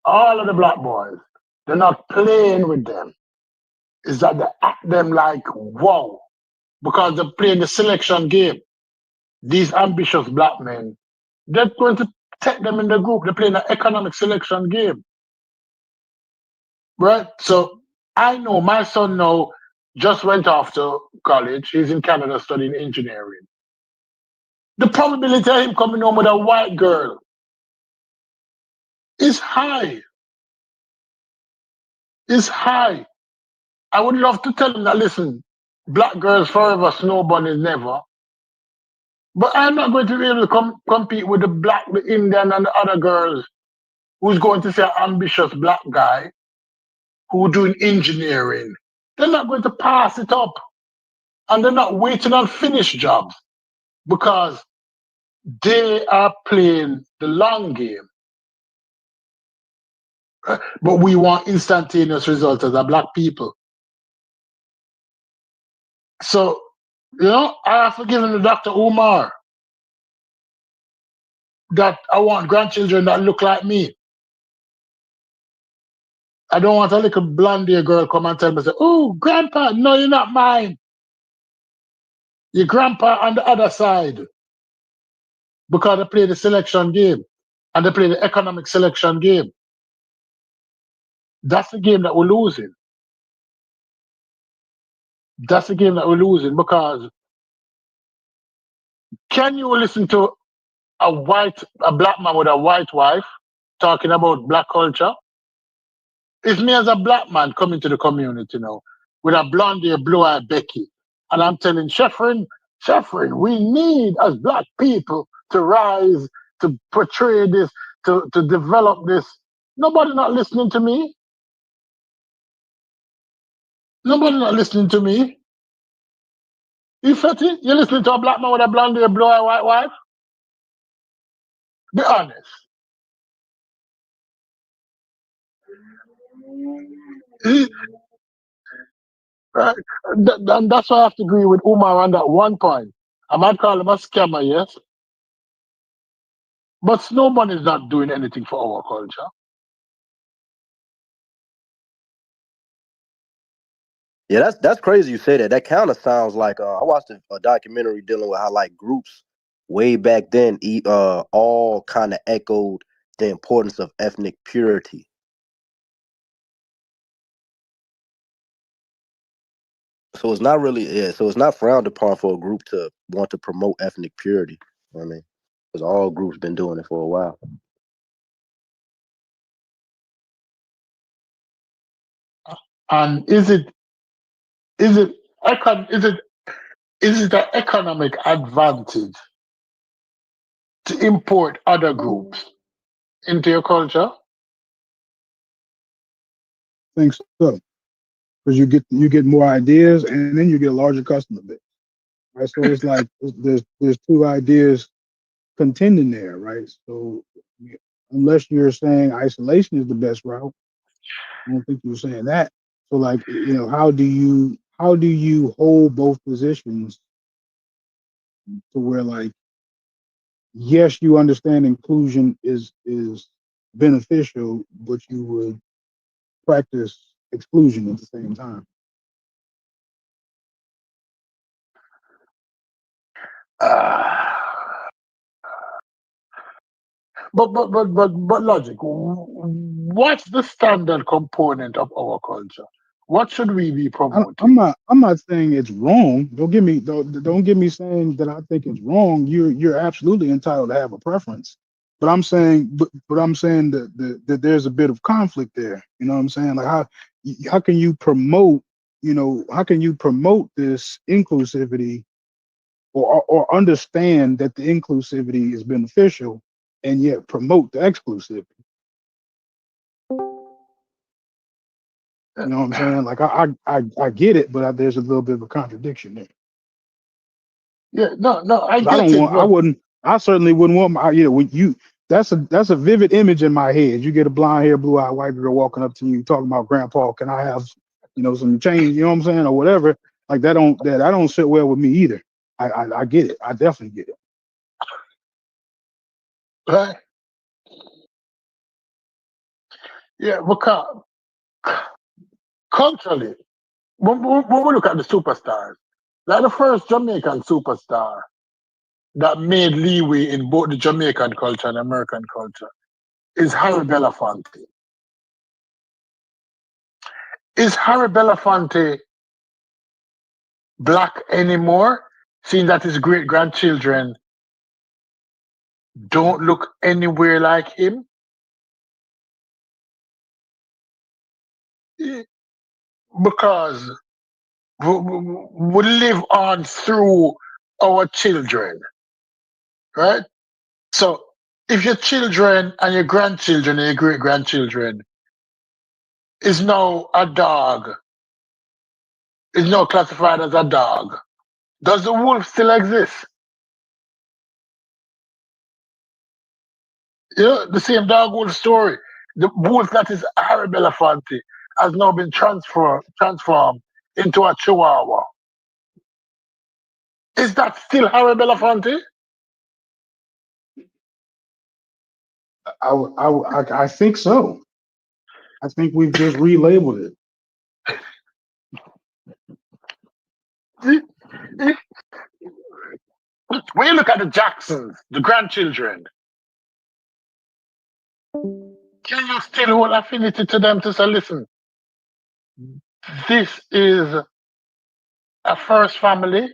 All of the black boys. They're not playing with them. Is that they act them like wow, because they're playing the selection game. These ambitious black men, they're going to take them in the group. They're playing an economic selection game, right? So I know my son now just went off to college. He's in Canada studying engineering. The probability of him coming home with a white girl is high. Is high. I would love to tell him that, listen, black girls forever, snow bunnies never. But I'm not going to be able to compete with the Indian and the other girls who's going to say an ambitious black guy who doing engineering. They're not going to pass it up. And they're not waiting on finished jobs because they are playing the long game. But we want instantaneous results as a black people. So, I have forgiven the Dr. Umar that I want grandchildren that look like me. I don't want a little blonde girl come and tell me, say, oh, grandpa, no, you're not mine. Your grandpa on the other side. Because they play the selection game and they play the economic selection game. That's the game that we're losing. That's the game that we're losing because can you listen to a black man with a white wife talking about black culture? It's me as a black man coming to the community now with a blonde hair, blue-eyed Becky. And I'm telling Sheffrin, we need as black people to rise, to portray this, to develop this. Nobody not listening to me. Nobody not listening to me. You fetty? You listening to a black man with a blonde hair, blue-eyed white wife? Be honest. Right? And that's why I have to agree with Umar on that one point. I might call him a scammer, yes, but Snowman is not doing anything for our culture. Yeah, that's crazy you say that. That kind of sounds like I watched a documentary dealing with how like groups way back then all kind of echoed the importance of ethnic purity. So it's not really, so it's not frowned upon for a group to want to promote ethnic purity. I mean, because all groups been doing it for a while. And is it an economic advantage to import other groups into your culture? I think so, because you get more ideas, and then you get a larger customer base. Right, so it's like there's two ideas contending there, right? So unless you're saying isolation is the best route, I don't think you're saying that. So like, how do you hold both positions to where, like, yes, you understand inclusion is beneficial, but you would practice exclusion at the same time. But logic. What's the standard component of our culture? What should we be promoting? I'm not saying it's wrong. Don't get me saying that I think it's wrong. You're absolutely entitled to have a preference. But I'm saying that there's a bit of conflict there. You know what I'm saying? Like how can you promote this inclusivity or understand that the inclusivity is beneficial and yet promote the exclusivity? You know what I'm saying? Like I get it, but there's a little bit of a contradiction there. Yeah, no, I get I it. I certainly wouldn't want that's a vivid image in my head. You get a blonde hair, blue eyed white girl walking up to you talking about, grandpa, can I have, some change, you know what I'm saying? Or whatever. Like that don't sit well with me either. I get it. I definitely get it. Right? Yeah, because culturally, when we look at the superstars, like the first Jamaican superstar that made leeway in both the Jamaican culture and American culture is Harry Belafonte. Is Harry Belafonte black anymore, seeing that his great grandchildren don't look anywhere like him? Because we live on through our children, right? So if your children and your grandchildren and your great grandchildren is now a dog, is now classified as a dog, does the wolf still exist? The same dog wolf story. The wolf that is Harry Belafonte has now been transformed into a chihuahua. Is that still Harry Belafonte? I think so. I think we've just relabeled it. When you look at the Jacksons, the grandchildren, can you still hold affinity to them to say, listen, this is a first family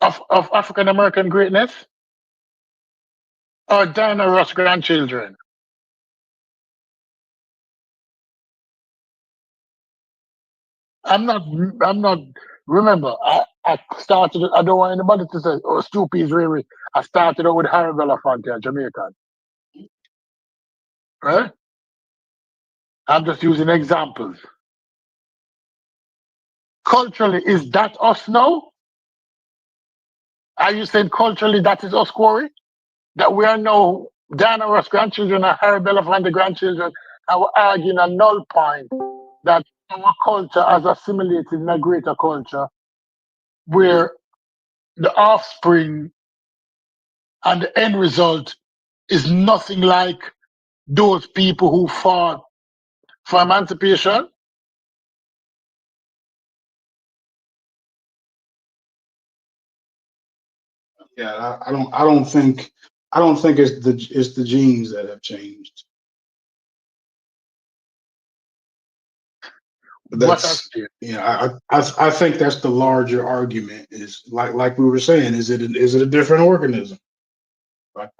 of African American greatness? Or Diana Ross grandchildren? I'm not, remember, I started, I don't want anybody to say, oh, Stoopy is really, I started out with Harry Belafonte, a Jamaican. Right? I'm just using examples. Culturally, is that us now? Are you saying culturally that is us, Corey? That we are now Diana Ross grandchildren and Harry Belafonte grandchildren, and we're arguing a null point that our culture has assimilated in a greater culture where the offspring and the end result is nothing like those people who fought for emancipation? Yeah, I don't think it's the genes that have changed. That's I think that's the larger argument. Is like we were saying, is it a different organism?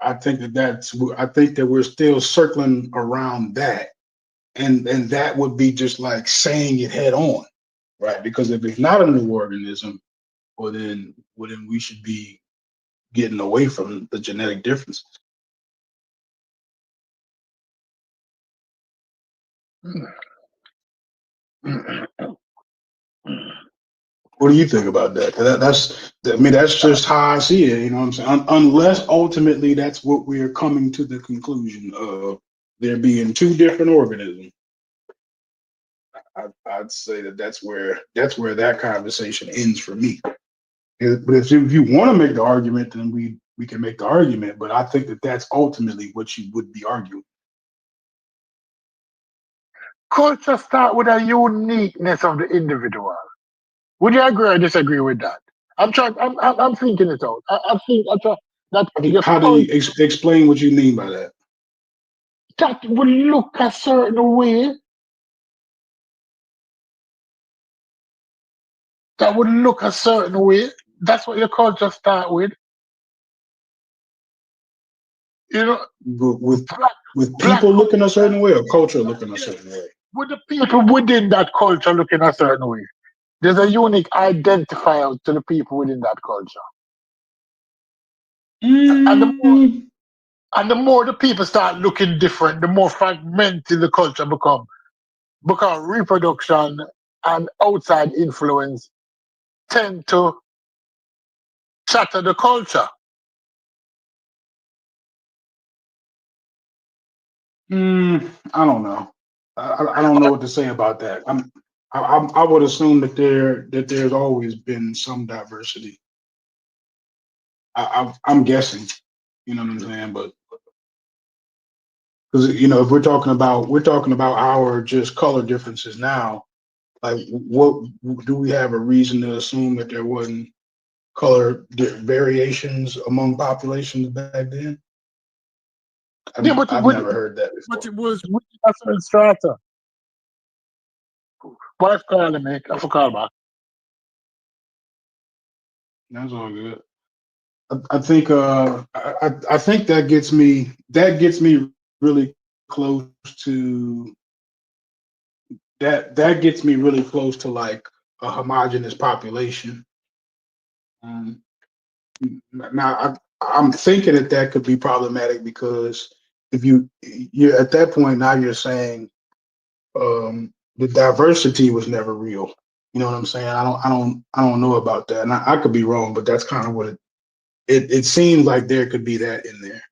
I think I think that we're still circling around that, and that would be just like saying it head on, right? Because if it's not a new organism, then we should be getting away from the genetic differences. What do you think about that? That's just how I see it. You know what I'm saying? Unless ultimately that's what we're coming to the conclusion of there being two different organisms. I'd say that's where that conversation ends for me. But if you want to make the argument, then we can make the argument. But I think that's ultimately what you would be arguing. Culture start with a uniqueness of the individual. Would you agree or disagree with that? I'm thinking it out. I think that. How do you explain what you mean by that? That would look a certain way. That would look a certain way. That's what your culture start with. You know, with people looking a certain way or culture looking a certain way. With the people within that culture looking a certain way. There's a unique identifier to the people within that culture. And the more the people start looking different, the more fragmented the culture become. Because reproduction and outside influence tend to shatter the culture. I don't know. I don't know what to say about that. I would assume that there's always been some diversity. I'm guessing, you know what I'm saying, but because if we're talking about our just color differences now, like what do we have a reason to assume that there wasn't color variations among populations back then? I've never heard that before. But it was a certain strata. Wife calling me. I forgot back. That's all good. I think I think that gets me really close to that gets me really close to like a homogeneous population. Now I'm thinking that could be problematic because if you're at that point now you're saying the diversity was never real. You know what I'm saying? I don't know about that, and I could be wrong, but that's kind of what it seems like there could be that in there.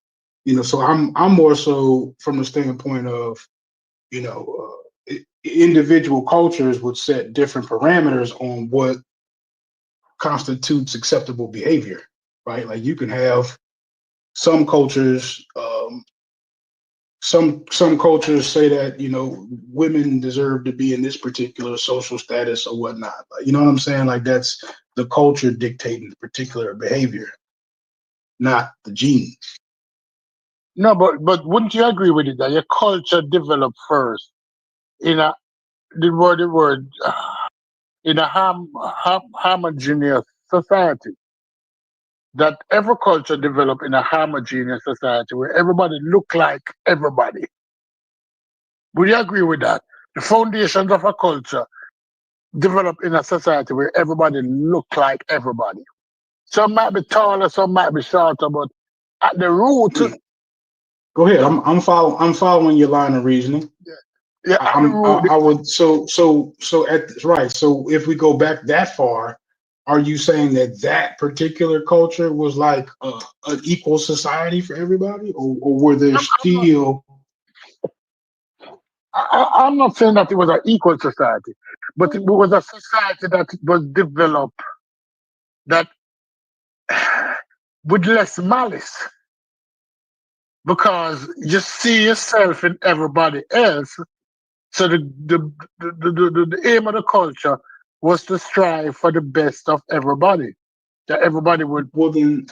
So I'm more so from the standpoint of individual cultures would set different parameters on what constitutes acceptable behavior, right? Like you can have some cultures. Some cultures say that women deserve to be in this particular social status or whatnot. You know what I'm saying? Like that's the culture dictating the particular behavior, not the genes. No, but wouldn't you agree with it that your culture developed first in a homogeneous society? That every culture developed in a homogeneous society where everybody look like everybody. Would you agree with that? The foundations of a culture develop in a society where everybody look like everybody. Some might be taller, some might be shorter, but at the root. Go ahead. I'm following your line of reasoning. Yeah. I would. So if we go back that far, are you saying that particular culture was like an equal society for everybody, or were there still? I'm not saying that it was an equal society, but it was a society that was developed that with less malice, because you see yourself in everybody else. So the aim of the culture was to strive for the best of everybody, that everybody would. Well, then,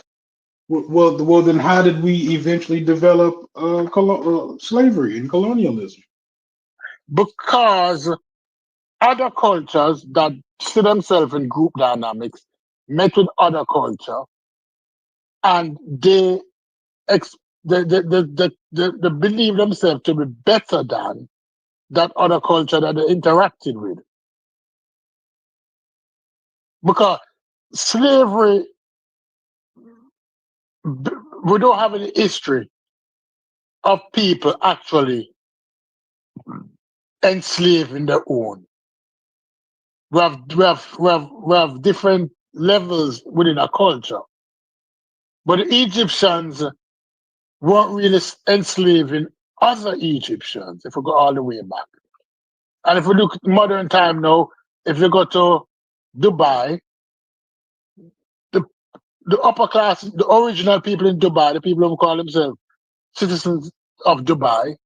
how did we eventually develop slavery and colonialism? Because other cultures that see themselves in group dynamics met with other culture, and they they believe themselves to be better than that other culture that they interacted with. Because slavery, we don't have any history of people actually enslaving their own. We have different levels within a culture. But the Egyptians weren't really enslaving other Egyptians, if we go all the way back. And if we look at modern time now, if you go to Dubai, the upper class, the original people in Dubai, the people who call themselves citizens of Dubai,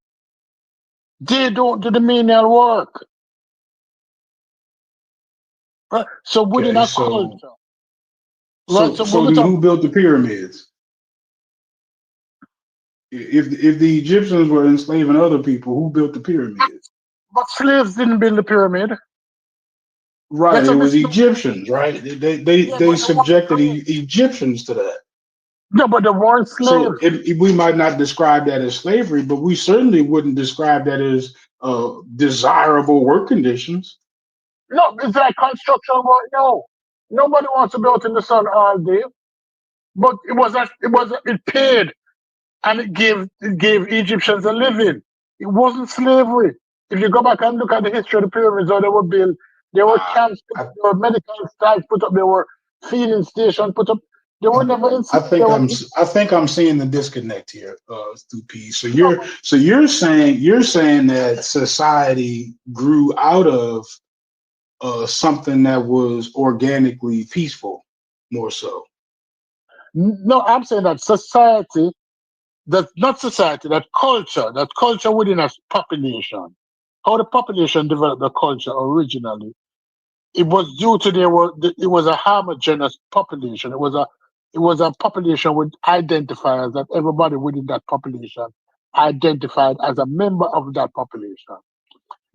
they don't do the menial work. Right? So within Okay, a so culture, right? So when we then talk, who built the pyramids? If the Egyptians were enslaving other people, who built the pyramids? but slaves didn't build the pyramid. Right, Let's it was understand. Egyptians, right? Yeah, They but they weren't subjected slaves. Egyptians to that. No, but they weren't So slaves. we might not describe that as slavery, but we certainly wouldn't describe that as desirable work conditions. No, it's like construction work. No, nobody wants to be out in the sun all day. But it paid, and it gave Egyptians a living. It wasn't slavery. If you go back and look at the history of the pyramids, how they were built, there were camps, I, there were medical sites put up, there were feeding stations put up. They were never I enslaved. think I'm seeing the disconnect here, Stupi. So No, you're saying that society grew out of something that was organically peaceful, more so. no, I'm saying that society, that culture within a population, how the population developed the culture originally, it was due to it was a homogeneous population. It was a population with identifiers that everybody within that population identified as a member of that population.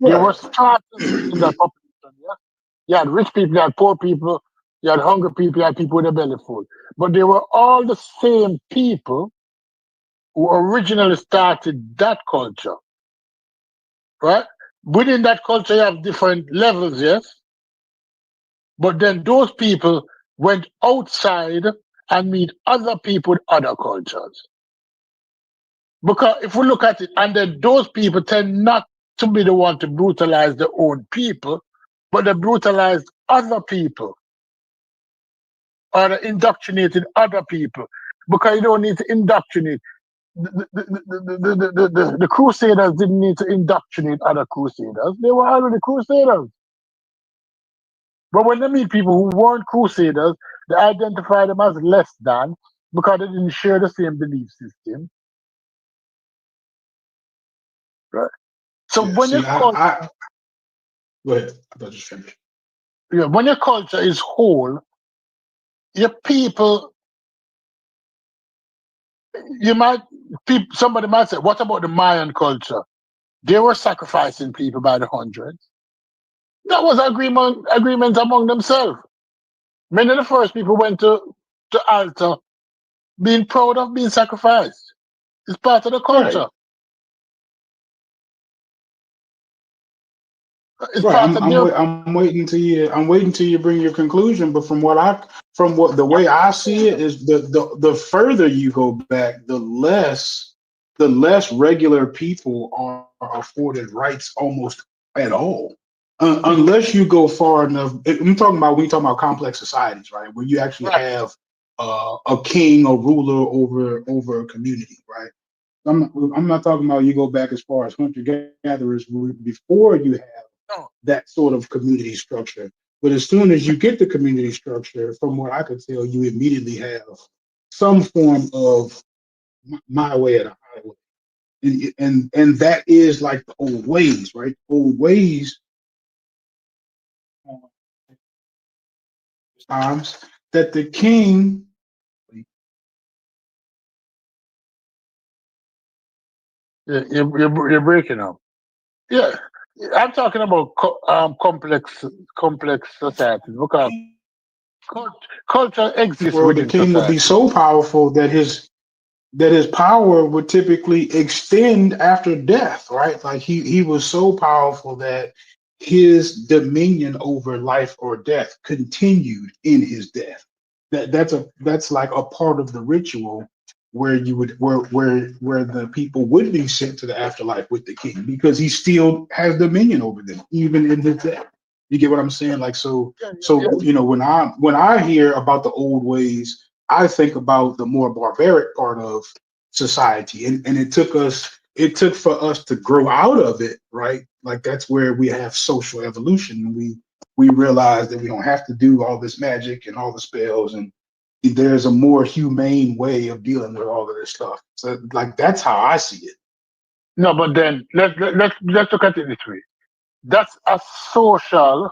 There were Right. stratas within that population. Yeah? You had rich people, you had poor people, you had hungry people, you had people with a belly full. But they were all the same people who originally started that culture. Right? Within that culture, you have different levels, yes? But then those people went outside and meet other people with other cultures. Because if we look at it, and then those people tend not to be the one to brutalize their own people, but they brutalized other people or they indoctrinated other people. Because you don't need to indoctrinate. The Crusaders didn't need to indoctrinate other Crusaders. They were already Crusaders. But when they meet people who weren't Crusaders, they identify them as less than because they didn't share the same belief system. Right? So Yeah. when your See, culture, go ahead. I thought you finished. yeah, when your culture is whole, your people, somebody might say, what about the Mayan culture? They were sacrificing people by the hundreds. That was agreement among themselves. Many of the first people went to altar being proud of being sacrificed. It's part of the culture. Right. It's Right. part of their. I'm waiting till you bring your conclusion. But from what the way I see it is the further you go back, the less regular people are afforded rights almost at all. Unless you go far enough. I'm talking about when you talk about complex societies, right? Where you actually Right. have a king, a ruler over a community, right? I'm not talking about you go back as far as hunter gatherers before you have No. that sort of community structure. But as soon as you get the community structure, from what I could tell, you immediately have some form of my way or the highway, and that is like the old ways, right? Old ways times that the king. You're breaking up. Yeah. I'm talking about complex societies because culture exists Well, the within king would be society. so powerful that his power would typically extend after death, right? Like he was so powerful that his dominion over life or death continued in his death. That's like a part of the ritual where you would where the people would be sent to the afterlife with the king because he still has dominion over them even in his death. You get what I'm saying? Like Yeah. you know when I hear about the old ways, I think about the more barbaric part of society, and it took for us to grow out of it, right? Like that's where we have social evolution, and we realize that we don't have to do all this magic and all the spells, and there's a more humane way of dealing with all of this stuff. So like that's how I see it. No, but then let's look at it this way. That's a social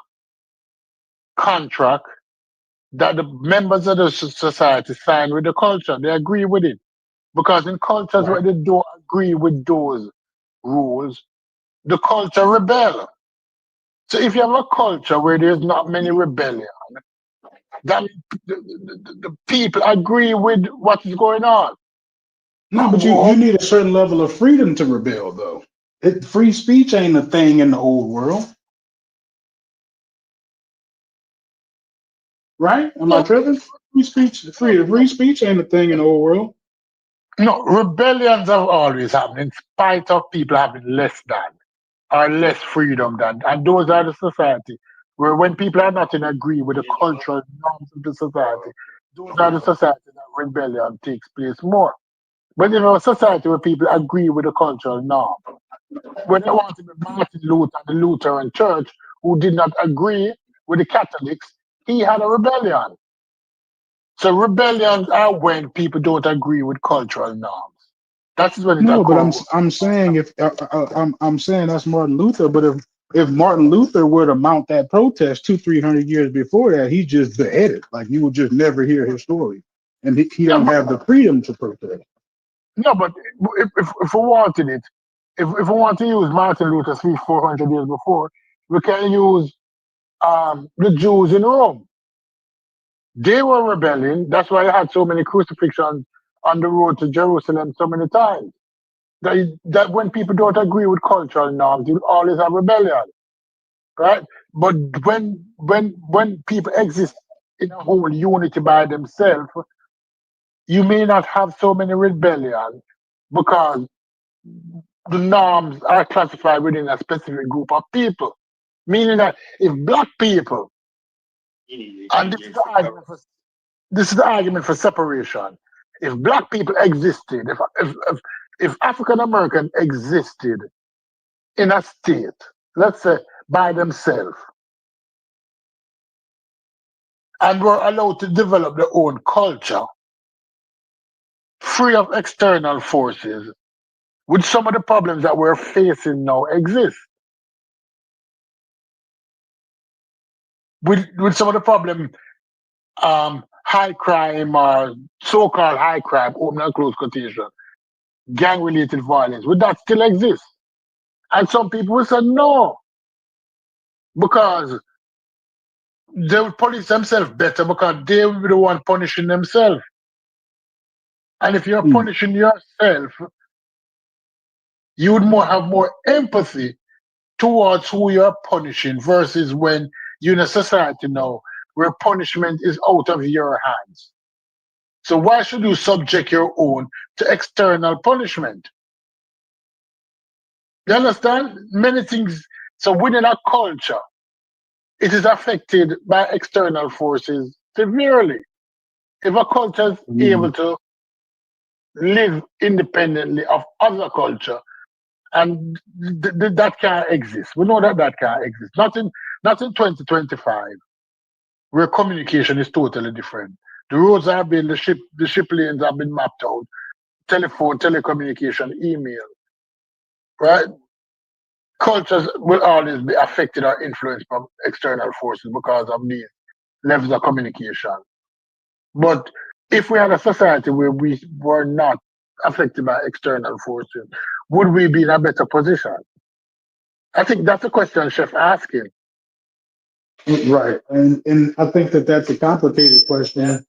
contract that the members of the society sign with the culture. They agree with it. Because in cultures where Right. they don't agree with those rules, the culture rebel. So if you have a culture where there's not many rebellion, that means the people agree with what is going on. No, but you need a certain level of freedom to rebel, though. Free speech ain't a thing in the old world, right? Am I No, tripping? Free speech ain't a thing in the old world. no, rebellions have always happened in spite of people having less than or less freedom than. And those are the society where when people are not in agree with the cultural norms of the society, those are the society that rebellion takes place more. But in a society where people agree with the cultural norm, when they want to be Martin Luther, the Lutheran Church, who did not agree with the Catholics, he had a rebellion. So rebellions are when people don't agree with cultural norms. That's when it No, but occurs. I'm saying if I'm saying that's Martin Luther, but if Martin Luther were to mount that protest 200-300 years before that, he's just beheaded. Like you would just never hear his story, and he Yeah, don't have the freedom to protest. no, but if we wanted it, if we want to use Martin Luther 400 years before, we can use the Jews in Rome. They were rebelling. That's why they had so many crucifixions on the road to Jerusalem so many times. That when people don't agree with cultural norms, you always have rebellion, right? But when people exist in a whole unity by themselves, you may not have so many rebellions because the norms are classified within a specific group of people. Meaning that if black people, and this is the argument for separation. If black people existed, if African American existed in a state, let's say by themselves, and were allowed to develop their own culture, free of external forces, would some of the problems that we're facing now exist? With some of the problem, high crime or so-called high crime, open and close quotation, gang-related violence, would that still exist? And some people will say no, because they will police themselves better because they will be the one punishing themselves. And if you're Mm. punishing yourself, you would have more empathy towards who you're punishing versus when you're in a society now where punishment is out of your hands. So why should you subject your own to external punishment? You understand? Many things. So within a culture, it is affected by external forces severely. If a culture is able to live independently of other culture, and that can't exist. We know that that can't exist. Not in 2025, where communication is totally different. The roads have been, the ship lanes have been mapped out, telephone, telecommunication, email, right? Cultures will always be affected or influenced by external forces because of these levels of communication. But if we had a society where we were not affected by external forces, would we be in a better position? I think that's a question Chef asking. Right, and I think that that's a complicated question.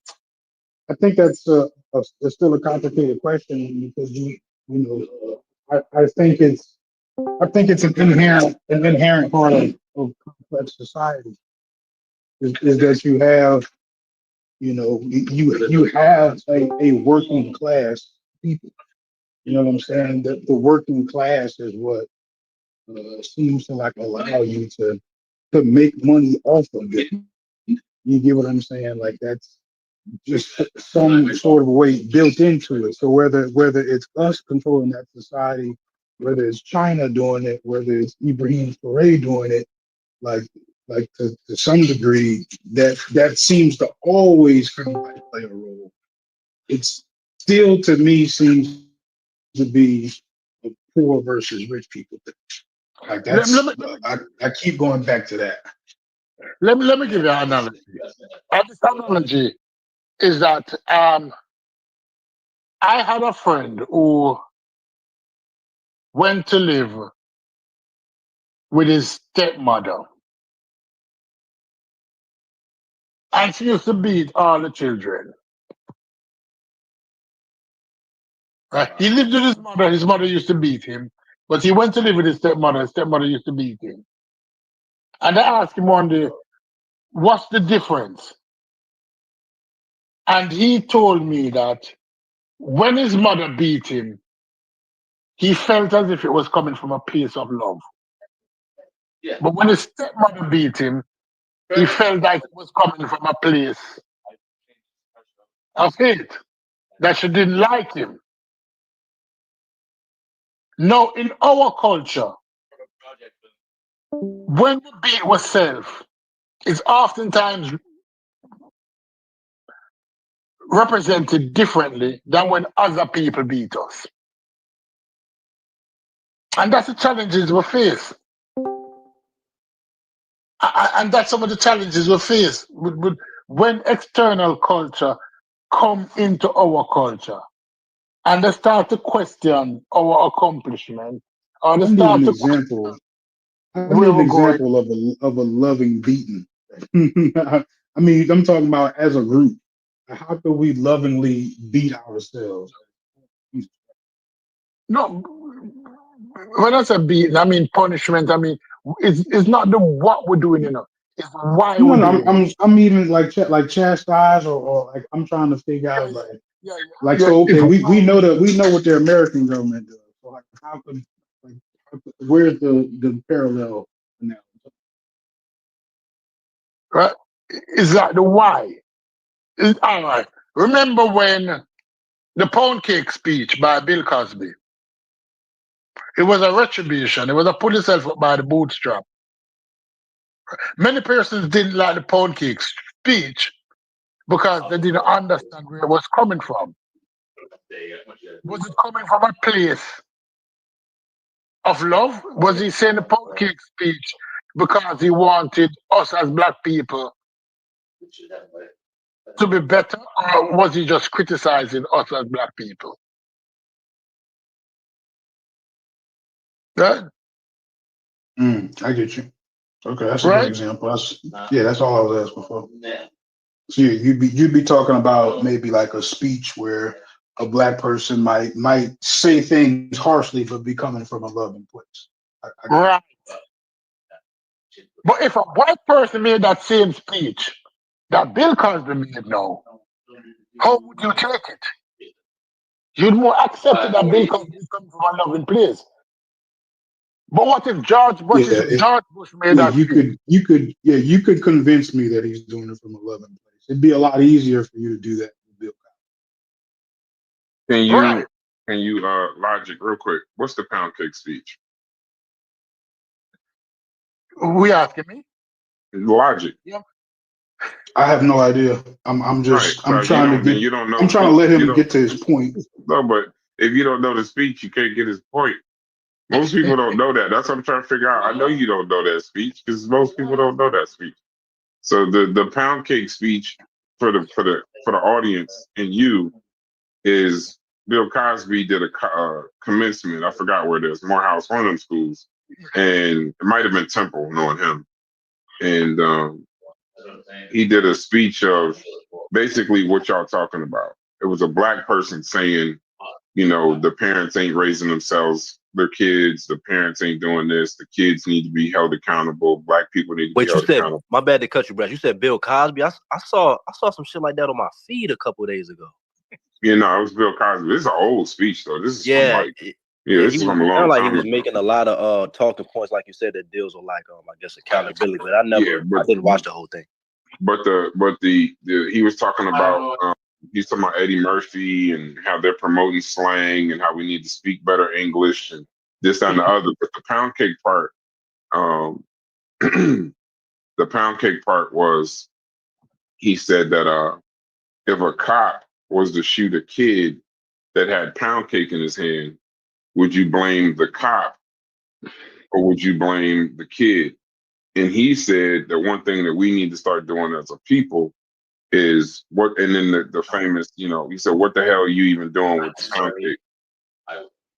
I think that's it's still a complicated question because I think it's an inherent part of complex society is that you have you have a working class people. You know what I'm saying? That the working class is what seems to like allow you to make money off of it. You get what I'm saying? Like that's just some sort of way built into it. So whether it's us controlling that society, whether it's China doing it, whether it's Ibrahim Traoré doing it, like to some degree, that seems to always kind of like play a role. It's still to me seems to be a poor versus rich people thing. Like I keep going back to that. Let me give you an analogy. And this analogy is that I had a friend who went to live with his stepmother, and she used to beat all the children. Right? He lived with his mother. His mother used to beat him, but he went to live with his stepmother. His stepmother used to beat him. And I asked him one day, "What's the difference?" And he told me that when his mother beat him, he felt as if it was coming from a place of love. But when his stepmother beat him, he felt like it was coming from a place of hate, that she didn't like him. Now, in our culture, when the beat was self, it's oftentimes represented differently than when other people beat us. And that's the challenges we face. And that's some of the challenges we face when external culture come into our culture and they start to question our accomplishment or they I need start an to example. I need where an we're going. example of a loving beating. I mean, I'm talking about as a group. How can we lovingly beat ourselves? No, when I say beating, I mean punishment. I mean, it's not the what we're doing, it's why No, we're no, doing it. I'm even like chastise or like I'm trying to figure out Yeah, like yeah, so okay it's we know what the American government does. So like where's the parallel now? right. It's like the why. All right. Remember when the pound cake speech by Bill Cosby? It was a retribution. It was a pull yourself up by the bootstrap. Many persons didn't like the pound cake speech because they didn't understand where it was coming from. Was it coming from a place of love? Was he saying the pound cake speech because he wanted us as black people to be better, or was he just criticizing us as black people? Right? I get you. Okay, that's a good Right? example. That's all I was asking for. So you'd be talking about maybe like a speech where a black person might say things harshly but be coming from a loving place. Right. But if a white person made that same speech that Bill Cosby made now, how would you take it? You'd more accept it that Bill Cosby is coming from a loving place. But what if George Bush made that speech? You could convince me that he's doing it from a loving place. It'd be a lot easier for you to do that with Bill Can Right. you logic real quick? What's the pound cake speech? We asking me? Logic. Yeah. I have no idea. I'm Right. So trying to you don't know. I'm trying to let him get to his point. No, but if you don't know the speech, you can't get his point. Most people don't know that. That's what I'm trying to figure out. I know you don't know that speech because most people don't know that speech. So the pound cake speech for the audience and you is Bill Cosby did a commencement. I forgot where it is. Morehouse, one of them schools, and it might have been Temple, knowing him, and he did a speech of basically what y'all talking about. It was a black person saying, you know, the parents ain't raising themselves, their kids, the parents ain't doing this, the kids need to be held accountable, black people need to Wait, be you held said, accountable. my bad to cut you, Brad. You said Bill Cosby. I saw some shit like that on my feed a couple of days ago. You know, it was Bill Cosby. This is an old speech though. This is from Yeah, like, this is from a long sounded like he time was ago. making a lot of talking points, like you said, that deals with like I guess accountability. But I but didn't watch the whole thing. But the he was talking about he's talking about Eddie Murphy and how they're promoting slang and how we need to speak better English and this that, and the other. But the pound cake part, the pound cake part was he said that if a cop was to shoot a kid that had pound cake in his hand, would you blame the cop or would you blame the kid? And he said that one thing that we need to start doing as a people is what, and then the famous, you know, he said, what the hell are you even doing with the pound cake?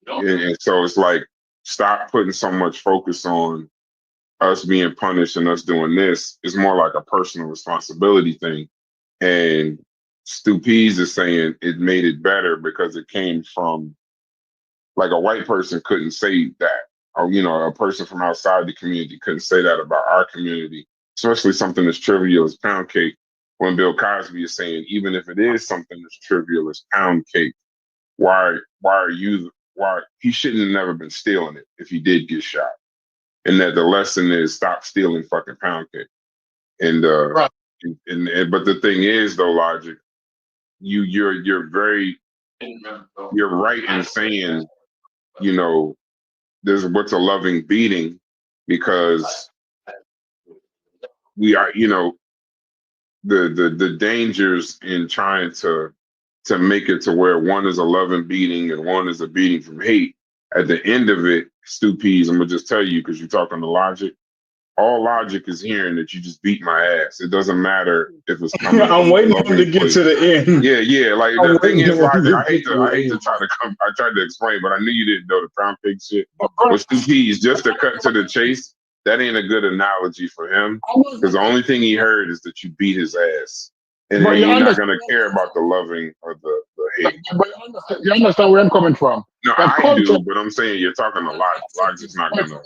And so it's like, stop putting so much focus on us being punished and us doing this. It's more like a personal responsibility thing. And Stu Pease is saying it made it better because it came from, like, a white person couldn't say that. Or, you know, a person from outside the community couldn't say that about our community, especially something as trivial as pound cake. When Bill Cosby is saying, even if it is something as trivial as pound cake, why he shouldn't have never been stealing it if he did get shot. And that the lesson is stop stealing fucking pound cake. And Right. But the thing is though, Logic, you're right in saying, you know, there's what's a loving beating, because we are, you know, the dangers in trying to make it to where one is a loving beating and one is a beating from hate. At the end of it, Stu Pease, I'm gonna just tell you because you're talking to Logic. All Logic is hearing that you just beat my ass. It doesn't matter if it's coming. I'm waiting for him to get to the end. Yeah. Like I'm the thing waiting is, for him Logic. to I hate get to the to end. try to come. I tried to explain, but I knew you didn't know the pound cake shit. But Stu Pease, just to cut to the chase, that ain't a good analogy for him because the only thing he heard is that you beat his ass, and But then you you're not understand, gonna care about the loving or the hate. but you understand where I'm coming from. No, That I culture, do, but I'm saying you're talking a lot. Logic's not gonna.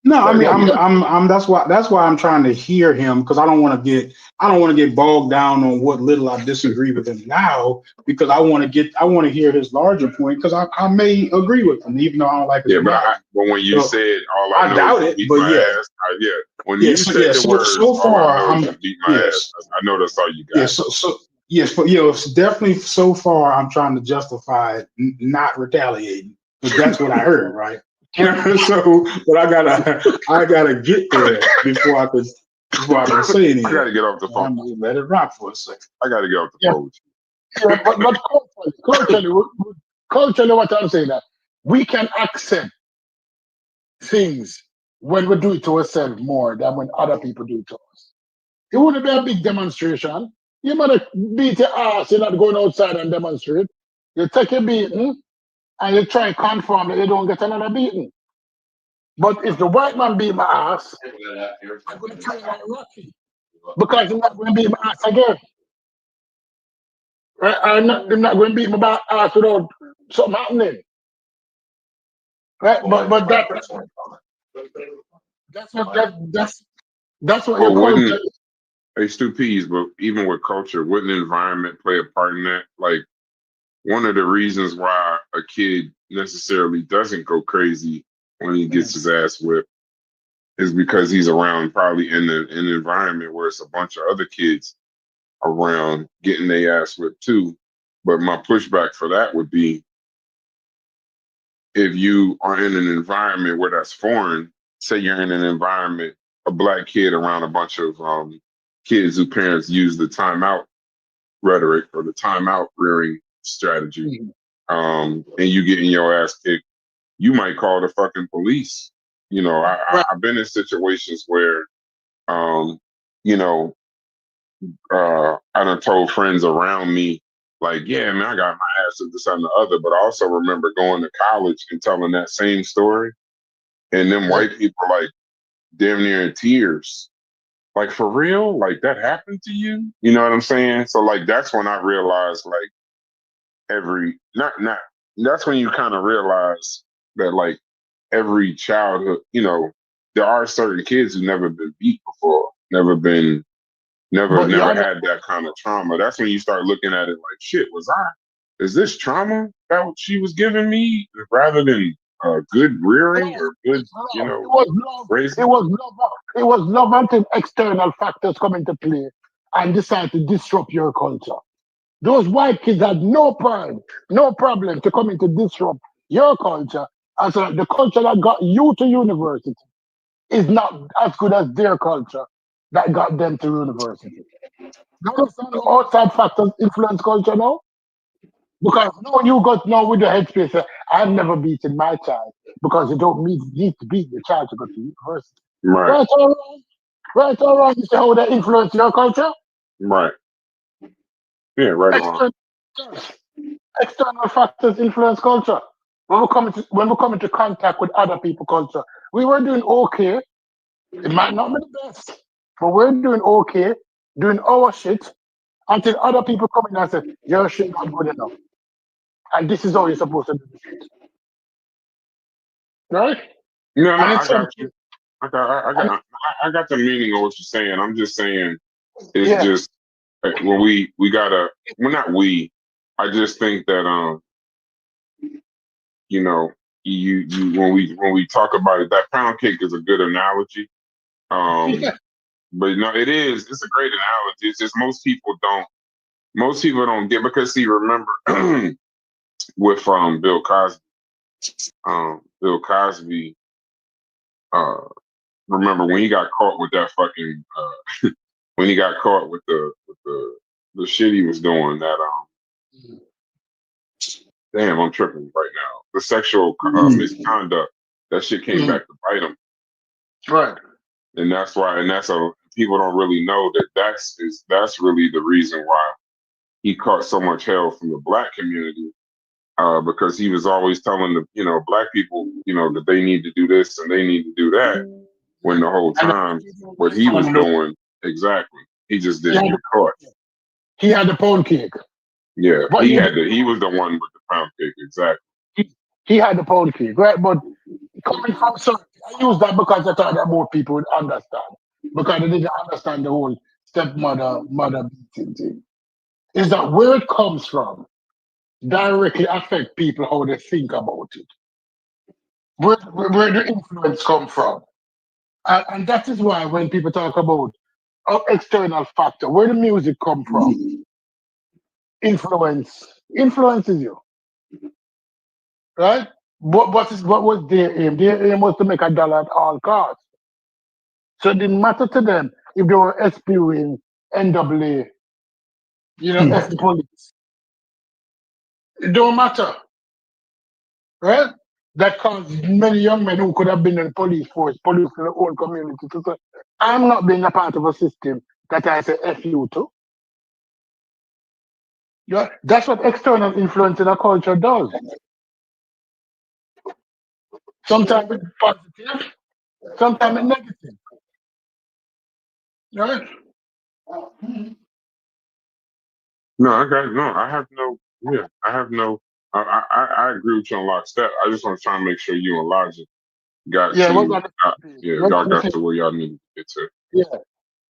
No, I mean, Like, I'm. That's why I'm trying to hear him, because I don't want to get bogged down on what little I disagree with him now, because I want to hear his larger point, because I may agree with him even though I don't like his yeah, but analogy. when you So, said all I know doubt is it, to beat but my yeah, ass, when you said the words so all I far know is I'm to beat my yes, ass, I know that's all you yeah, got. yes, but definitely so far I'm trying to justify not retaliating, because that's what I heard, right? So, but I gotta get there before I could say anything. I gotta get off the phone. I'm gonna let it rock for a second. I gotta get off the Yeah. phone with yeah, but culturally, what I'm saying that we can accept things when we do it to ourselves more than when other people do it to us. It wouldn't be a big demonstration. You might beat your ass, you're not going outside and demonstrate. You take a beating and you try and confirm that you don't get another beating. But if the white man beat my ass, I'm going to try like Rocky, because he's not going to beat my ass again. Right? I'm not going to beat my ass without something happening. Right? But that's what But your culture wouldn't is. hey Stu Pease, but even with culture, wouldn't environment play a part in that? Like, one of the reasons why a kid necessarily doesn't go crazy when he gets his ass whipped is because he's around, probably in an environment where it's a bunch of other kids around getting their ass whipped too. But my pushback for that would be, if you are in an environment where that's foreign, say you're in an environment, a black kid around a bunch of kids whose parents use the timeout rhetoric or the timeout rearing strategy, and you getting your ass kicked, you might call the fucking police. You know, I've been in situations where, you know, I done told friends around me, like, yeah, man, I got my ass at this and the other. But I also remember going to college and telling that same story and them white people like damn near in tears. Like, for real? Like, that happened to you? You know what I'm saying? So like that's when I realized like that's when you kind of realize that like every childhood, there are certain kids who never been beat before, never But never had that kind of trauma. That's when you start looking at it like, shit, is this trauma that what she was giving me rather than good rearing or good, it was love. raising? It was love until external factors come into play and decide to disrupt your culture. Those white kids had no problem to come in to disrupt your culture. And so the culture that got you to university is not as good as their culture that got them to university. You understand the outside factors influence culture now? Because now you got now with the headspace, I've never beaten my child because you don't need to beat your child to go to university. Right. Right or wrong? Right or wrong? You see how they influence your culture? Right. Yeah, right or wrong. External factors influence culture. When we come into contact with other people's culture, we were doing okay. It might not be the best, but we're doing okay, doing our shit until other people come in and say, your shit not good enough. And this is how you're supposed to do the shit. Right? No, And I it's got you. I got the meaning of what you're saying. I'm just saying it's just well we gotta not we. I just think that you when we talk about it, that pound cake is a good analogy. But no, it's a great analogy. It's just most people don't get, because see, remember with Bill Cosby. Bill Cosby, remember when he got caught with that fucking when he got caught with the shit he was doing, that damn, I'm tripping right now. The sexual misconduct, that shit came back to bite him. Right. And that's why, people don't really know that's really the reason why he caught so much hell from the black community. Because he was always telling the black people that they need to do this and they need to do that, when the whole time what he was doing, exactly, he just didn't get caught. He had the pound cake. Yeah, but he was the one with the pound cake, exactly. He had the pound cake, right? But coming from I use that because I thought that more people would understand, because they didn't understand the whole mother beating thing. Is that where it comes from directly affect people how they think about it. Where the influence come from. And that is why when people talk about external factor, where the music come from, influences you. Right? What was their aim? Their aim was to make $1 at all costs. So it didn't matter to them if they were SPing NWA, F the police. It don't matter. Right? That caused many young men who could have been in the police force, police in the whole community, to say, I'm not being a part of a system that I say F you to. Yeah, that's what external influence in a culture does. Sometimes it's positive, sometimes it's negative. Right? I agree with you on lockstep. I just want to try and make sure you and Logic got y'all got to where y'all need to get to. Yeah.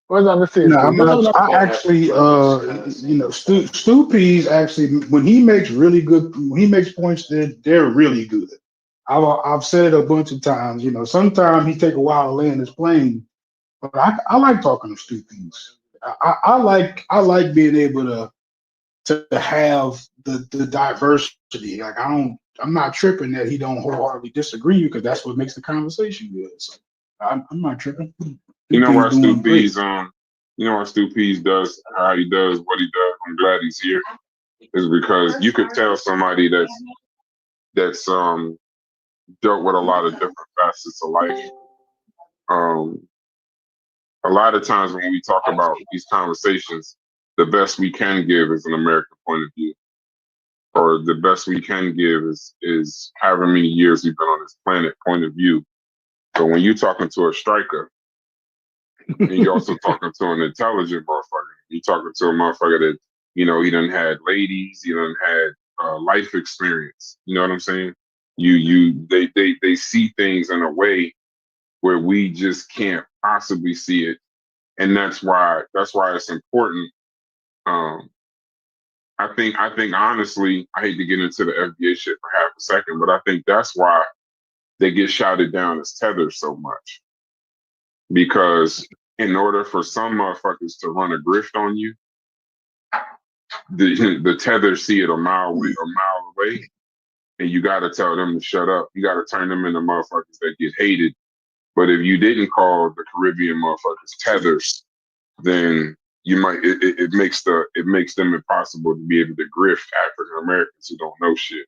What's on the same? No, I actually, Stu P's actually, when he makes points, they're really good. I've said it a bunch of times. Sometimes he take a while to land his plane, but I like talking to Stu P's. I like being able to have the diversity. Like I'm not tripping that he don't wholeheartedly disagree, because that's what makes the conversation good. So I'm not tripping. You know why Stu P's does how he does what he does. I'm glad he's here, is because you could tell somebody that's dealt with a lot of different facets of life. A lot of times when we talk about these conversations, the best we can give is an American point of view, or the best we can give is however many years we've been on this planet point of view. But when you talking to a striker, and you're also talking to an intelligent motherfucker, you talking to a motherfucker that, he done had ladies, he done had life experience. You know what I'm saying? They see things in a way where we just can't possibly see it, and that's why it's important. I think honestly, I hate to get into the FBA shit for half a second, but I think that's why they get shouted down as tethers so much. Because in order for some motherfuckers to run a grift on you, the tethers see it a mile away, and you got to tell them to shut up. You got to turn them into motherfuckers that get hated. But if you didn't call the Caribbean motherfuckers tethers, then you might it makes them impossible to be able to grift African Americans who don't know shit.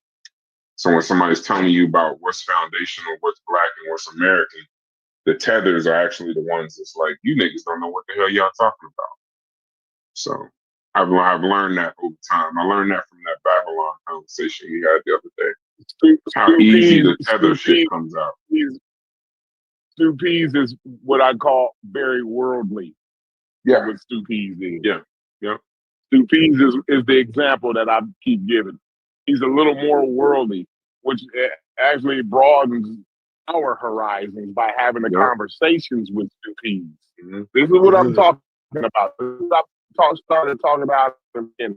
So when somebody's telling you about what's foundational, what's black, and what's American, the tethers are actually the ones that's like, you niggas don't know what the hell y'all talking about. So I've learned that over time. I learned that from that Babylon conversation we had the other day. How easy the tether shit comes out. Stu Pease is what I call very worldly. Yeah. What Stu Pease is. Yeah. Stu Pease is the example that I keep giving. He's a little more worldly, which actually broadens our horizons by having the conversations with Stu Pease. Mm-hmm. This is what I'm talking about. I started talking about again.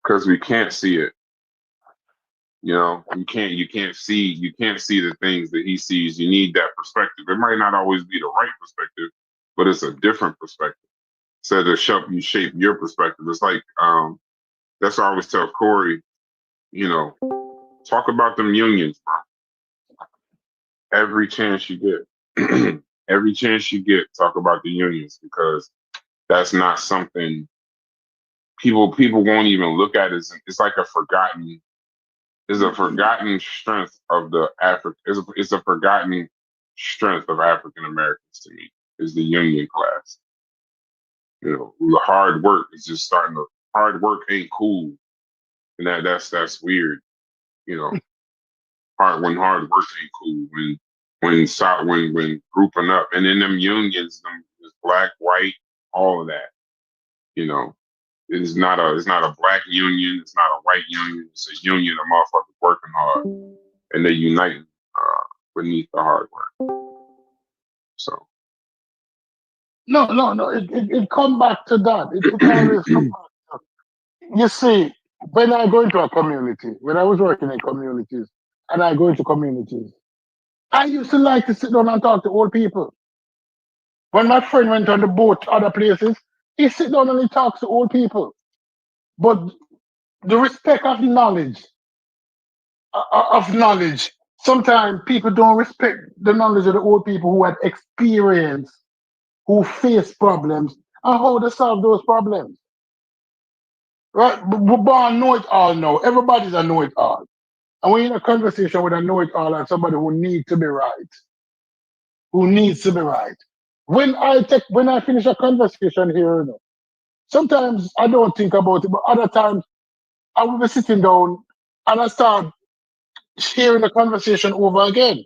Because we can't see it. You can't see the things that he sees. You need that perspective. It might not always be the right perspective, but it's a different perspective. So to help you shape your perspective. It's like that's why I always tell Corey, talk about them unions, bro. Every chance you get. Every chance you get, talk about the unions, because that's not something people won't even look at. It's like a forgotten strength of the it's a forgotten strength of African Americans to me, is the union class. The hard work is just hard work ain't cool. And that's weird. Hard work ain't cool. When grouping up, and in them unions, black, white, all of that. It's not a black union. It's not a white union. It's a union of motherfuckers working hard, and they unite beneath the hard work. So no. It come back to that. It always come back to, you see, when I go into a community, when I was working in communities, and I go into communities, I used to like to sit down and talk to old people. When my friend went on the boat to other places, he sit down and he talks to old people. But the respect of knowledge, sometimes people don't respect the knowledge of the old people who had experience, who face problems, and how to solve those problems. Right? We're born know-it-all now. Everybody's a know-it-all. And when you're in a conversation with a know-it-all and somebody who needs to be right, when I finish a conversation here, sometimes I don't think about it, but other times I will be sitting down and I start hearing the conversation over again.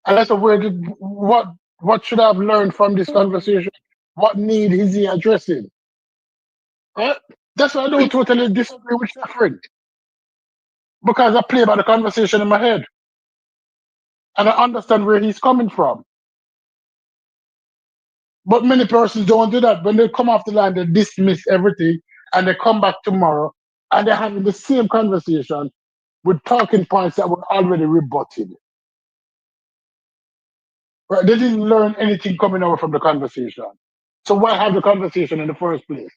And I said, what should I have learned from this conversation? What need is he addressing? Right? That's why I don't totally disagree with your friend. Because I play by the conversation in my head. And I understand where he's coming from. But many persons don't do that. When they come off the line, they dismiss everything and they come back tomorrow and they're having the same conversation with talking points that were already rebutted. Right? They didn't learn anything coming out from the conversation. So why have the conversation in the first place?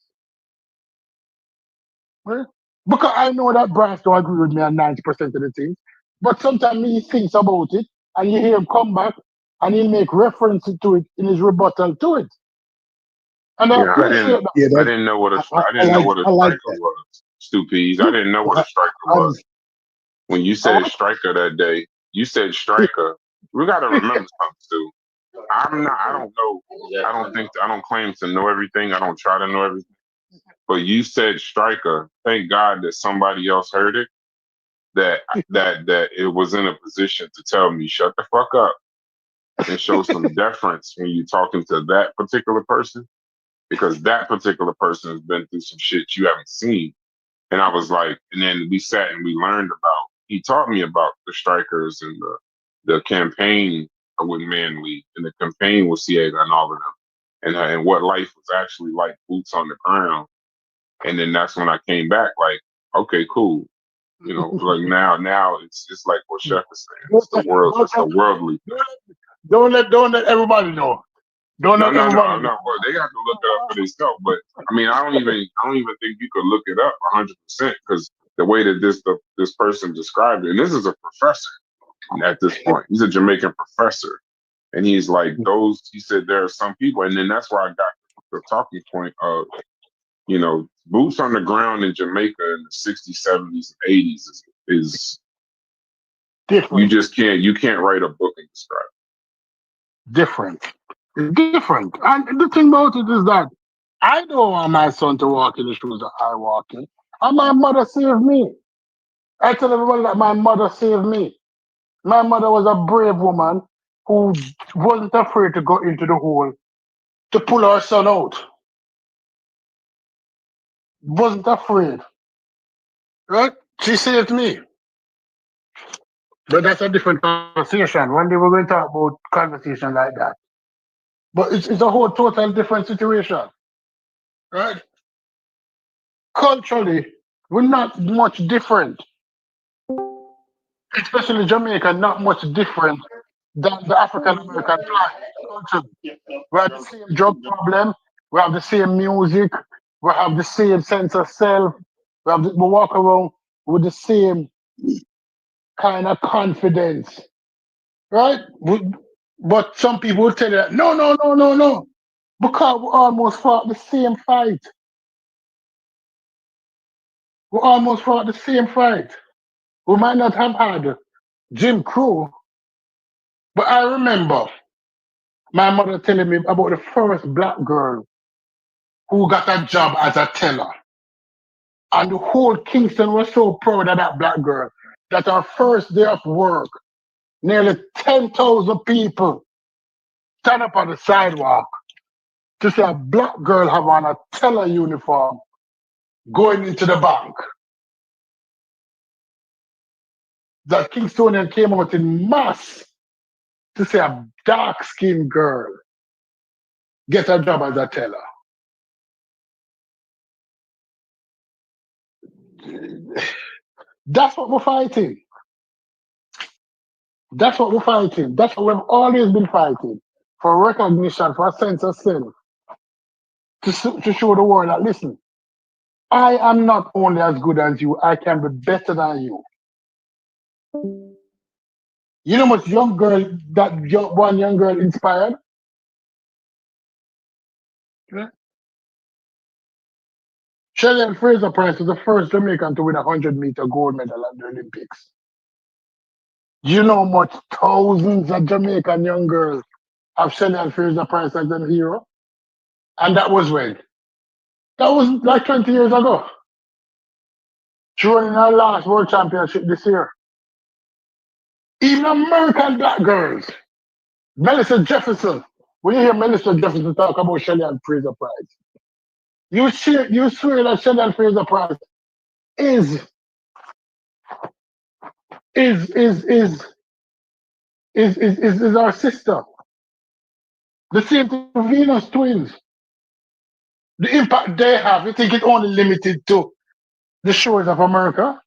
Right? Because I know that Bryce don't agree with me on 90% of the things, but sometimes he thinks about it and you hear him come back and he'll make reference to it in his rebuttal to it. And I appreciate that. I didn't know what a striker was. Stu Pease. I didn't know what a striker was. When you said striker that day, you said striker. We got to remember something, Stu. I don't know. I don't claim to know everything. I don't try to know everything. But you said striker. Thank God that somebody else heard it. that it was in a position to tell me shut the fuck up and show some deference when you're talking to that particular person, because that particular person has been through some shit you haven't seen. And I was like, and then we sat and we learned about. He taught me about the strikers and the campaign with Manley and the campaign with Ciega and all of them, and what life was actually like, boots on the ground. And then that's when I came back, like, okay, cool. You know, like now it's like what Chef is saying. It's the world, it's the worldly. Don't let everybody know. Don't No, let everybody know. well, they have to look it up for themselves. But I mean, I don't even think you could look it up 100%, because the way that this person described it, and this is a professor at this point. He's a Jamaican professor, and he's like, he said there are some people, and then that's where I got the talking point of, you know, boots on the ground in Jamaica in the 60s, 70s, and 80s is different. You can't write a book and describe it. Different. It's different. And the thing about it is that I don't want my son to walk in the shoes that I walk in. And my mother saved me. I tell everybody that my mother saved me. My mother was a brave woman who wasn't afraid to go into the hole to pull her son out. Wasn't afraid. Right? She saved me. But that's a different conversation. One day we're going to talk about conversation like that. But it's a whole total different situation. Right? Culturally, we're not much different. Especially Jamaica, not much different than the African American culture. We have the same drug problem, we have the same music, we have the same sense of self, we walk around with the same kind of confidence. Right? But some people will tell you that no. Because we almost fought the same fight. We almost fought the same fight. We might not have had Jim Crow, but I remember my mother telling me about the first black girl who got a job as a teller. And the whole Kingston was so proud of that black girl that her first day of work, nearly 10,000 people stand up on the sidewalk to see a black girl have on a teller uniform going into the bank. That Kingstonian came out in mass to see a dark-skinned girl get a job as a teller. That's what we're fighting. That's what we're fighting. That's what we've always been fighting. For recognition, for a sense of self. To show the world that, listen, I am not only as good as you, I can be better than you. You know what young girl, one young girl inspired? Yeah. Shelly Fraser-Pryce was the first Jamaican to win a 100-meter gold medal at the Olympics. You know how much thousands of Jamaican young girls have Shelly Fraser-Pryce as their hero? And that was when? That was like 20 years ago. She won in her last World Championship this year. Even American black girls. Melissa Jefferson. When you hear Melissa Jefferson talk about Shelly Fraser-Pryce, you swear that Shelly Fraser-Pryce is our sister. The same thing with Venus twins. The impact they have, you think it's only limited to the shores of America?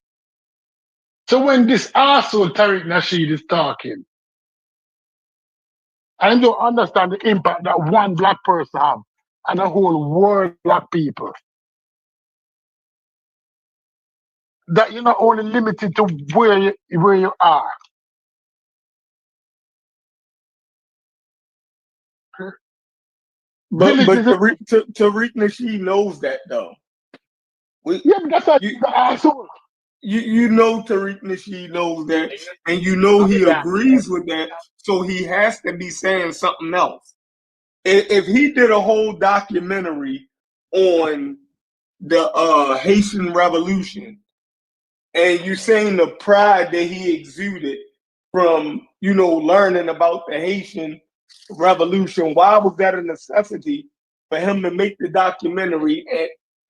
So when this asshole Tariq Nasheed is talking, I don't understand the impact that one black person have and the whole world of black people. That you're not only limited to where you are. But Tariq Nasheed knows that though. But that's the asshole. You know Tariq Nasheed knows that, and you know he agrees with that, so he has to be saying something else. If he did a whole documentary on the Haitian Revolution and you seen the pride that he exuded from, you know, learning about the Haitian Revolution. Why was that a necessity for him to make the documentary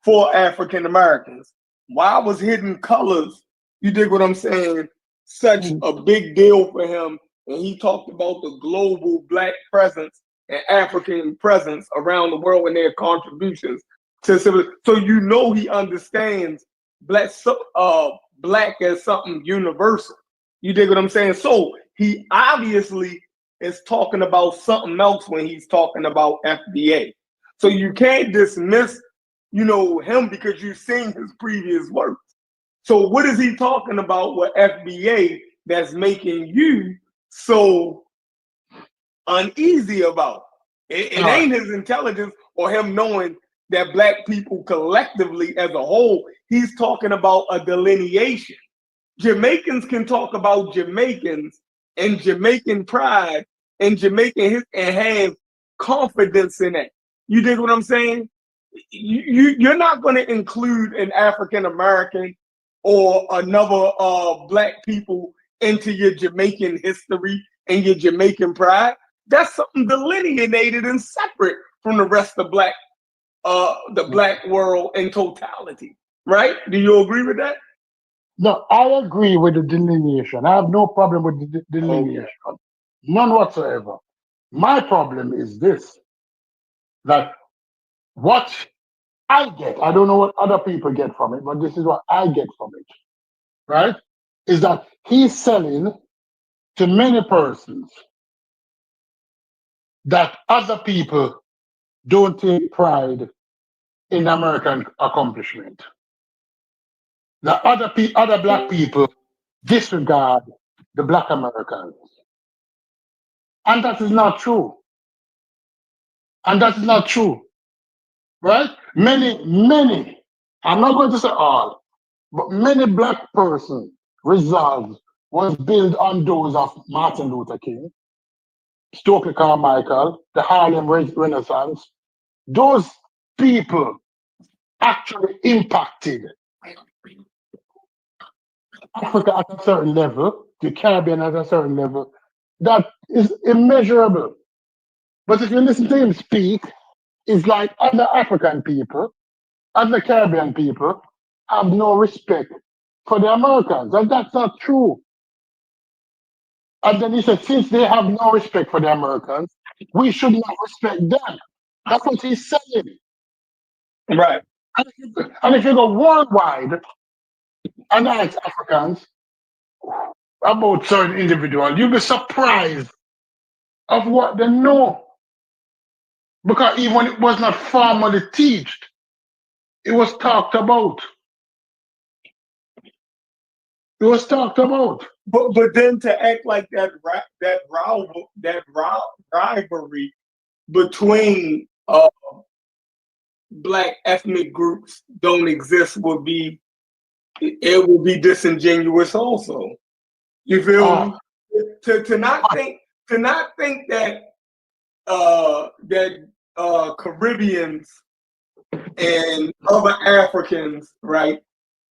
for African Americans? Why was Hidden Colors, you dig what I'm saying, such a big deal for him? And he talked about the global Black presence and African presence around the world and their contributions to civilization. So you know he understands Black as something universal. You dig what I'm saying? So he obviously is talking about something else when he's talking about FBA. So you can't dismiss, you know, him because you've seen his previous work. So what is he talking about with FBA that's making you so uneasy about? It ain't his intelligence or him knowing that Black people collectively as a whole. He's talking about a delineation. Jamaicans can talk about Jamaicans and Jamaican pride and Jamaican and have confidence in it. You dig what I'm saying? You're not going to include an African American or another Black people into your Jamaican history and your Jamaican pride. That's something delineated and separate from the rest of the Black world in totality, right? Do you agree with that? No, I agree with the delineation. I have no problem with the delineation. Okay. None whatsoever. My problem is this, that what I get, I don't know what other people get from it, but this is what I get from it, right? Is that he's selling to many persons that other people don't take pride in American accomplishment. That other Black people disregard the Black Americans. And that is not true. And that is not true. Right? Many, I'm not going to say all, but many Black persons' resolve was built on those of Martin Luther King, Stokely Carmichael, the Harlem Renaissance. Those people actually impacted Africa at a certain level, the Caribbean at a certain level, that is immeasurable. But if you listen to him speak, it's like other African people, other Caribbean people have no respect for the Americans. And that's not true. And then he said, since they have no respect for the Americans, we should not respect them. That's what he's saying. Right. And if you go worldwide and ask Africans about certain individuals, you'll be surprised of what they know. Because even when it was not formally taught, it was talked about. It was talked about. But then to act like that rivalry between Black ethnic groups don't exist would be disingenuous also. You feel me? To not think that Caribbeans and other Africans, right,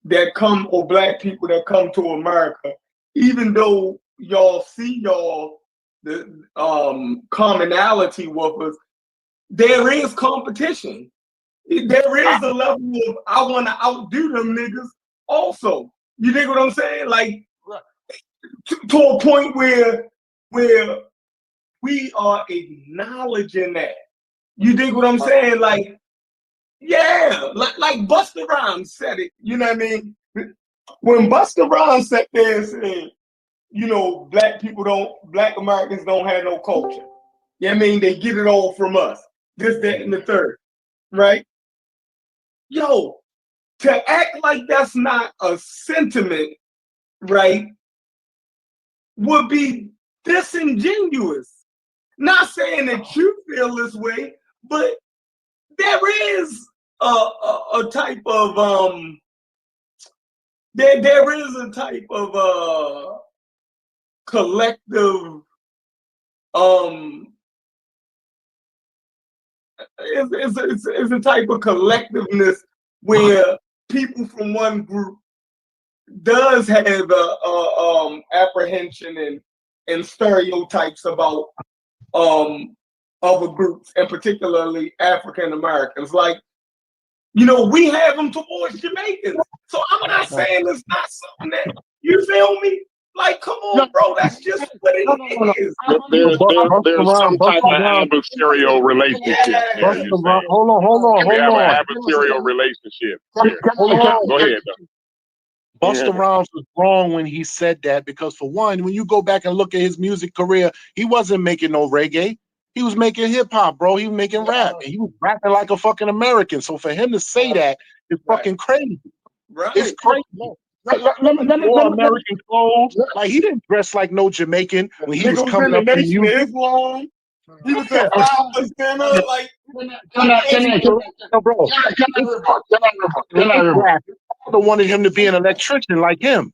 that come, or Black people that come to America, even though y'all see the commonality with us, there is competition. There is a level of I want to outdo them niggas also. You dig what I'm saying? Like to a point where we are acknowledging that. You dig what I'm saying? Like, yeah, like Busta Rhymes said it. You know what I mean? When Busta Rhymes sat there and said, you know, Black Americans don't have no culture. You know what I mean? They get it all from us. This, that, and the third. Right? Yo, to act like that's not a sentiment, right, would be disingenuous. Not saying that you feel this way, but there is a type of there is a type of collective it's a type of collectiveness where people from one group does have apprehension and stereotypes about other groups, and particularly African Americans. Like, we have them towards Jamaicans. So I'm not saying it's not something that, you feel me? Like, come on, bro, that's just what it is. There's some type of adversarial relationship there, you saying. Hold on. We have an adversarial relationship there. Go ahead, though. Busta Rhymes was wrong when he said that, because for one, when you go back and look at his music career, he wasn't making no reggae. He was making hip hop, bro. He was making rap, and he was rapping like a fucking American. So for him to say that is fucking crazy. Right. It's crazy. More American clothes. Like, he didn't dress like no Jamaican when he was coming up in music. He was at Father's dinner, like. Can I rebut? I wanted him to be an electrician like him.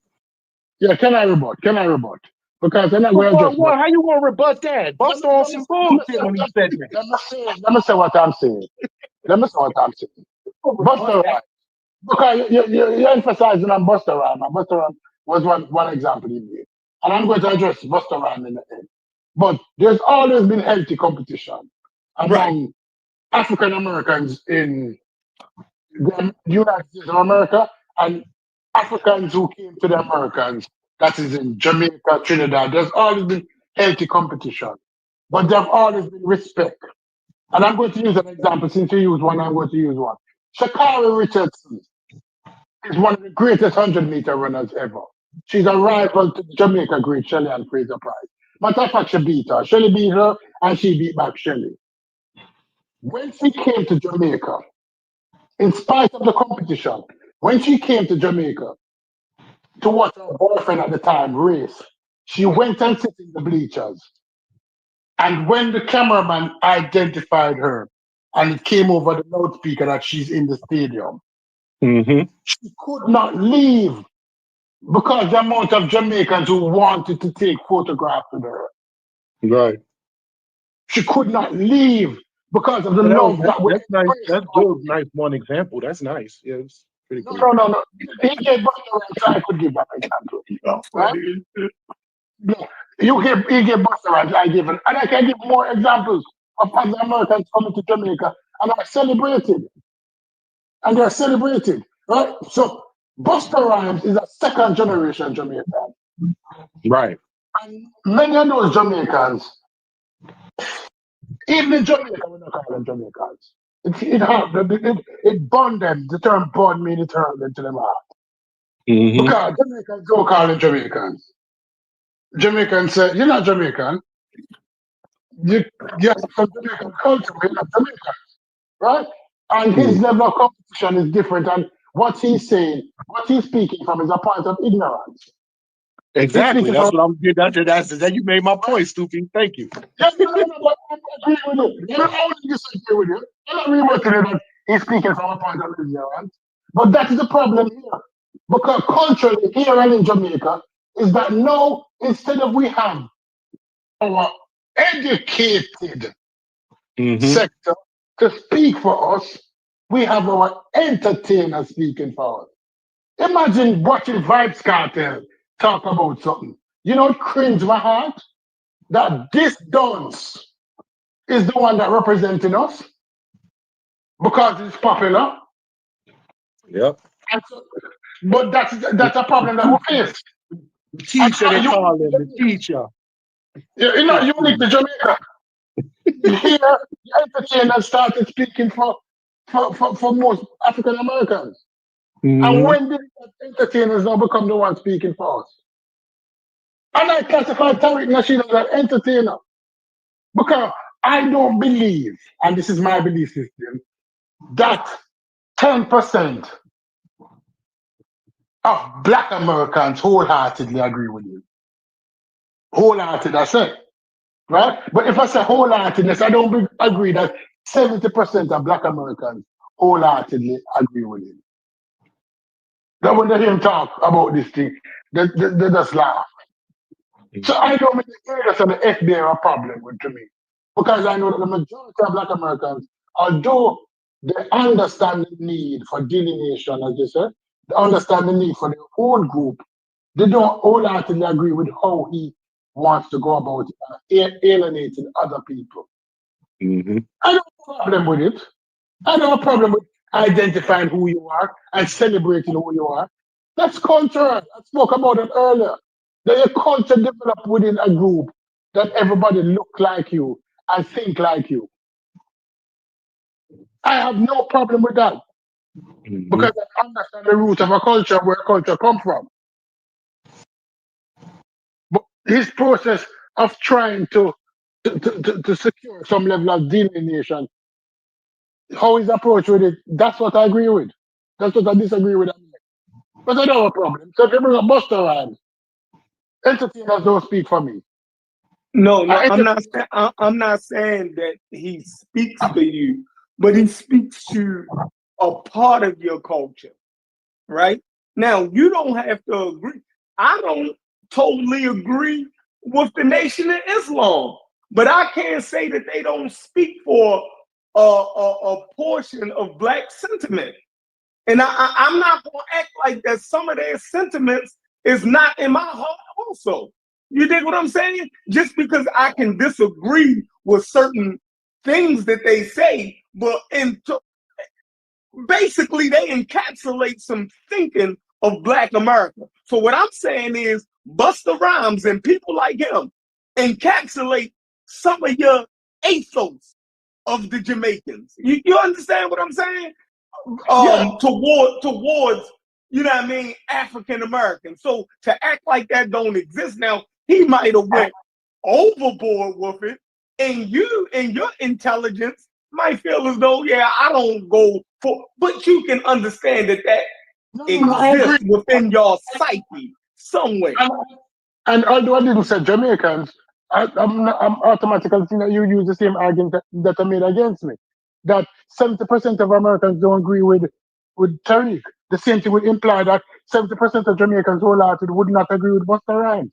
Yeah, can I rebut? Because they're not going to just. How you gonna rebut that? Busta on some bullshit when he said that. Let me say what I'm saying. Busta Rhymes. Because you're emphasizing on Busta Rhymes. And Busta Rhymes was one example you made. And I'm going to address Busta Rhymes in the end. But there's always been healthy competition among African Americans in the United States of America and Africans who came to the Americans, that is in Jamaica, Trinidad. There's always been healthy competition. But there's always been respect. And I'm going to use an example. Since you use one, I'm going to use one. Sha'Carri Richardson is one of the greatest 100-meter runners ever. She's a rival to Jamaica great Shelley and Fraser Price. Matter of fact, she beat her. Shelley beat her, and she beat back Shelley. When she came to Jamaica, in spite of the competition, when she came to Jamaica to watch her boyfriend at the time race, she went and sit in the bleachers. And when the cameraman identified her, and it came over the loudspeaker that she's in the stadium, she could not leave because the amount of Jamaicans who wanted to take photographs with her. Right. She could not leave because of the love that was. That's nice. That's good. Nice one example. That's nice. Yeah, it's pretty cool. No. He gave Busta Rhymes, so I could give that example. Right? No. He gave Busta Rhymes, I give it. And I can give more examples of other Americans coming to Jamaica and are celebrated. Right? So Busta Rhymes is a second generation Jamaican. Right. And many of those Jamaicans, even in Jamaica, we don't call them Jamaicans. It bond them. The term bond means it hurt them to them heart. Because Jamaicans don't call them Jamaicans. Jamaicans say, you're not Jamaican. You have some Jamaican culture, but you're not Jamaican. Right? And his level of competition is different. And what he's saying, what he's speaking from is a point of ignorance. Exactly. That's what I'm getting after. That you made my point, Stoopy. Thank you. Yes, but I agree with you. I only disagree with you. I'm not remoting that he's speaking from a point of ignorance. But that is the problem here. Because culturally, here and in Jamaica, is that now, instead of we have our educated sector to speak for us, we have our entertainers speaking for us. Imagine watching Vybz Kartel talk about something. You know, it cringe my heart that this dance is the one that representing us because it's popular. Yep. So, but that's a problem that we face. The teacher, they call him the teacher. You know, unique to Jamaica. Here, the entertainers started speaking for most African Americans. And when did entertainers now become the ones speaking for us? And I classify Tariq Nasheed as an entertainer. Because I don't believe, and this is my belief system, that 10% of Black Americans wholeheartedly agree with you. Wholehearted, I say. Right? But if I say wholeheartedness, I don't agree that 70% of Black Americans wholeheartedly agree with him. Then when they hear him talk about this thing, they just laugh. So I don't make the areas of the FBI a problem with me. Because I know that the majority of Black Americans, although they understand the need for delineation, as you said, understand the need for their own group, they don't wholeheartedly agree with how he wants to go about alienating other people. Mm-hmm. I don't have a problem with it. I don't have a problem with identifying who you are and celebrating who you are. That's culture. I spoke about it earlier. There's a culture developed within a group that everybody look like you and think like you. I have no problem with that because I understand the root of a culture, where a culture comes from. But his process of trying to secure some level of delineation, how his approach with it, that's what I agree with. That's what I disagree with. But I don't have a problem. So if you bring a Busta Rhymes, entertainers don't speak for me. No, I'm not saying that he speaks for you, but he speaks to a part of your culture, right? Now, you don't have to agree. I don't totally agree with the Nation of Islam, but I can't say that they don't speak for a portion of Black sentiment. And I'm not going to act like that some of their sentiments is not in my heart also. You dig what I'm saying? Just because I can disagree with certain things that they say, but basically they encapsulate some thinking of Black America. So what I'm saying is Busta Rhymes and people like him encapsulate some of your ethos of the Jamaicans. You understand what I'm saying? Towards, you know what I mean, African Americans. So to act like that don't exist now, he might have went overboard with it, and you and your intelligence might feel as though, yeah, I don't go for, but you can understand that exists within your psyche somewhere. And although I didn't say Jamaicans, I'm automatically thinking that you use the same argument that I made against me. That 70% of Americans don't agree with Tariq. The same thing would imply that 70% of Jamaicans wholeheartedly would not agree with Busta Rhymes.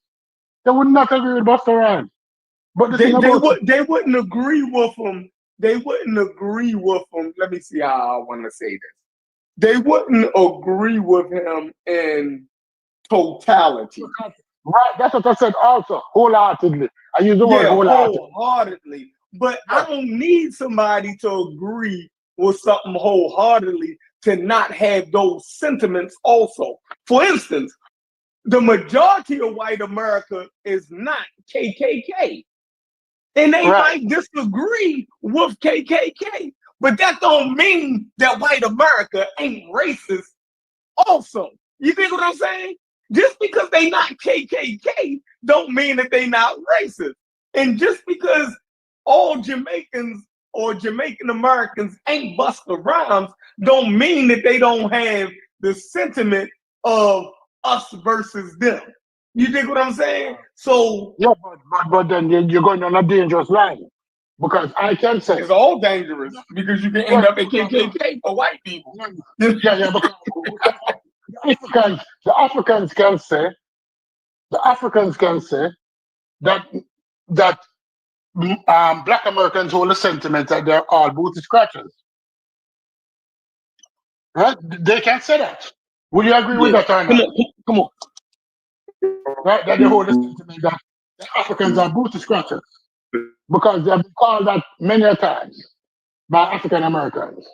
They would not agree with Busta Rhymes. But they wouldn't agree with him. They wouldn't agree with him. Let me see how I want to say this. They wouldn't agree with him in totality. Right, that's what I said also, wholeheartedly. I use the word wholeheartedly. But I don't need somebody to agree with something wholeheartedly to not have those sentiments also. For instance, the majority of white America is not KKK. And they might disagree with KKK, but that don't mean that white America ain't racist also. You think what I'm saying? Just because they not KKK don't mean that they not racist. And just because all Jamaicans or Jamaican Americans ain't Busta Rhymes don't mean that they don't have the sentiment of us versus them. You think what I'm saying? So yeah, but then you're going on a dangerous line, because I can say it's all dangerous because you can end up at KKK for white people. Yeah, because the Africans can say that Black Americans hold the sentiment that they're all booty scratchers. Right? They can't say that. Would you agree with that or not? Come on. Right? That they hold the sentiment that the Africans are booty scratchers. Because they've been called that many a times by African Americans.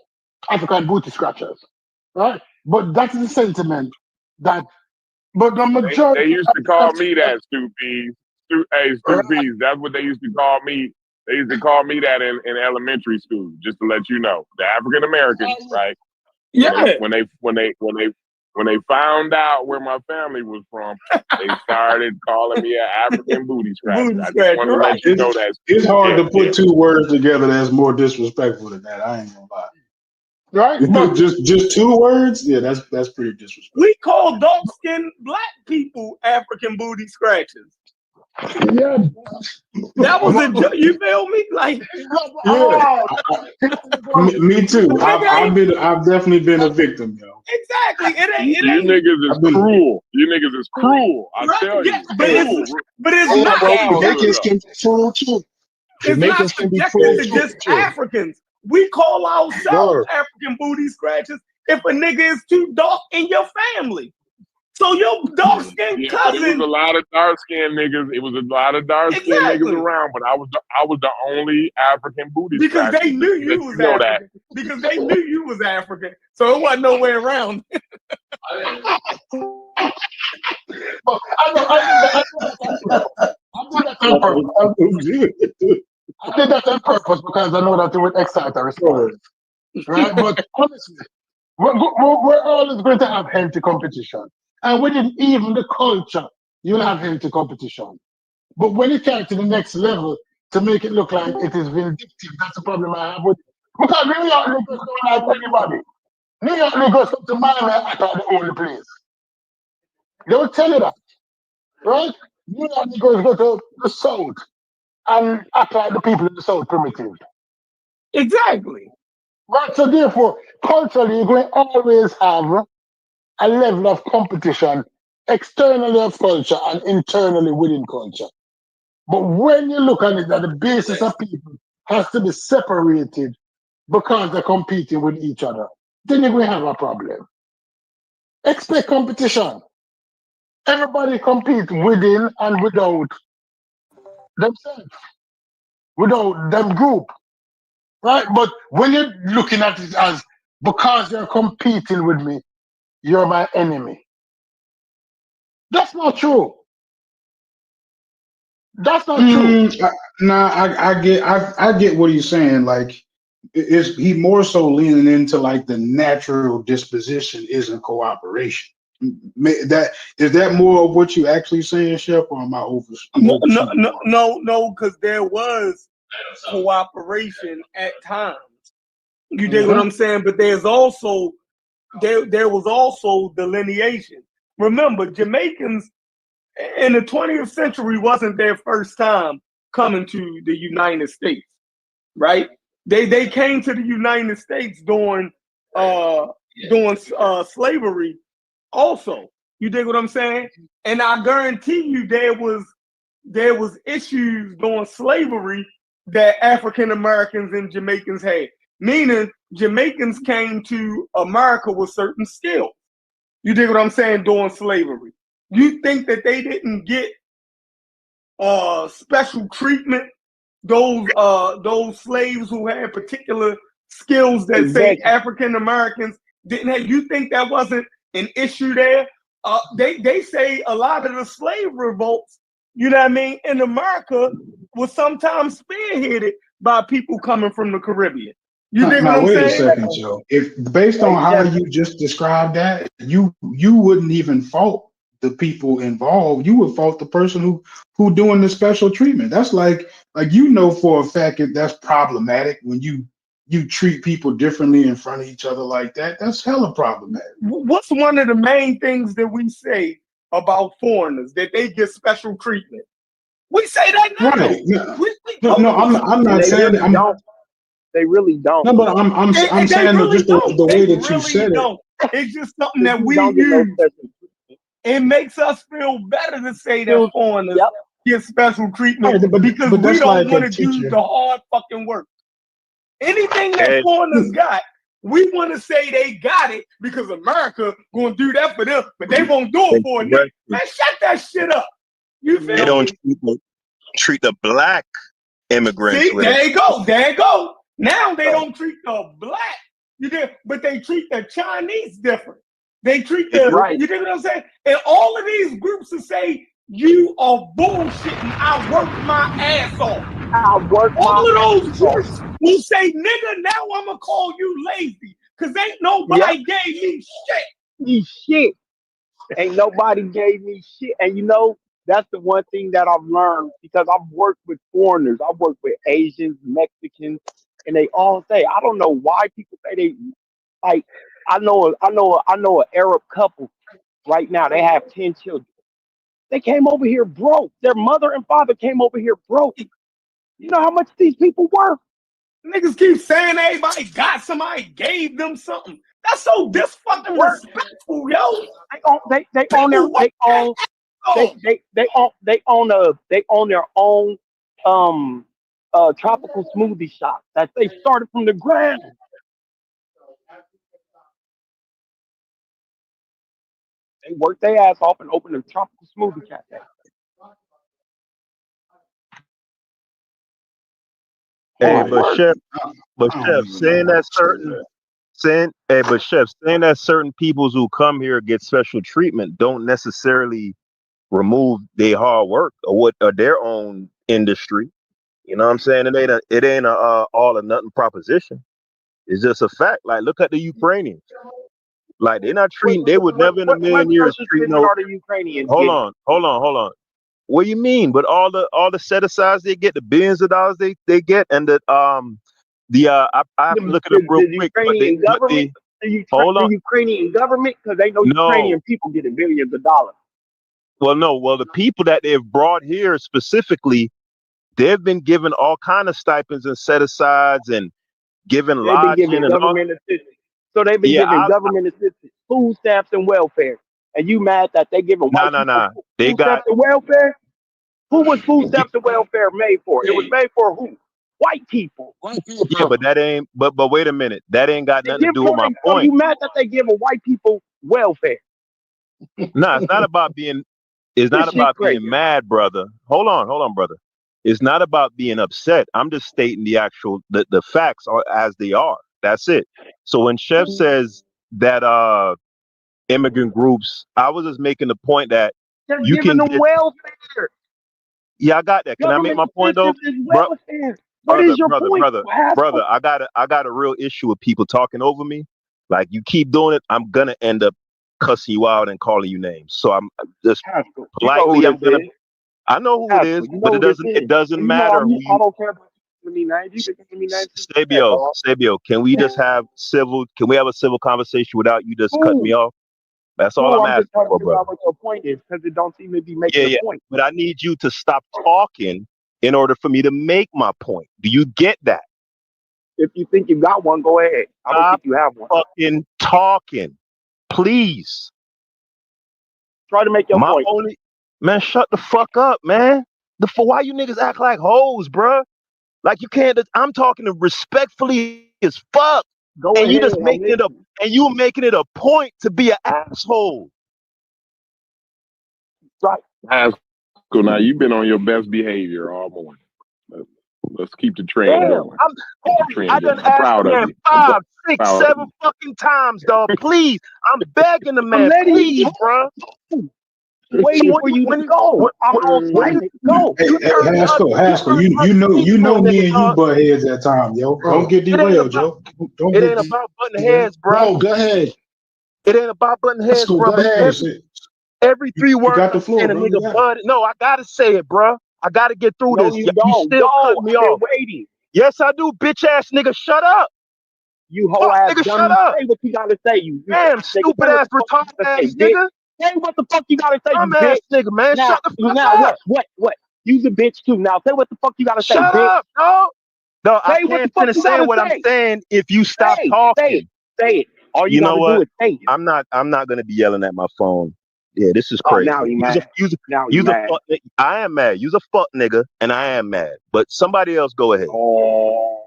African booty scratchers. Right? But that's the sentiment that, but the majority. They used to call me that, Stu Peas. Stu Peas. That's what they used to call me. They used to call me that in elementary school, just to let you know. The African Americans, right? Yeah. When they found out where my family was from, they started calling me an African booty scratcher. I just want to let you know that. It's hard to put two words together that's more disrespectful than that. I ain't gonna lie. Right? just two words? Yeah, that's pretty disrespectful. We call dark-skinned Black people African booty scratchers. Yeah. That was you feel me? Like, me too. I've definitely been a victim, yo. Exactly. You niggas is cruel. You niggas is cruel. I tell you. But it's not. Jamaicans can be cruel too. It's not subjected to just Africans. We call ourselves African booty scratchers, if a nigga is too dark in your family. So your dark skinned Yeah, but it was cousin. a lot of dark skinned niggas. It was a lot of dark skinned Exactly. niggas around, but I was the only African booty Because scratcher. they knew Just you let was know that. African. Because they knew you was African. So it wasn't no way around. But I did that on purpose. I did that on purpose because I know that it would excite a response. Right? But honestly, we're always going to have healthy competition. And within even the culture, you'll have healthy competition. But when it comes to the next level, to make it look like it is vindictive, that's the problem I have with it. Because New York niggas don't like anybody. New York niggas come to Miami at the only place. They will tell you that. Right? New York niggas go to the South and act like the people in the South primitive. Exactly. Right? So therefore, culturally, you're going to always have a level of competition externally of culture and internally within culture. But when you look at it, that the basis of people has to be separated because they're competing with each other, then you're going to have a problem. Expect competition. Everybody compete within and without themselves, without them group, right? But when you're looking at it as because you're competing with me, you're my enemy. That's not true. That's not true. I get what he's saying. Like, is he more so leaning into like the natural disposition isn't cooperation? That is that more of what you actually saying, Chef, or am I over? No, because there was cooperation at times. You dig what I'm saying? But there's also there was also delineation. Remember, Jamaicans in the 20th century wasn't their first time coming to the United States, right? They came to the United States during slavery also. You dig what I'm saying? And I guarantee you there was issues during slavery that African Americans and Jamaicans had. Meaning Jamaicans came to America with certain skills. You dig what I'm saying? During slavery. You think that they didn't get special treatment? Those slaves who had particular skills that say African Americans didn't have. You think that wasn't an issue there? They say a lot of the slave revolts, you know what I mean, in America was sometimes spearheaded by people coming from the Caribbean. You dig what I'm wait saying? a second, Joe. If based on how you just described that, you wouldn't even fault the people involved. You would fault the person who doing the special treatment. That's like you know for a fact that that's problematic when you treat people differently in front of each other like that. That's hella problematic. What's one of the main things that we say about foreigners, that they get special treatment? We say that now. Right. No, I'm not saying that. They really don't. No, but I'm saying really just the way that you said it. It's just something that we use. It makes us feel better to say that foreigners get special treatment because we don't want to do the hard fucking work. Anything that foreigners got, we want to say they got it because America going to do that for them, but they won't do it for a nigga. Man, shut that shit up. You feel they don't treat the black immigrants. See, there you go. Now they don't treat the black, but they treat the Chinese different. They treat the you know what I'm saying? And all of these groups will say, you are bullshitting. I worked my ass off. All of those groups will say, nigga, now I'm gonna call you lazy. Cause ain't nobody gave me shit. Ain't nobody gave me shit. And you know, that's the one thing that I've learned because I've worked with foreigners. I've worked with Asians, Mexicans, and they all say, I don't know why people say they like. I know an Arab couple right now. They have 10 children. They came over here broke. Their mother and father came over here broke. You know how much these people worth? Niggas keep saying everybody got somebody gave them something. That's so disrespectful, yo. They own their own tropical smoothie shop that they started from the ground. They work their ass off and open a tropical smoothie cafe. Hey, Hard but work. chef, I but don't chef, even know saying how that to say certain that. saying that certain peoples who come here get special treatment don't necessarily remove their hard work or what or their own industry. You know what I'm saying? It ain't a all or nothing proposition. It's just a fact. Like look at the Ukrainians. Like they're not What, treating. They would never in a what million years special treat treatment no. are the Ukrainians Hold getting? on, hold on, hold on. What do you mean? But all the set asides they get, the billions of dollars they get, and I have to look it up real The quick. But Ukrainian government, hold the on. Ukrainian government, because they know No, Ukrainian people getting billions of dollars. well, no. Well, the people that they've brought here specifically, they've been given all kind of stipends and set asides and given They've been lodging giving and all. government assistance. So they've been Yeah, giving government assistance, food stamps and welfare. And you mad that they giving white people nah. They food got stamps and welfare? Who was food stamps and welfare made for? It was made for who? White people. yeah, but that ain't. But wait a minute, that ain't got They nothing to give do with my so point. you mad that they giving white people welfare? No, it's not about being. It's This not shit about being crazy. mad, brother. Hold on, brother. It's not about being upset. I'm just stating the facts are as they are. That's it. So when Chef says that immigrant groups, I was just making the point that Just you giving can them get. welfare. Yeah, I got that. Can I make Government my point though, assistance is bro? welfare. What Brother, is your brother, point, brother, Haskell? brother. I got a real issue with people talking over me. Like you keep doing it, I'm gonna end up cussing you out and calling you names. So I'm just Haskell, you know who politely. this I'm gonna. is. I know who it Haskell, is, you but know who this it is. doesn't And you know matter who I you. don't care about any names. You can give me names. Sabio, can we just have civil? Can we have a civil conversation without you just cutting me Cool. off? That's all Cool. I'm I'm just asking trying to for, figure brother. out what your point is because it don't seem to be making Yeah, a yeah. point. But I need you to stop talking in order for me to make my point. Do you get that? If you think you got one, go ahead. I don't Stop think you have one. fucking talking, please. Try to make your My point. only man, shut the fuck up, man. Why you niggas act like hoes, bruh? Like you can't. I'm talking to respectfully as fuck, Go and you ahead. just I'm making it a listening. and you making it a point to be an asshole. Right. Haskell, now you've been on your best behavior all morning. Let's keep the trend Damn, going. Keep the trend I done going. I'm asked the proud of man you. 5, 6, Proud of 7 you. fucking times, dog. Please, I'm begging the I'm man, letting please, you bruh. waiting for you to go. I'm on When site. you Go. Hey, you hey, turn Haskell, you on know a nigga, me and you dog. butt heads at time, yo. Don't Bro, get It ain't derailed, about yo. Don't it get ain't about butting derailed. heads, bruh. bro, go ahead. It ain't about butting heads, Haskell, bruh. go But ahead. every You, 3 you words got the I'm floor, saying, a bro. You nigga got it. bud. No, I gotta say it, bruh. I gotta get through No, this. you You don't. still Go. cut me I've been off. waiting. Yes, I do, bitch ass nigga. Shut up. You whole Fuck, ass nigga, shut dummy. up. Say what you gotta say, you Damn, nigga. stupid Say what ass, the fuck retarded you gotta say, ass bitch. nigga. Say what the fuck you gotta say, Dumb you ass bitch. nigga, man. Now, Shut the fuck up. what? Use a bitch too. Now, say what the fuck you gotta say, Shut bitch. up, dog. No, I Say what the can't fuck finish you saying gotta what I'm say. saying if you stop Say talking. it. All you You know gotta do what? is say it. I'm not gonna be yelling at my phone. Yeah, this is Oh, crazy. now you Use a mad. Now you use a mad. fuck. I am mad. Use a fuck nigga, and I am mad. But somebody else go ahead. Oh,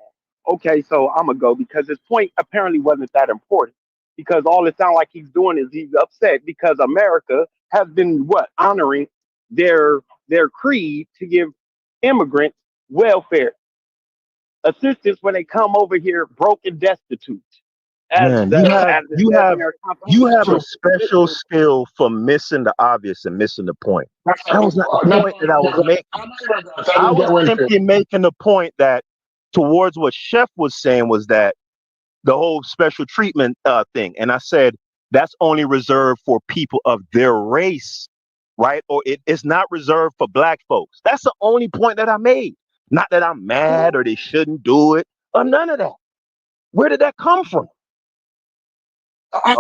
okay. So I'm gonna go because his point apparently wasn't that important. Because all it sounds like he's doing is he's upset because America has been honoring their creed to give immigrants welfare assistance when they come over here broke and destitute, as Man, it says in their you have a constitution. special skill for missing the obvious and missing the point. That's That was not the not point that I was making. I I didn't get was welfare. simply making the point that towards what Chef was saying was that the whole special treatment thing. And I said that's only reserved for people of their race, right? Or it's not reserved for black folks. That's the only point that I made. Not that I'm mad or they shouldn't do it or none of that. Where did that come from? Let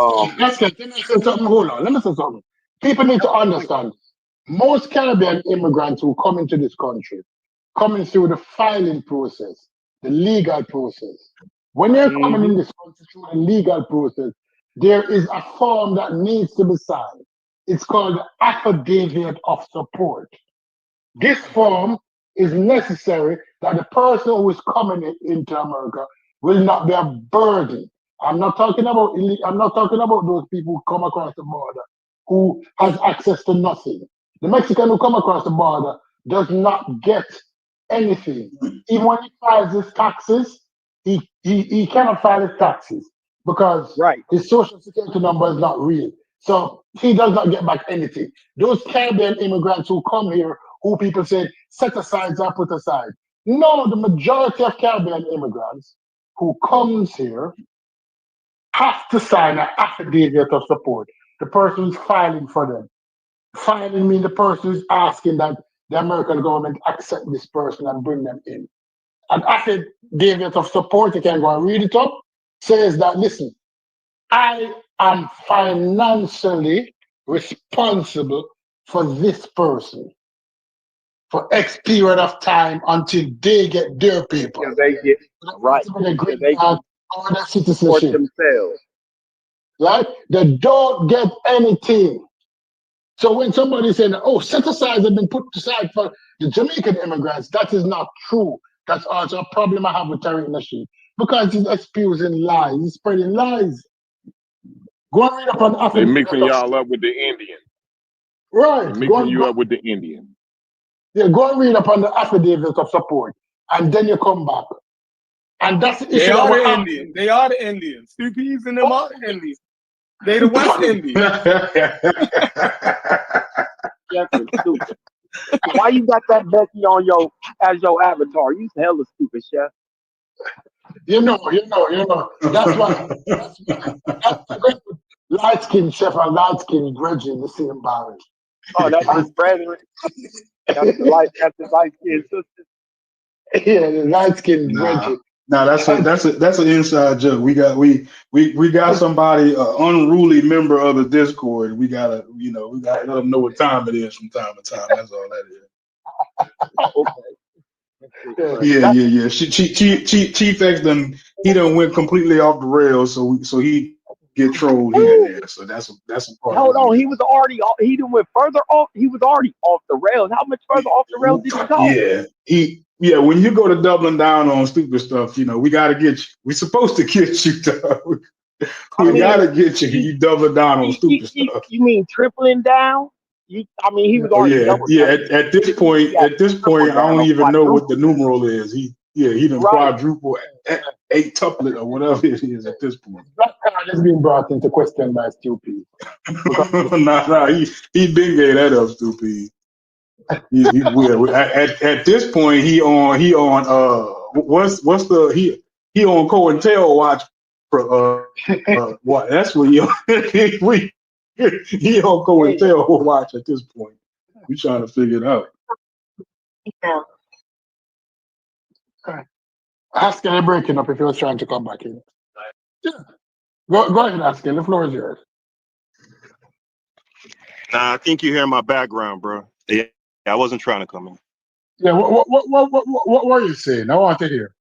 me say something. Hold on. Let me say something. People need to understand. Most Caribbean immigrants who come into this country, coming through the filing process, the legal process. When they're coming in this country through the legal process, there is a form that needs to be signed. It's called the affidavit of support. This form is necessary that the person who is coming into America will not be a burden. I'm not talking about those people who come across the border who has access to nothing. The Mexican who come across the border does not get anything. Even when he files his taxes, he cannot file his taxes because Right. his social security number is not real. So he does not get back anything. Those Caribbean immigrants who come here, who people say set aside or put aside. No, the majority of Caribbean immigrants who comes here have to sign an affidavit of support. The person is filing for them. Filing means the person is asking that the American government accept this person and bring them in. An affidavit of support, you can go and read it up, says that, listen, I am financially responsible for this person for X period of time until they get their paper. Because they get right. They Because they can or their support citizenship. themselves. Right? They don't get anything. So when somebody saying, oh, set aside have been put aside for the Jamaican immigrants, that is not true. That's also a problem I have with Tariq Nasheed. Because he's exposing lies, he's spreading lies. Go and read up on They affidavit mixing of y'all up with the Indian. right. They mixing you up with the Indian. Yeah, go and read up on the affidavit of support, and then you come back. And that's the They issue. are the Indians. They are the Indians. Stupid and them are the Indians. They the West Indians. Definitely stupid. Why you got that Becky on your as your avatar? You hella stupid, chef. You know. That's why. Light skin chef and light skin Reggie, the same barrel. Oh, that's his brethren. That's the light skinned sister. Yeah, the light skin Reggie. No, that's an inside joke. We got somebody, unruly member of the Discord. We gotta let them know what time it is from time to time. That's all that is. Yeah. Chief X done went completely off the rails, so he get trolled here and there. So that's a part. Hold on, he was already he done went further off. He was already off the rails. How much further off the rails did he go? When you go to doubling down on stupid stuff, we gotta get you. We supposed to get you, dog. We gotta get you. You doubling down on stupid stuff. You mean tripling down? He was already double. At this point, I don't even know what the numeral is. He done quadruple, eight-tuplet or whatever it is at this point. That card is being brought into question by Stupid. Nah, he been gave that up, Stupid. He will. At this point, he on what's the he on COINTEL Watch for what? That's what he on. He on COINTEL Watch at this point. We trying to figure it out. Asking and breaking up if he was trying to come back in. Yeah. Go ahead, Asking. The floor is yours. Nah, I think you hear my background, bro. Yeah, I wasn't trying to come in. Yeah, what were you saying? I want to hear.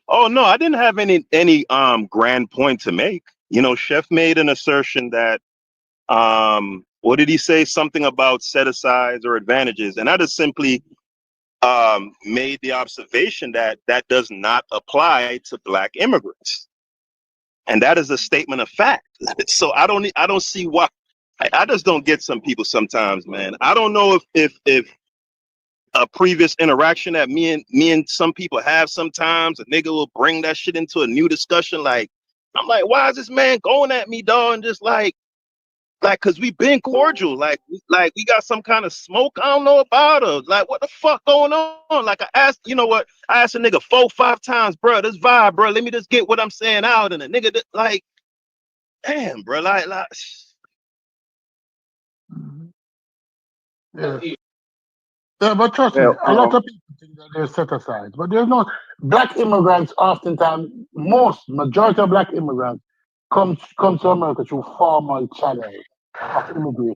Oh no, I didn't have any grand point to make. Chef made an assertion that what did he say? Something about set asides or advantages, and I just simply made the observation that does not apply to Black immigrants, and that is a statement of fact. So I don't see why. I just don't get some people sometimes, man. I don't know if a previous interaction that me and some people have sometimes, a nigga will bring that shit into a new discussion. Like, I'm like, why is this man going at me, dog? And just like, cause we been cordial. Like we got some kind of smoke I don't know about, or like, what the fuck going on? Like I asked a nigga 4-5 times, bro, this vibe, bro, let me just get what I'm saying out. And the nigga like, damn, bro, like. Yeah, but trust me, a lot of people think that they're set aside, but there's no. Black immigrants oftentimes, majority of Black immigrants come to America through formal channels of immigration.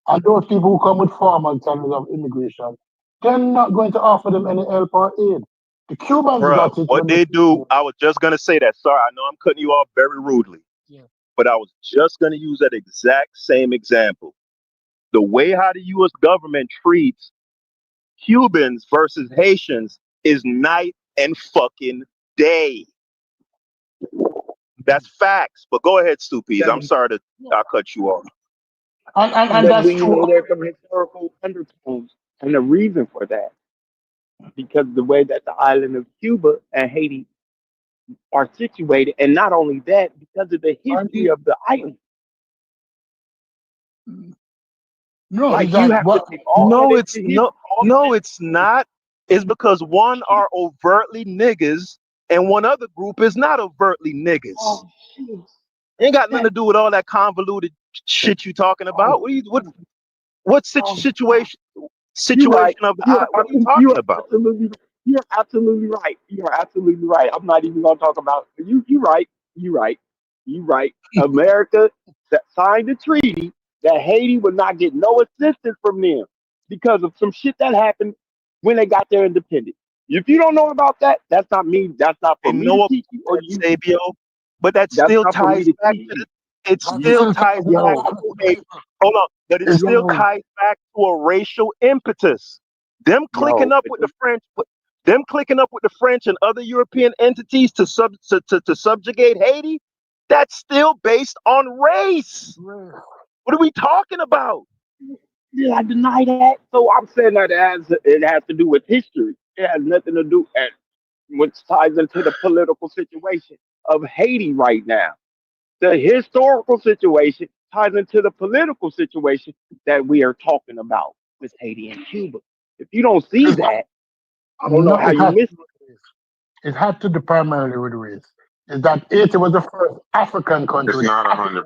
And those people who come with formal channels of immigration, they're not going to offer them any help or aid. The Cubans got it. What they do, I was just gonna say that. Sorry, I know I'm cutting you off very rudely. Yeah. But I was just gonna use that exact same example. The way how the U.S. government treats Cubans versus Haitians is night and fucking day. That's facts. But go ahead, Stupies. I'm sorry to I cut you off. And But do that's you know true. there's some historical undertones and the reason for that? Because the way that the island of Cuba and Haiti are situated, and not only that, because of the history of the island. No, Like is you that have to what? take all No, that it's into history. no, it's not. It's because one are overtly niggas and one other group is not overtly niggas. Oh shit! Ain't got nothing That, to do with all that convoluted shit you talking about. What situation you're right. of the eye? What are you You talking are about? absolutely. You're absolutely right. You're absolutely right. I'm not even gonna talk about you. You're right. You're right. You're right. America that signed the treaty that Haiti would not get no assistance from them because of some shit that happened when they got their independence. If you don't know about that, that's not me. That's not They for me to know about teach you or that, you. Sabio, but that That's still not for me ties to back teach to you. it That You, still still ties ties back yo, back to a hold on, but it still yo, ties back to a racial impetus. Them clicking yo, up but with the French, them clicking up with the French and other European entities to subjugate Haiti, that's still based on race. What are we talking about? yeah, I deny that. So I'm saying that it has to do with history. It has nothing to do and which ties into the political situation of Haiti right now. The historical situation ties into the political situation that we are talking about with Haiti and Cuba. If you don't see that, I don't know no, how you miss it. it had to do primarily with race. Is that Haiti was the first African country It's with not African 100%.